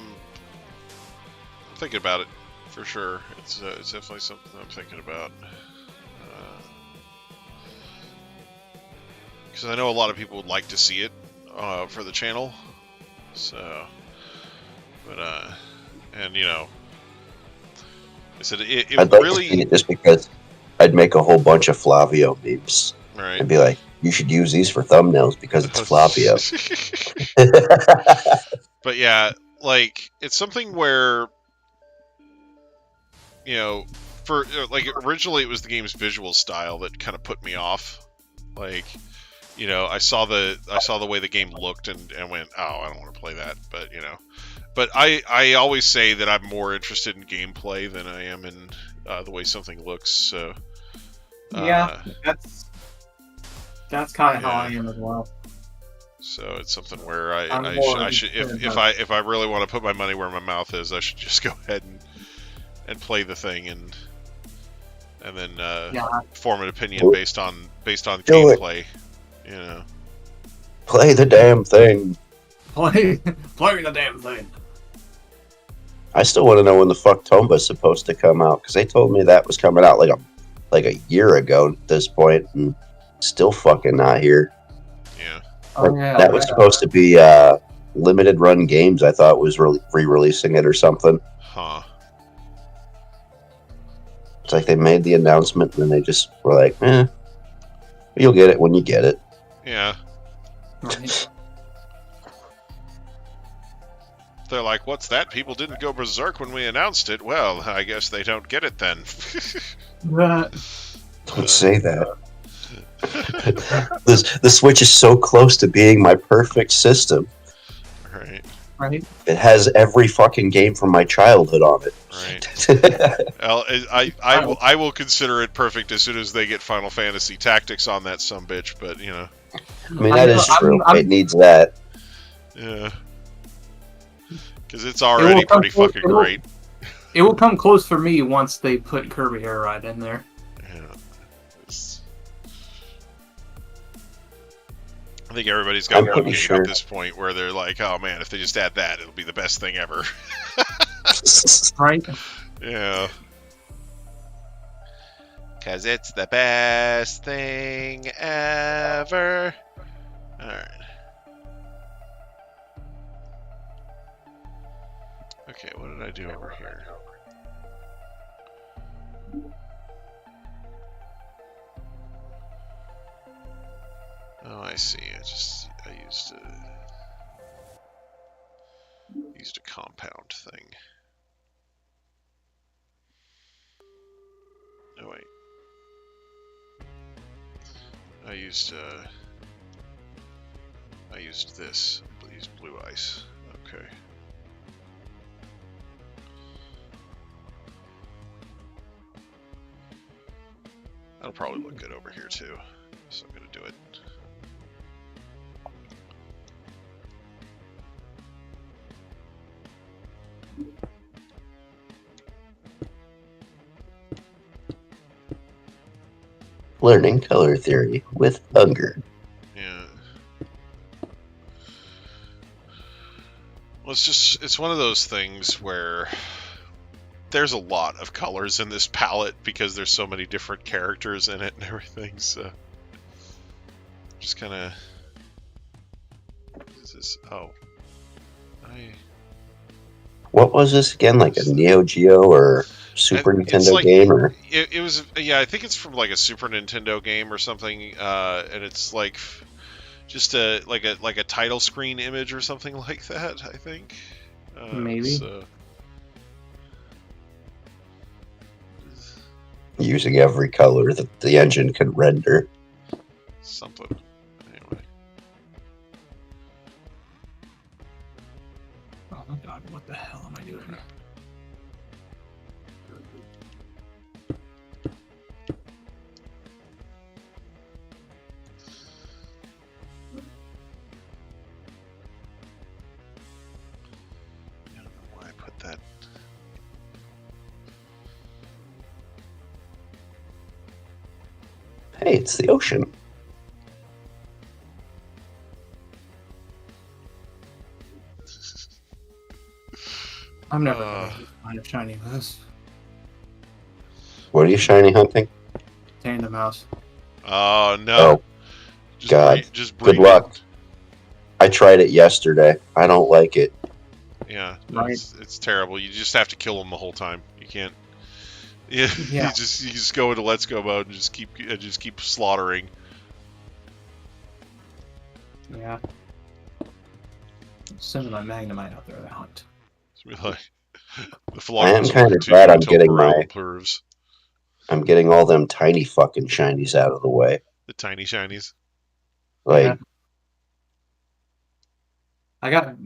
thinking about it for sure. It's definitely something I'm thinking about. Because I know a lot of people would like to see it for the channel. So, but and I said it I'd like really to see it just because I'd make a whole bunch of Flavio memes. Right. And be like, you should use these for thumbnails because it's Flavio. But yeah, like, it's something where, for like, originally it was the game's visual style that kind of put me off. Like, I saw the way the game looked and went, oh, I don't want to play that. But I always say that I'm more interested in gameplay than I am in the way something looks. So yeah, that's kind of how I am as well. So it's something where I should if I really want to put my money where my mouth is, I should just go ahead and play the thing and then form an opinion based on gameplay. Play the damn thing. Play the damn thing. I still want to know when the fuck Tomba's supposed to come out, because they told me that was coming out like a year ago at this point, and still fucking not here. Yeah. That was supposed to be limited run games. I thought was re-releasing it or something. Huh. It's like they made the announcement and then they just were like, you'll get it when you get it. Yeah. Right. They're like, what's that? People didn't go berserk when we announced it. Well, I guess they don't get it then. Right. Don't say that. The Switch is so close to being my perfect system. Right. Right. It has every fucking game from my childhood on it. Right. Well, I will consider it perfect as soon as they get Final Fantasy Tactics on that sumbitch, but I mean, that is true. It needs that. Yeah. Because it's already pretty fucking great. It will come close for me once they put Kirby Air Ride in there. Yeah. I think everybody's got one game at this point where they're like, oh man, if they just add that, it'll be the best thing ever. Right? Yeah. Because it's the best thing ever. Alright. Okay, what did I do over here? Oh, I see. I used a compound thing. Oh wait. I used this. I used blue ice. Okay. That'll probably look good over here too. So I'm gonna do it. Learning color theory with Unger. Yeah. Well, it's one of those things where there's a lot of colors in this palette because there's so many different characters in it and everything, so just kind of... What is this? Oh. What was this again? Like a Neo Geo or Super Nintendo game? Or it was, yeah, I think it's from like a Super Nintendo game or something, and it's like just like a title screen image or something like that, I think. Maybe. So. Using every color that the engine can render. Something. Anyway. Oh my god, what the hell am I doing? I don't know why I put that. Hey, it's the ocean. I'm never gonna find a shiny mouse. What are you shiny hunting? Oh Tandem mouse. no! Oh, just God! Just good luck. I tried it yesterday. I don't like it. Yeah, Right. it's terrible. You just have to kill them the whole time. You can't. Yeah, Yeah. you just go into Let's Go mode and just keep slaughtering. Yeah. Sending my Magnemite out there to hunt. It's really the I am kind of glad I'm getting pervs. I'm getting all them tiny fucking shinies out of the way. The tiny shinies. Like, yeah. I got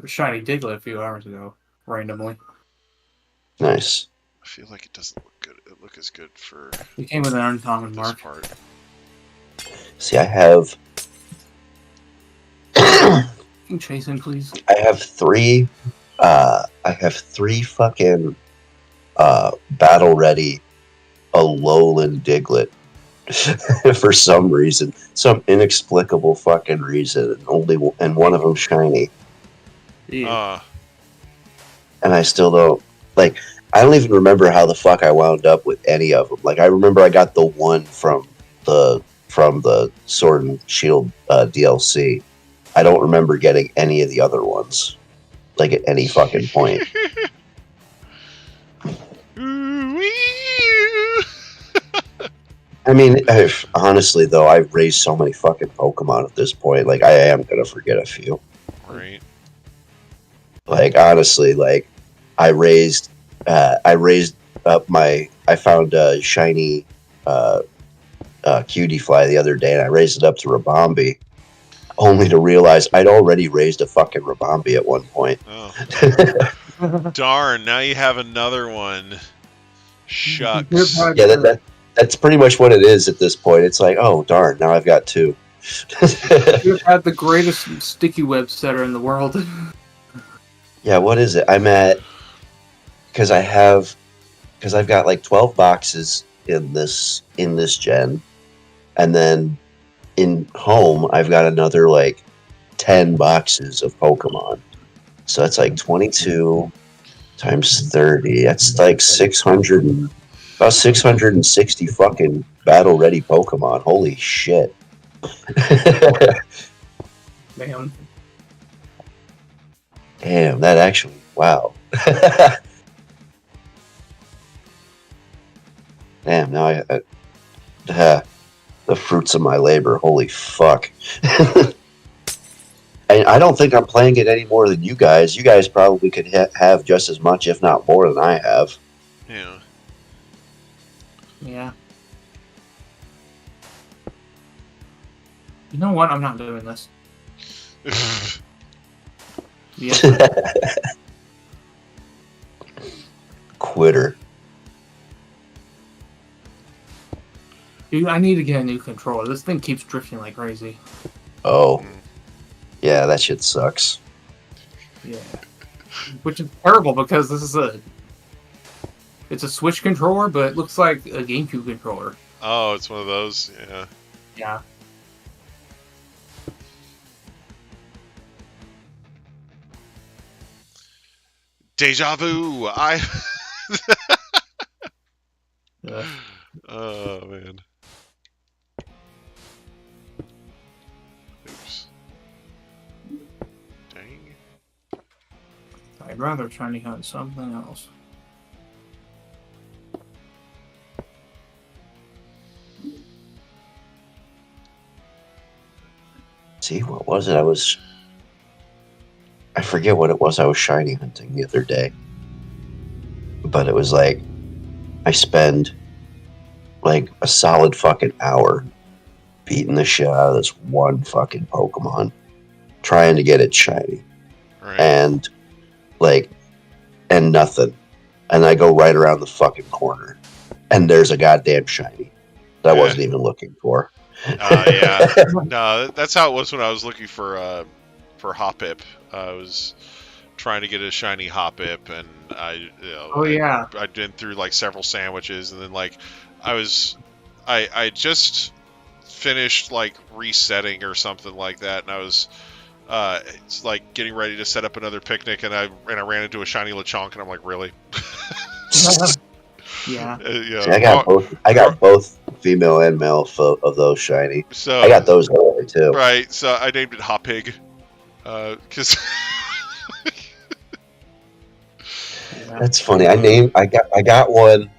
shiny Diglett a few hours ago, randomly. nice. I feel like it doesn't look good. It look as good for It came with an uncommon this mark. part. See, I have Chasing, please. I have three fucking battle ready Alolan Diglett for some reason, some inexplicable fucking reason, and one of them shiny, Yeah. and I still don't like. I don't even remember how the fuck I wound up with any of them. Like, I remember I got the one from the Sword and Shield DLC. I don't remember getting any of the other ones, like at any fucking point. I mean, honestly though, I've raised so many fucking Pokemon at this point. Like, I am gonna forget a few. Right. Like, honestly, like I raised up my. I found a shiny Cutie Fly the other day, and I raised it up to Rabombi, only to realize I'd already raised a fucking Rabombi at one point. Oh. Darn! Now you have another one. Shucks. Yeah, that's pretty much what it is at this point. It's like, oh darn! Now I've got two. You've had the greatest sticky web setter in the world. Yeah, what is it? I'm at because I've got like 12 boxes in this gen, and then in home I've got another like 10 boxes of Pokemon. So that's like 22 times 30. That's like 600 about 660 fucking battle ready Pokemon. Holy shit. Man. Damn, that actually, wow. Damn, now the fruits of my labor. Holy fuck. I don't think I'm playing it any more than you guys. You guys probably could have just as much, if not more, than I have. Yeah. Yeah. You know what? I'm not doing this. Yeah. Quitter. Dude, I need to get a new controller. This thing keeps drifting like crazy. Oh. Yeah, that shit sucks. Yeah. Which is terrible because this is it's a Switch controller, but it looks like a GameCube controller. Oh, it's one of those? Yeah. Yeah. Deja vu! Yeah. Oh, man. Oops. Dang. I'd rather shiny hunt something else. See, what was it? I forget what it was I was shiny hunting the other day. But it was like, I spend like a solid fucking hour beating the shit out of this one fucking Pokemon, trying to get it shiny. Right. And nothing. And I go right around the fucking corner, and there's a goddamn shiny that I wasn't even looking for. Yeah. No, that's how it was when I was looking for Hoppip. I was trying to get a shiny Hoppip, and I'd been through like several sandwiches, and then like I just finished like resetting or something like that, and I was it's like getting ready to set up another picnic, and I ran into a shiny Lechonk, and I'm like, really? Yeah. See, I got both female and male of those shiny. So I got those early too. Right. So I named it Hoppig, because that's funny. I got one.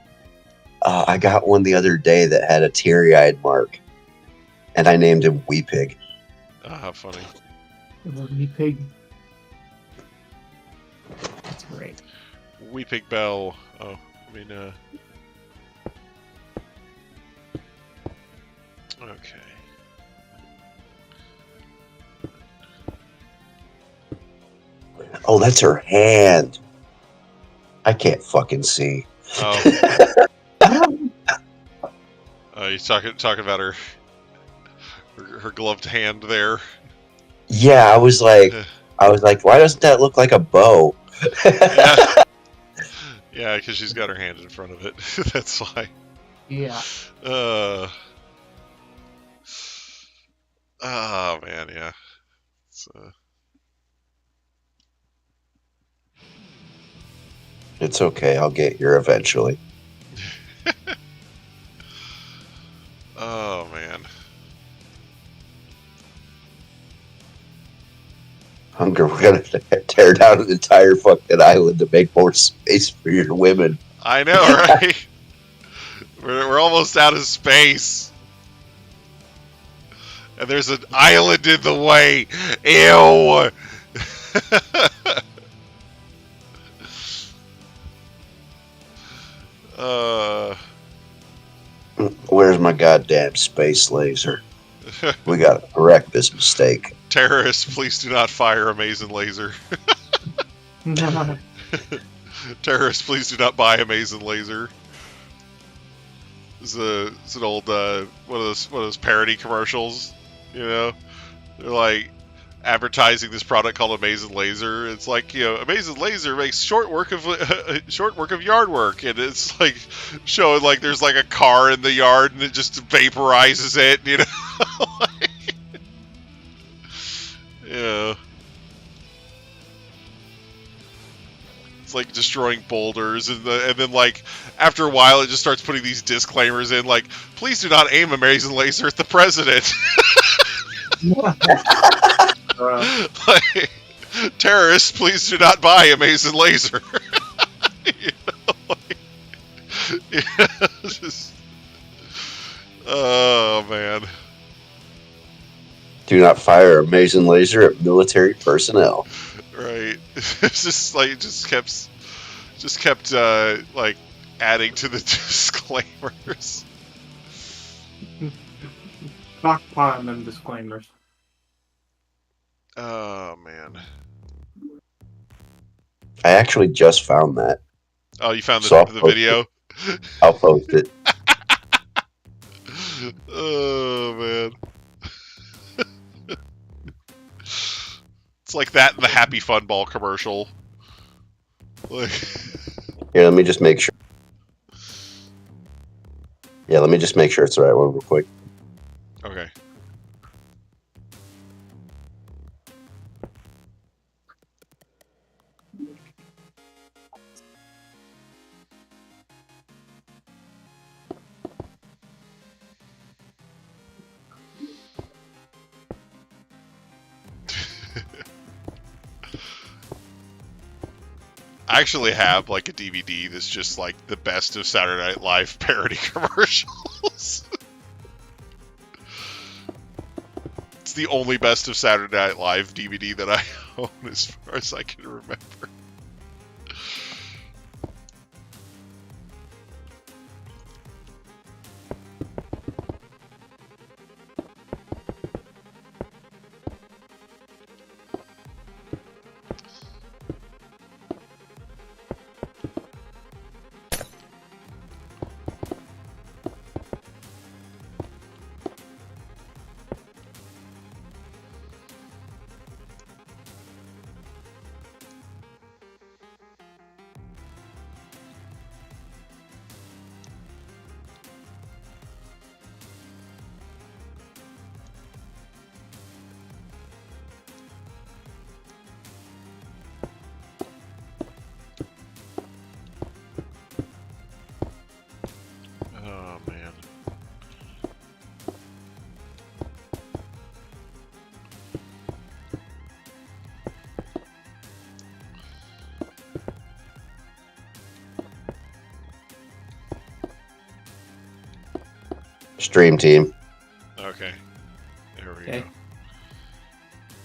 I got one the other day that had a teary-eyed mark, and I named him Weepig. How funny. Weepig. That's great. Weepig Bell. Oh, I mean, okay. Oh, that's her hand. I can't fucking see. Oh. You talking about her gloved hand there? Yeah, I was like, why doesn't that look like a bow? Yeah, because she's got her hand in front of it. That's why. Yeah. Oh man, yeah. It's okay. I'll get here eventually. Oh man. Hunger, we're gonna tear down an entire fucking island to make more space for your women. I know, right? We're almost out of space. And there's an island in the way. Ew! Where's my goddamn space laser? We gotta correct this mistake. Terrorists, please do not fire Amazing Laser. Terrorists, please do not buy Amazing Laser. It's an old one of those parody commercials. You know, they're like advertising this product called Amazing Laser. It's like, you know, Amazing Laser makes short work of yard work, and it's like showing like there's like a car in the yard and it just vaporizes it. You know. Yeah. It's like destroying boulders, and then like after a while it just starts putting these disclaimers in, like, please do not aim Amazing Laser at the president. Like, terrorists, please do not buy Amazing Laser. You know, like, yeah, just, oh man. Do not fire amazing laser at military personnel. Right. It's just like just kept like adding to the disclaimers. Stockpile them disclaimers. Oh man. I actually just found that. Oh, you found So the video? I'll post it. Oh man. It's like that in the Happy Fun Ball commercial. Like, Here, let me just make sure. Yeah, let me just make sure it's the right one real quick. okay. I actually have like a DVD that's just like the best of Saturday Night Live parody commercials. It's the only best of Saturday Night Live DVD that I own as far as I can remember. Oh man. Stream team. Okay. There we Okay.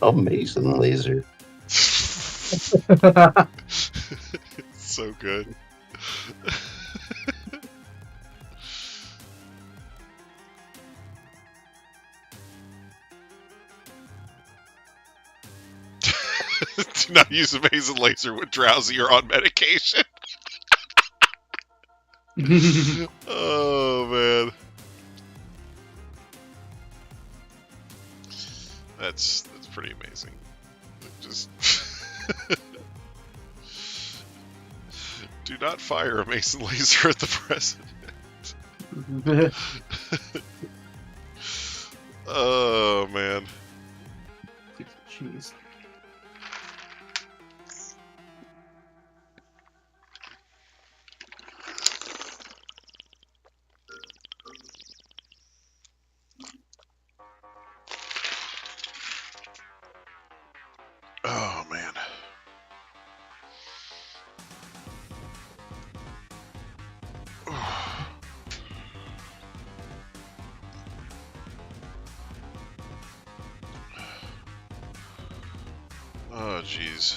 go. Amazing laser. So good. Do not use Amazing Laser when drowsy or on medication. Oh man. That's pretty amazing. Just do not fire Amazing Laser at the president. Oh man. Jeez. Oh man. Oh jeez.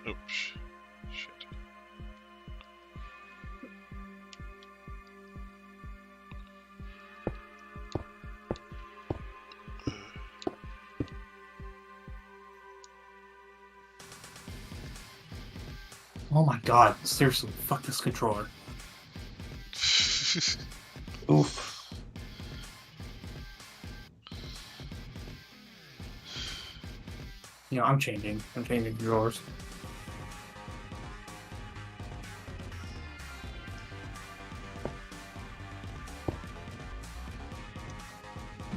Oops. Shit. Oh my god, seriously, fuck this controller. Oof. You know, I'm changing controllers.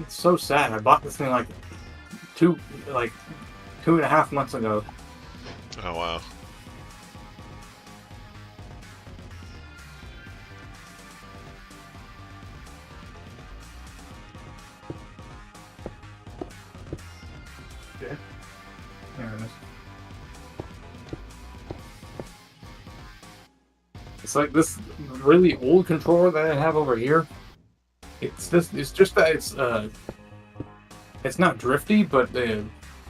It's so sad. I bought this thing like two and a half months ago. Oh, wow. Okay. There it is. It's like this really old controller that I have over here. It's just that it's not drifty, but the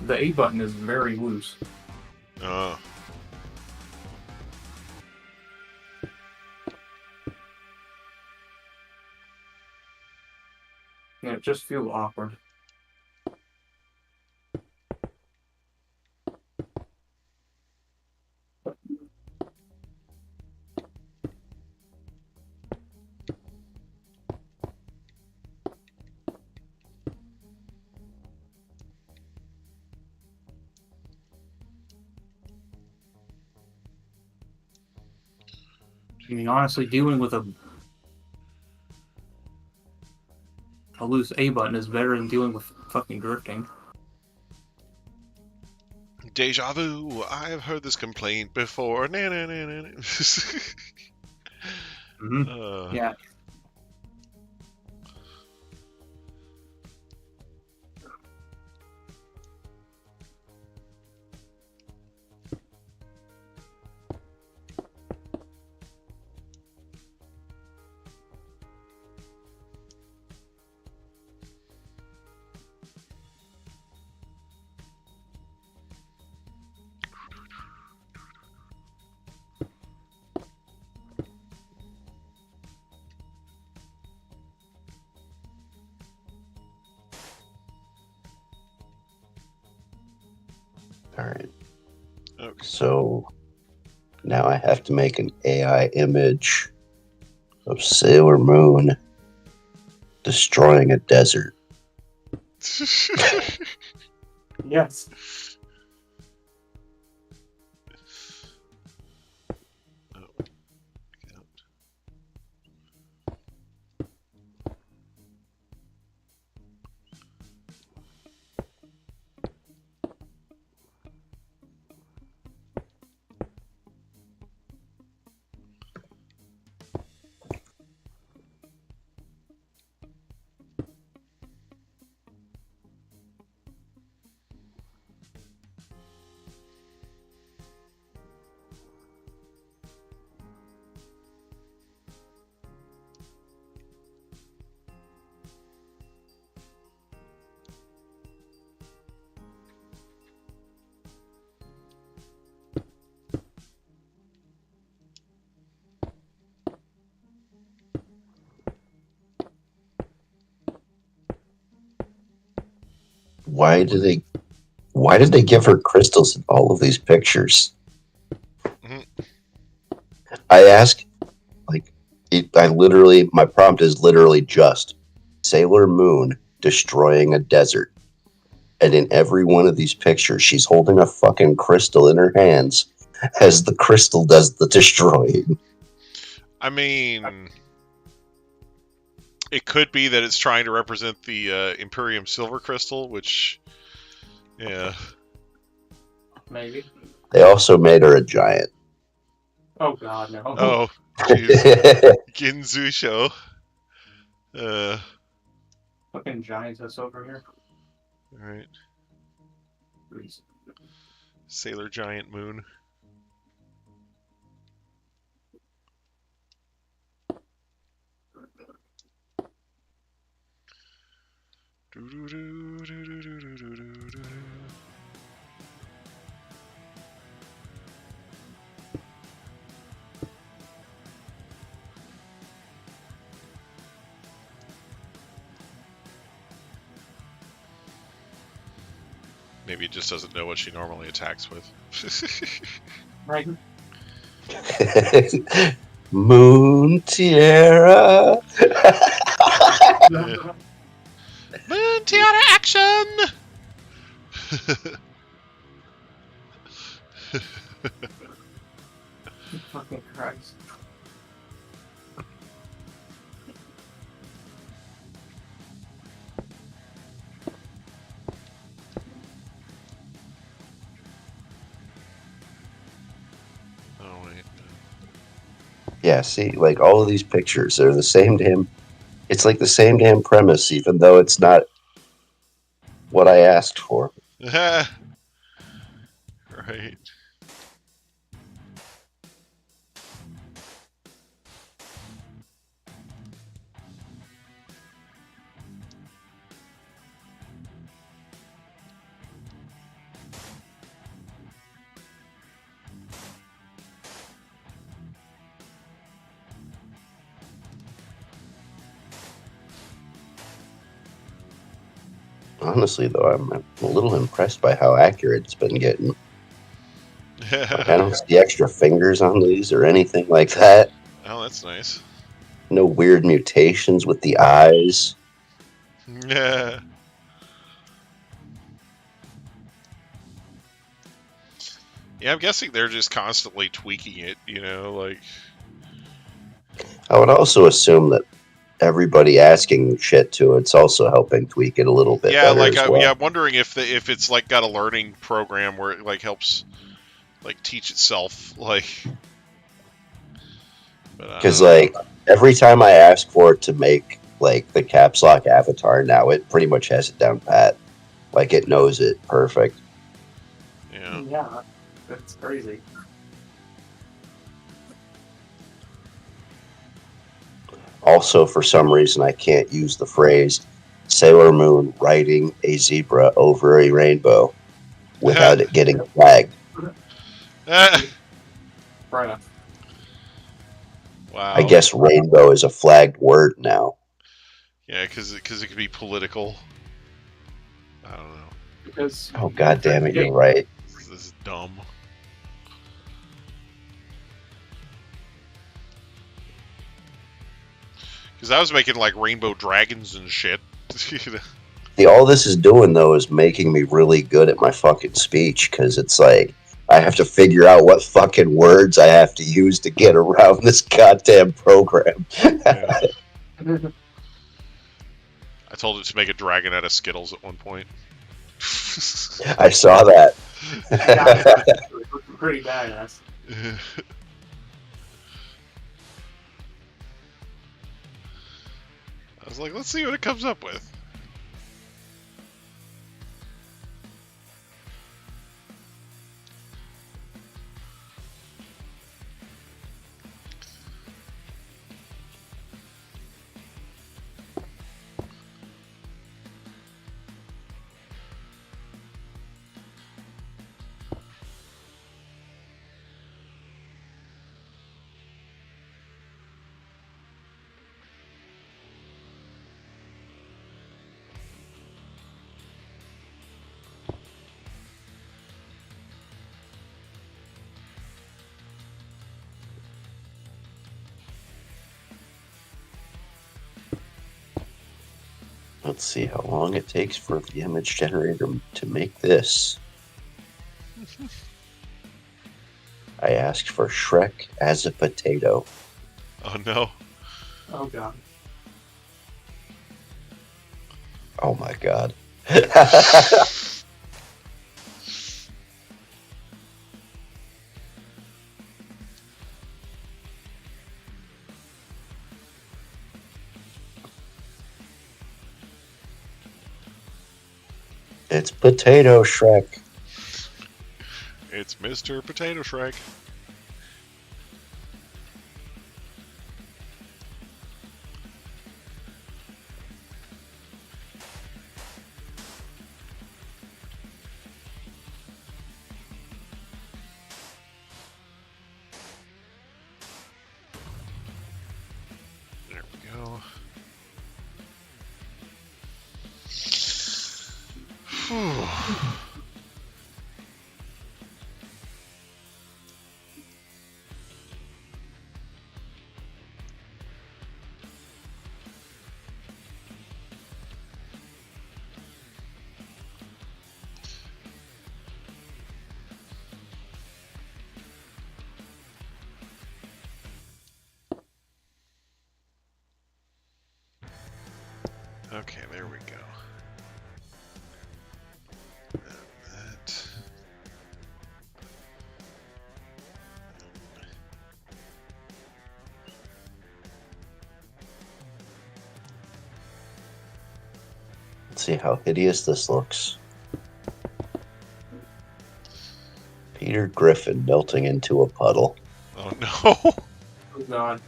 A button is very loose. Oh. And it just feels awkward. I mean, honestly, dealing with a loose A button is better than dealing with fucking drifting. Deja vu. I've heard this complaint before. Yeah. All right. Okay. So now I have to make an AI image of Sailor Moon destroying a desert. Yes. Why did they give her crystals in all of these pictures? Mhm. I ask, like, my prompt is literally just Sailor Moon destroying a desert. And in every one of these pictures, she's holding a fucking crystal in her hands as the crystal does the destroying. I mean, it could be that it's trying to represent the Imperium Silver Crystal, which, yeah. Maybe. They also made her a giant. Oh god, no. Oh, jeez. Ginzu show. Fucking giantess over here. Alright. Sailor Giant Moon. Maybe it just doesn't know what she normally attacks with. Right. Moon Tiara. Moon Tiara action! Fucking Christ. Yeah, see, like all of these pictures, they're the same damn. It's like the same damn premise, even though it's not what I asked for. Right. Honestly, though, I'm a little impressed by how accurate it's been getting. Like, I don't see extra fingers on these or anything like that. Oh, that's nice. No weird mutations with the eyes. Yeah. Yeah, I'm guessing they're just constantly tweaking it, you know, like... I would also assume that everybody asking shit to it's also helping tweak it a little bit better as well. Yeah, I'm wondering if it's like got a learning program where it like helps like teach itself, like... Because like every time I ask for it to make like the caps lock avatar, now it pretty much has it down pat. Like it knows it perfect. Yeah, that's crazy. Also, for some reason, I can't use the phrase Sailor Moon riding a zebra over a rainbow without it getting flagged. Right. Wow. I guess rainbow is a flagged word now. Yeah, because it could be political. I don't know. Because oh god damn it, you're right. This is dumb. Because I was making like rainbow dragons and shit. See, all this is doing though is making me really good at my fucking speech because it's like I have to figure out what fucking words I have to use to get around this goddamn program. Yeah. I told it to make a dragon out of Skittles at one point. I saw that. Pretty badass. I was like, let's see what it comes up with. Let's see how long it takes for the image generator to make this. I asked for Shrek as a potato. Oh no. Oh god. Oh my god. It's Potato Shrek. It's Mr. Potato Shrek. There we go. Okay, there we go. And that. see how hideous this looks. Peter Griffin melting into a puddle. Oh no! Oh God.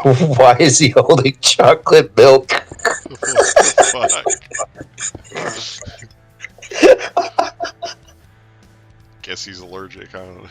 Why is he holding chocolate milk? What the fuck? Guess he's allergic. I don't know.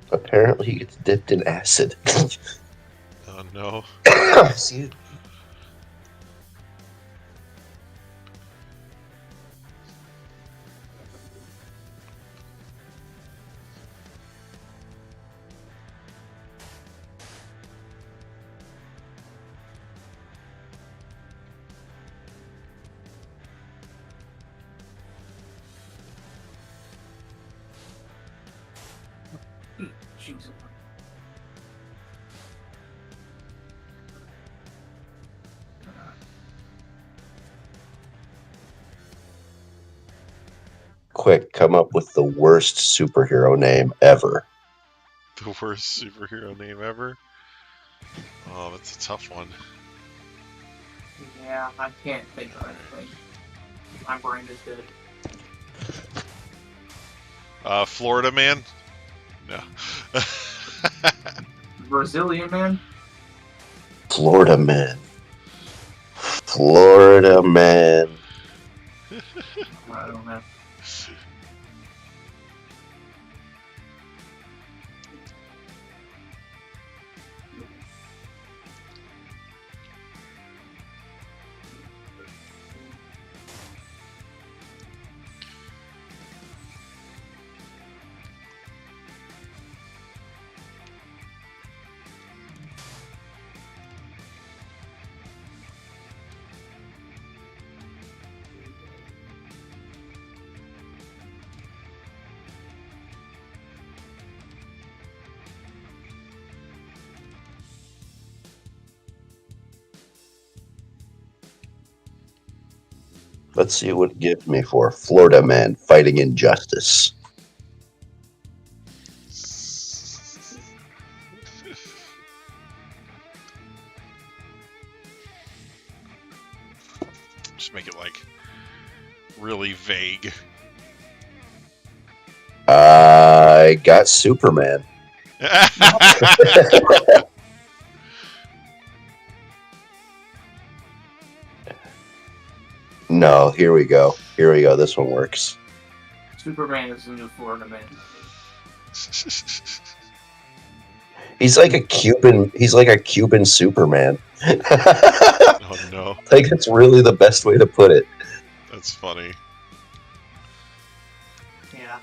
Apparently he gets dipped in acid. Oh no. See? Jesus. Quick, come up with the worst superhero name ever. The worst superhero name ever? Oh, that's a tough one. Yeah, I can't think of anything. My brain is dead. Florida Man? No. Brazilian man? Florida Man. Florida Man. I don't know. Let's see what it gives me for Florida Man fighting injustice. Just make it like really vague. I got Superman. No, here we go. Here we go. This one works. Superman is the new Florida man. He's like a Cuban. He's like a Cuban Superman. Oh no, I think it's really the best way to put it. that's funny. Yeah.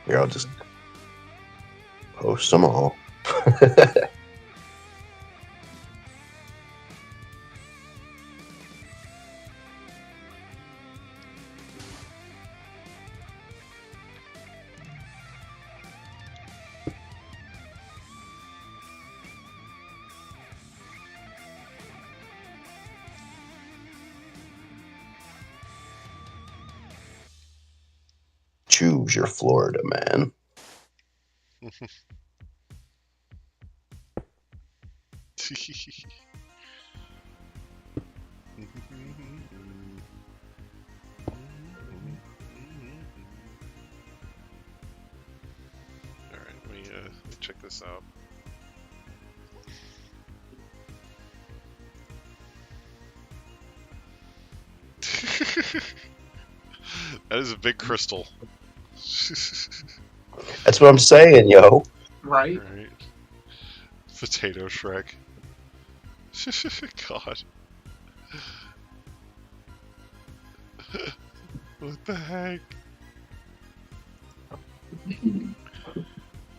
Here, I'll just post them all. Choose your Florida Man. Alright, let me check this out. That is a big crystal. That's what I'm saying, yo. Right? Right. Potato Shrek. God. What the heck?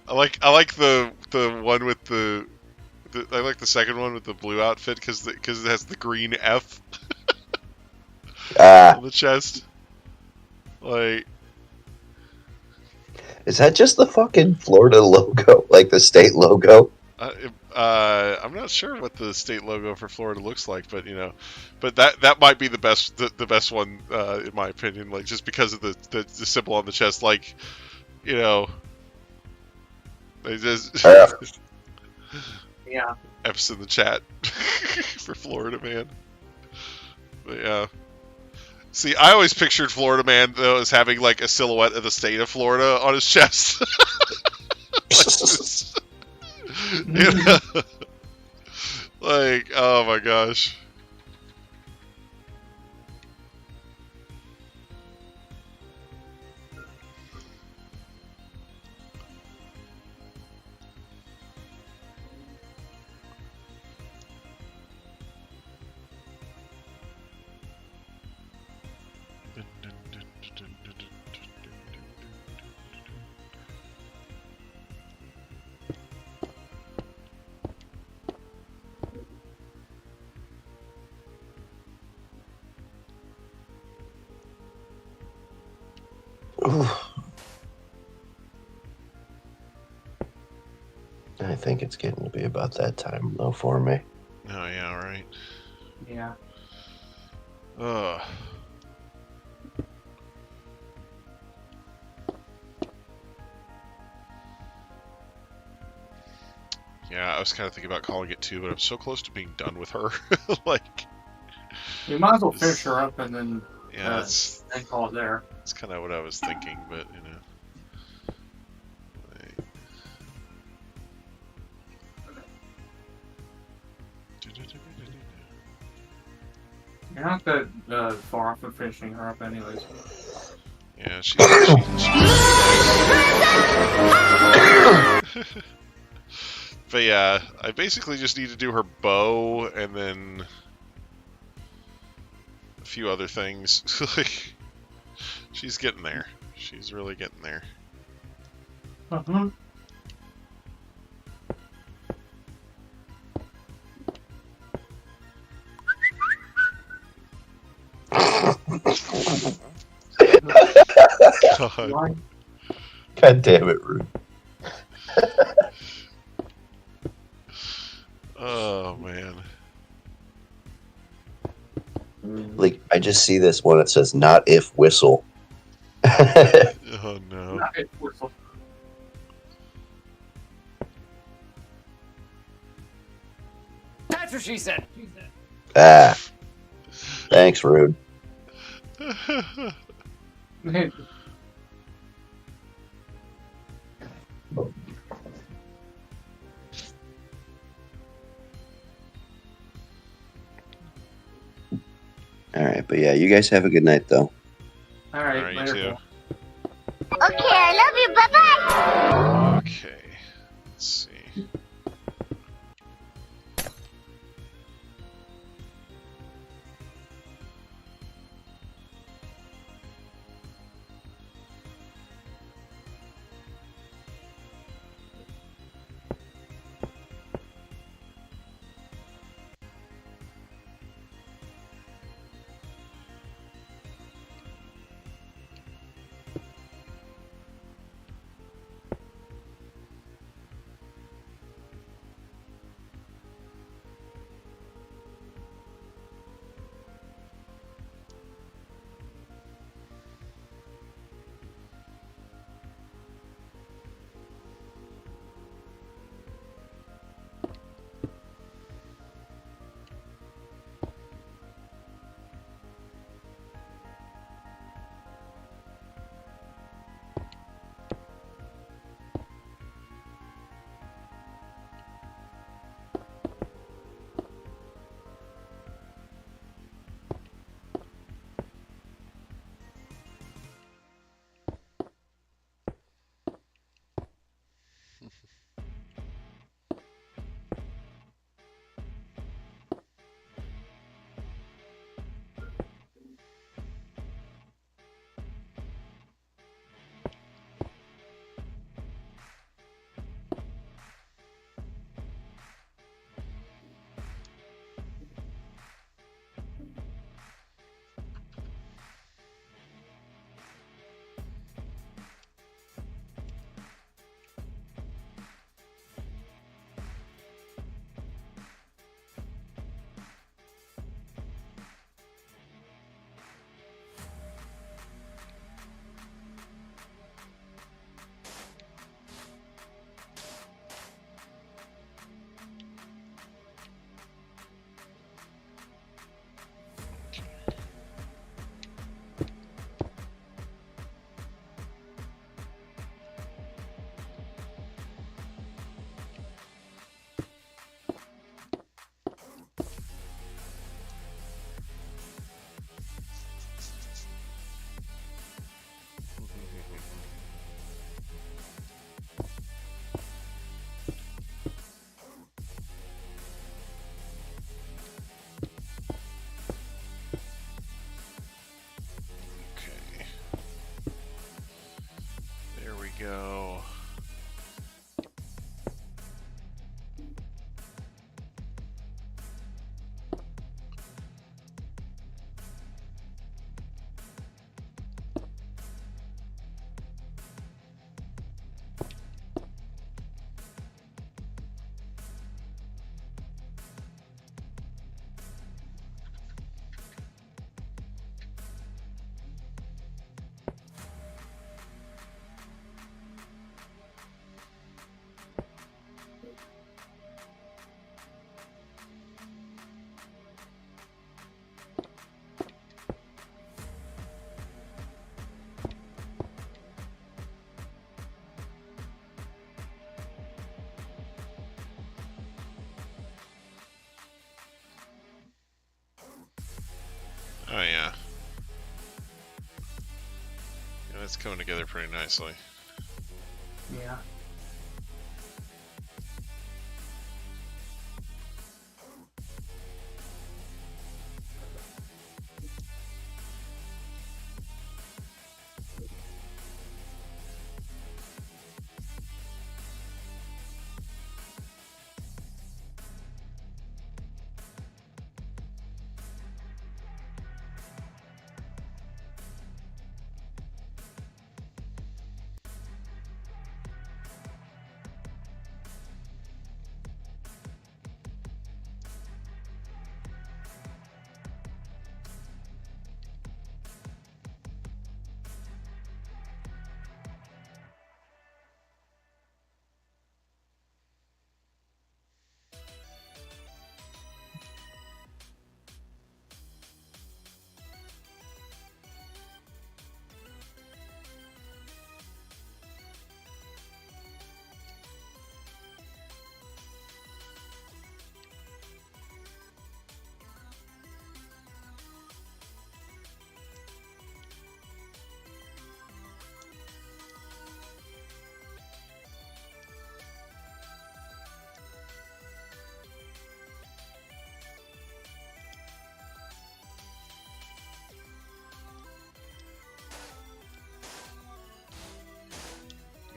I like the one with the I like the second one with the blue outfit because it has the green F on the chest. Like, is that just the fucking Florida logo, like the state logo? I'm not sure what the state logo for Florida looks like, but but that might be the best one in my opinion. Like, just because of the symbol on the chest, like, they just Yeah. F's in the chat for Florida Man. But yeah. See, I always pictured Florida Man though as having like a silhouette of the state of Florida on his chest. Like, oh my gosh. I think it's getting to be about that time, though, for me. Oh, yeah, right. Yeah. Ugh. Yeah, I was kind of thinking about calling it too, but I'm so close to being done with her. Like, You might as well finish her up and then and call it there. That's kind of what I was thinking, but You're not that far off of finishing her up, anyways. Yeah, she's But yeah, I basically just need to do her bow and then a few other things. Like, she's getting there. She's really getting there. Uh-huh. God. God damn it, Rude. Oh, man. Like, I just see this one that says, not if whistle. Oh, no. Not if whistle. That's what she said. Ah. Thanks, Rude. Hey. Alright, but yeah, you guys have a good night, though. Alright, you later. too. Okay, I love you. Bye-bye. Okay. Let's see. Oh yeah. Yeah, that's coming together pretty nicely. Yeah.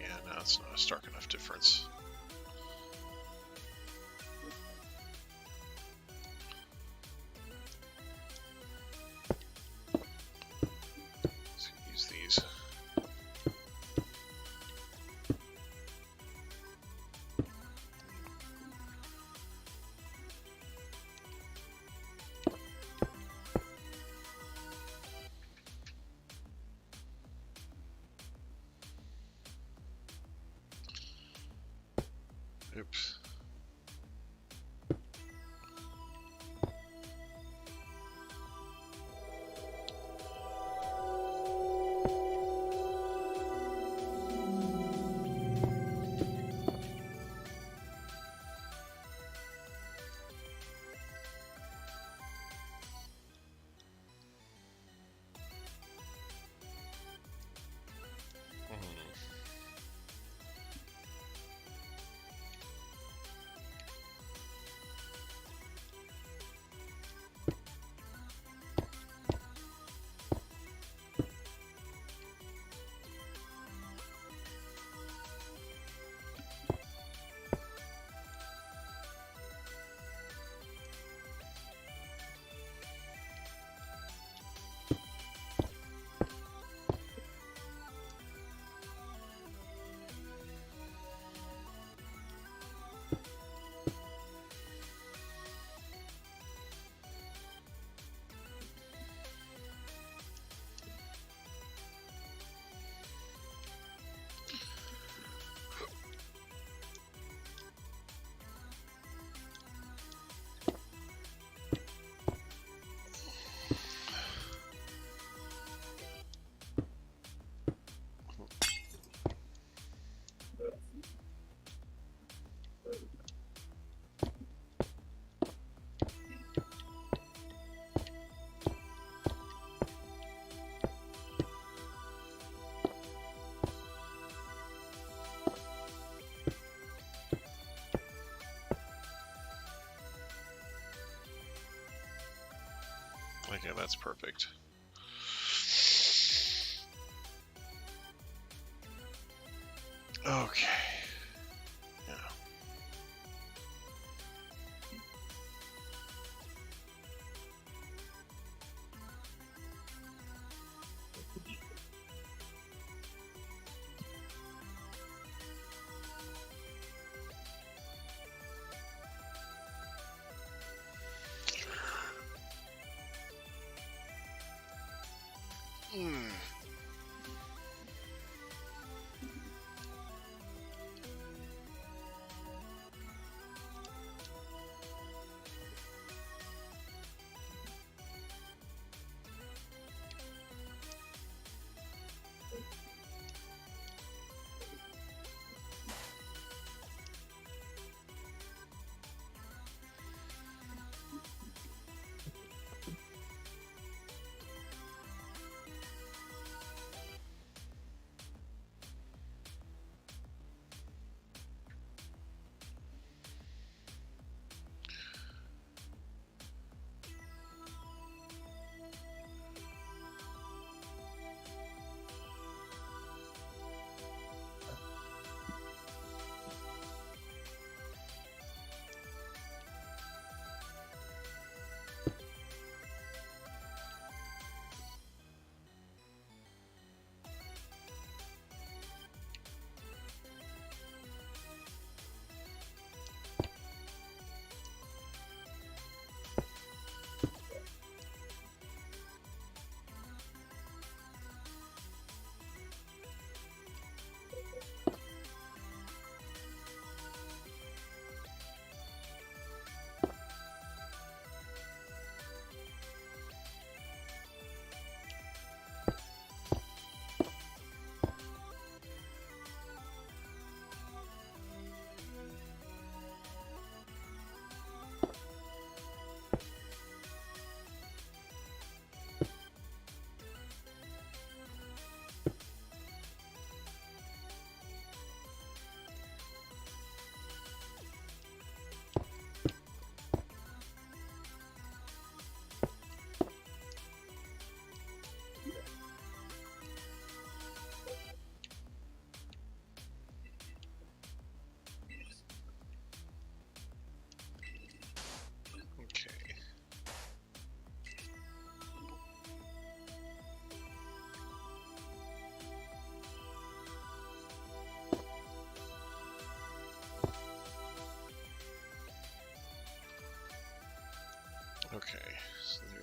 Yeah, no, it's not a stark enough difference. Let's use these. Oops. Okay, that's perfect. Okay. Yeah.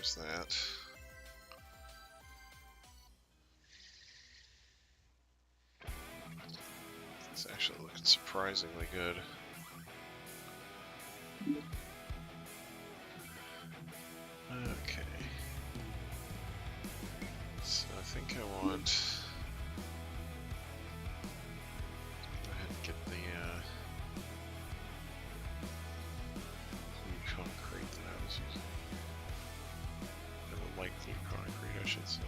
There's that. It's actually looking surprisingly good. Okay. So I think I want... Go ahead and get the blue concrete that I was using. Or the light blue concrete, I should say.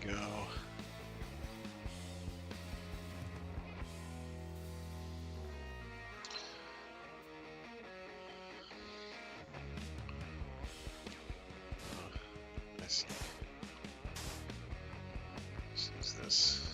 Go. I see. Let's use this.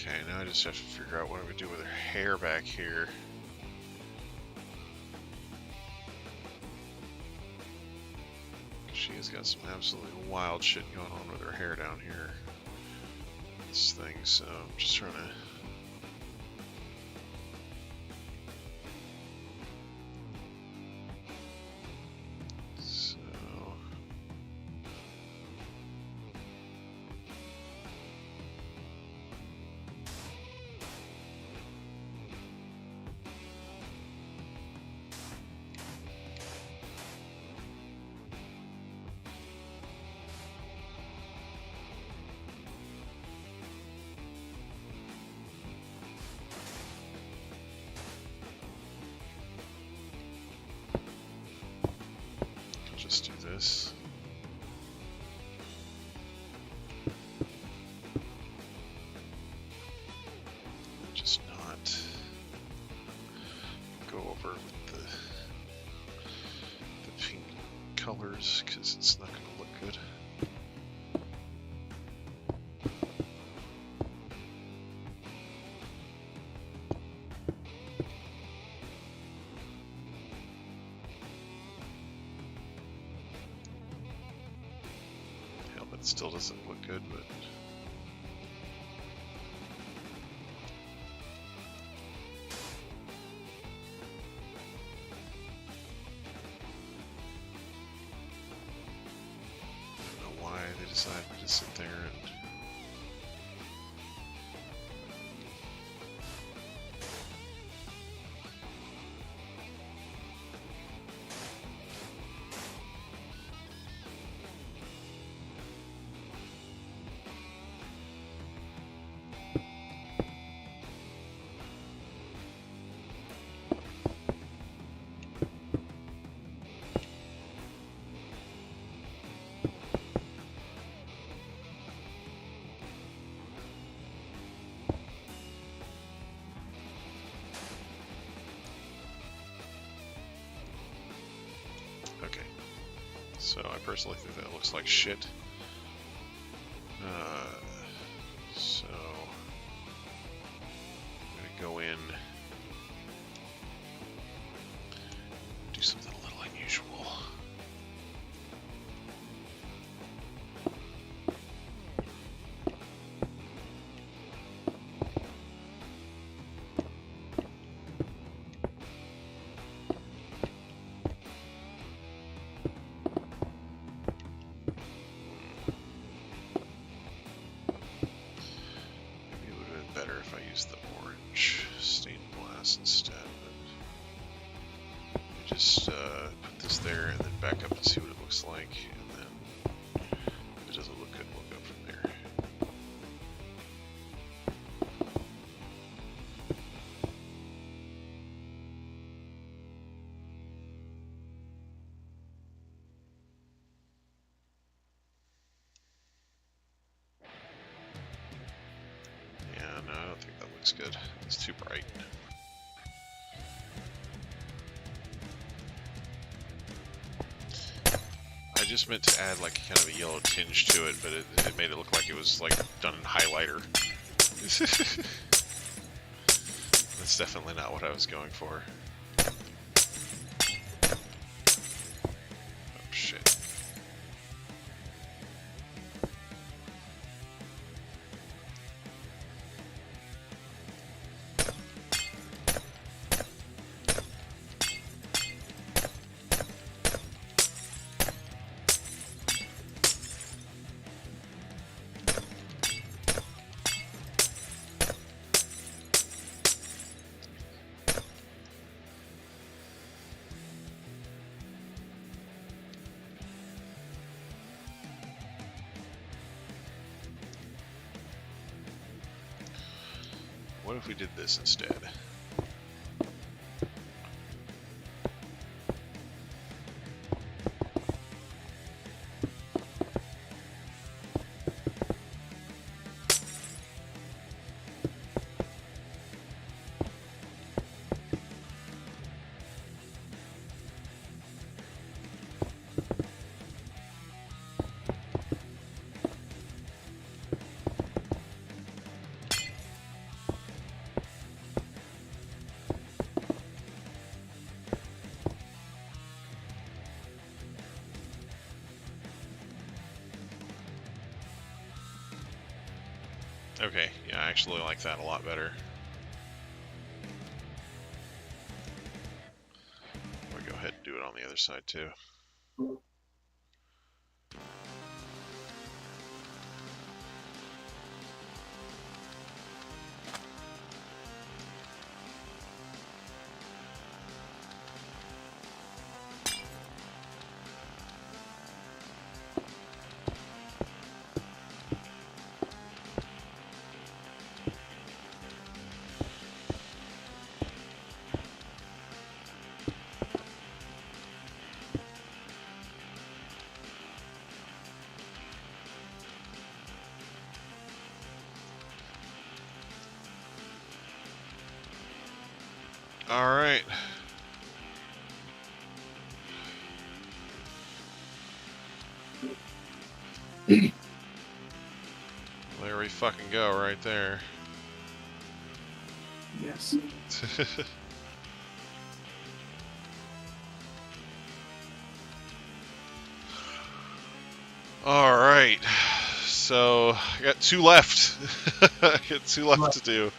Okay, now I just have to figure out what I'm going to do with her hair back here. She has got some absolutely wild shit going on with her hair down here. This thing, so I'm just trying to... Just do this. over with the pink colors because it's not going to look good. Helmet still doesn't look good, but decided to sit there and okay. So I personally think that looks like shit. So I'm gonna go in, do something a little unusual. The orange stained glass instead. But just put this there and then back up and see what it looks like, and then if it doesn't look good, we'll go from there. Yeah, no, I don't think that looks good. It's too bright. I just meant to add like kind of a yellow tinge to it, but it made it look like it was like done in highlighter. That's definitely not what I was going for. Oh shit. What if we did this instead? Okay, yeah, I actually like that a lot better. We'll go ahead and do it on the other side too. Alright, There we fucking go, right there. Yes. All right. So I got 2 left. I got 2 left to do.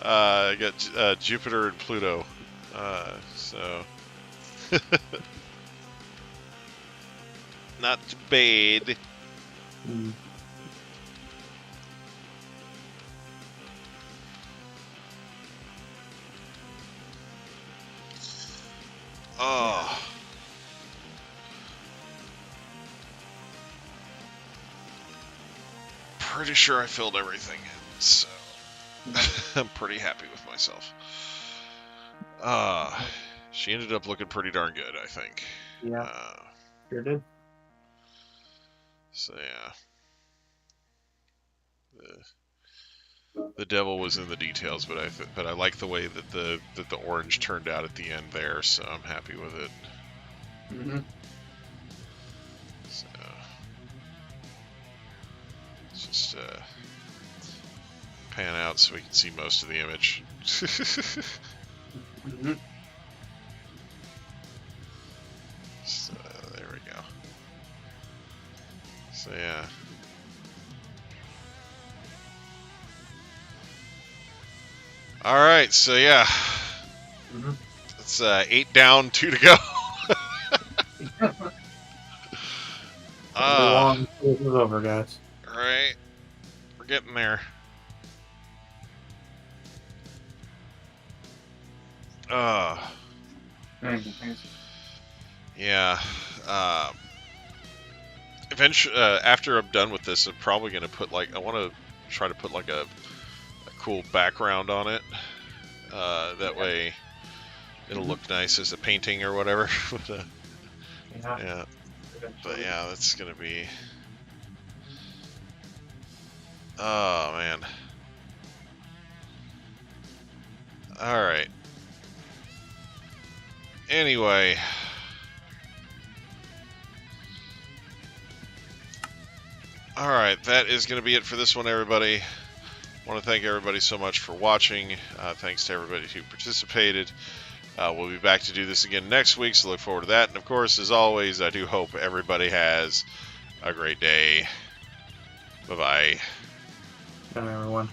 I got Jupiter and Pluto. So not bad. Mm. Oh. Pretty sure I filled everything in, so I'm pretty happy with myself. She ended up looking pretty darn good, I think. Yeah. Sure did. So yeah. The devil was in the details, but I like the way that the orange turned out at the end there, so I'm happy with it. Mm-hmm. So let's just pan out so we can see most of the image. Mm-hmm. So there we go. So yeah. All right, so yeah, it's 8 down, 2 to go. The long is over, guys. Right, we're getting there. Yeah. Eventually, after I'm done with this, I'm probably gonna put I want to try to put a cool background on it. That way, it'll look nice as a painting or whatever. Yeah. But yeah, that's gonna be. Oh man. All right. Anyway. All right, that is going to be it for this one, everybody. I want to thank everybody so much for watching. Thanks to everybody who participated. We'll be back to do this again next week, so look forward to that. And of course, as always, I do hope everybody has a great day. Bye-bye. Bye, everyone.